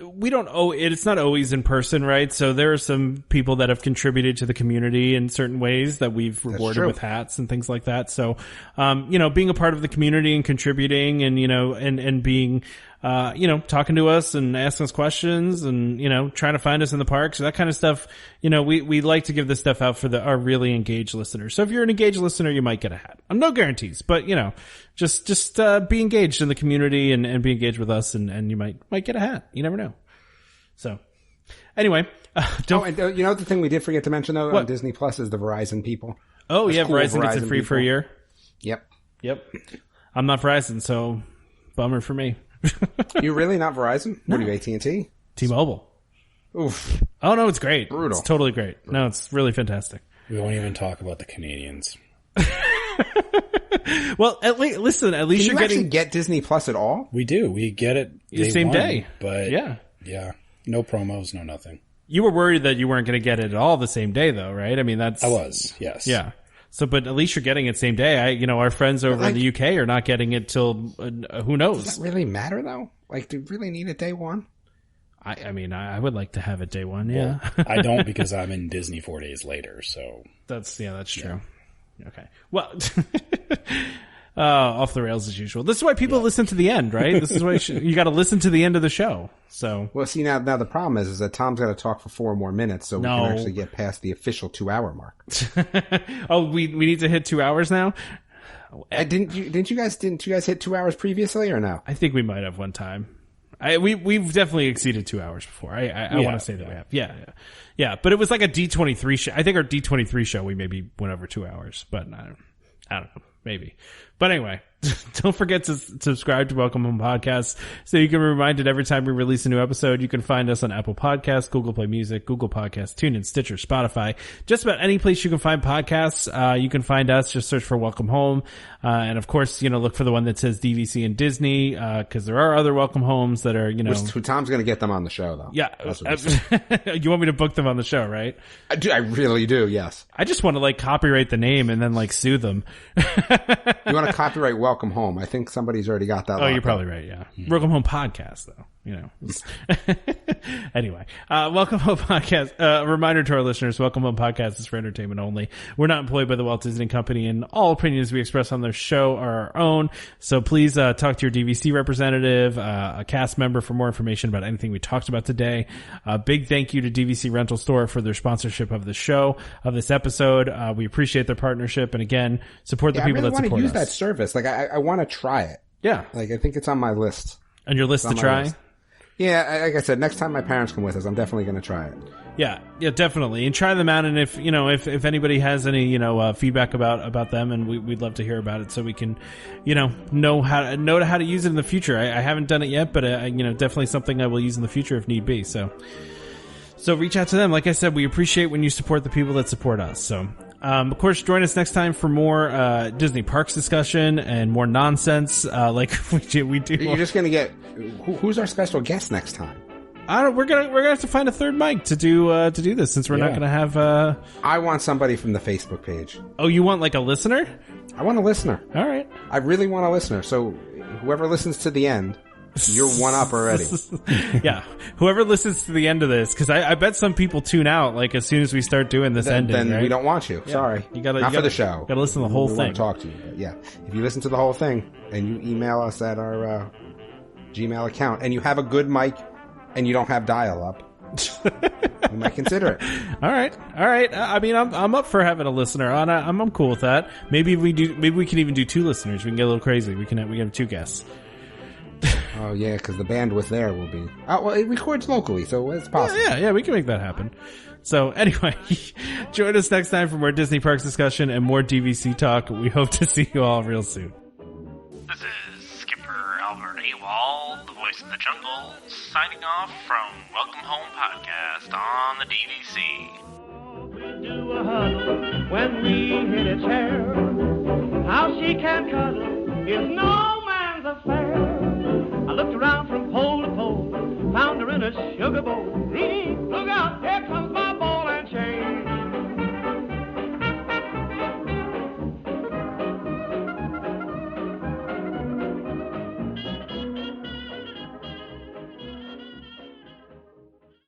we don't owe it. It's not always in person, right? So there are some people that have contributed to the community in certain ways that we've rewarded with hats and things like that. So, being a part of the community and contributing and, and being, talking to us and asking us questions and, trying to find us in the parks, that kind of stuff. We like to give this stuff out for our really engaged listeners. So if you're an engaged listener, you might get a hat. No guarantees, but just be engaged in the community and be engaged with us and you might get a hat. You never know. So anyway, the thing we did forget to mention though on Disney Plus is the Verizon people. Oh, That's yeah. cool. Verizon gets it free for a year. Yep. I'm not Verizon, so bummer for me. You're really not Verizon? No. What are you, AT&T? T-Mobile. Oof. Oh, no, it's great. Brutal. It's totally great. No, it's really fantastic. We won't even talk about the Canadians. Well, at least you're getting... actually get Disney Plus at all? We do. We get it the same day. But yeah. No promos, no nothing. You were worried that you weren't going to get it at all the same day, though, right? I mean, I was, yes. Yeah. So, but at least you're getting it same day. Our friends over in the UK are not getting it till who knows? Does that really matter, though? Do you really need it day one? I mean, I would like to have it day one, yeah. Well, I don't because I'm in Disney 4 days later, so. That's true. Yeah. Okay. Well, off the rails as usual. This is why people listen to the end, right? This is why you got to listen to the end of the show. So. Well, see, now the problem is that Tom's got to talk for 4 more minutes so we can actually get past the official 2-hour mark. Oh, we need to hit 2 hours now? Didn't you guys hit 2 hours previously or no? I think we might have one time. We've definitely exceeded 2 hours before. I want to say that we have. Yeah. But it was like a D23 show. I think our D23 show, we maybe went over 2 hours, but I don't know. Maybe. But anyway, don't forget to subscribe to Welcome Home Podcast so you can be reminded every time we release a new episode. You can find us on Apple Podcasts, Google Play Music, Google Podcasts, TuneIn, Stitcher, Spotify, just about any place you can find podcasts. You can find us. Just search for Welcome Home. And of course, look for the one that says DVC and Disney, cause there are other Welcome Homes that are, Tom's going to get them on the show though. Yeah. You want me to book them on the show, right? I really do. Yes. I just want to copyright the name and then sue them. You want to copyright Welcome Home. I think somebody's already got that. Oh, you're probably right. Yeah. Welcome Home Podcast though. Anyway, Welcome Home Podcast. A reminder to our listeners, Welcome Home Podcast is for entertainment only. We're not employed by the Walt Disney Company, and all opinions we express on their show are our own. So please talk to your DVC representative, a cast member for more information about anything we talked about today. Big thank you to DVC Rental Store for their sponsorship of the show, of this episode. We appreciate their partnership, and again, support the people that support us. I really want to use that service. I want to try it. Yeah. I think it's on my list. On your list to try? Yeah, like I said, next time my parents come with us, I'm definitely going to try it. Yeah, definitely, and try them out. And if if anybody has any feedback about them, and we'd love to hear about it, so we can know how to use it in the future. I haven't done it yet, but definitely something I will use in the future if need be. So reach out to them. Like I said, we appreciate when you support the people that support us. So. Of course, join us next time for more Disney Parks discussion and more nonsense like we do. You're just going to get... Who's our special guest next time? We're gonna have to find a third mic to do this since we're not gonna have. I want somebody from the Facebook page. Oh, you want like a listener? I want a listener. All right. I really want a listener. So whoever listens to the end, you're one up already. Yeah. Whoever listens to the end of this, because I bet some people tune out like as soon as we start doing this ending. Then right? we don't want you. Yeah. Sorry. Not for the show. Gotta listen to the whole thing. We want to talk to you. But yeah. If you listen to the whole thing and you email us at our Gmail account and you have a good mic and you don't have dial-up, we might consider it. All right. I mean, I'm up for having a listener on. I'm cool with that. Maybe we can even do 2 listeners. We can get a little crazy. We can have 2 guests. Oh yeah, because the bandwidth there will be. Well, it records locally, so it's possible. Yeah, we can make that happen. So anyway, join us next time for more Disney Parks discussion and more DVC talk. We hope to see you all real soon. This is Skipper Albert Awol, the voice of the jungle, signing off from Welcome Home Podcast on the DVC. We do a huddle when we hit a chair. How she can cuddle is no man's affair. I looked around from pole to pole, found her in a sugar bowl, eating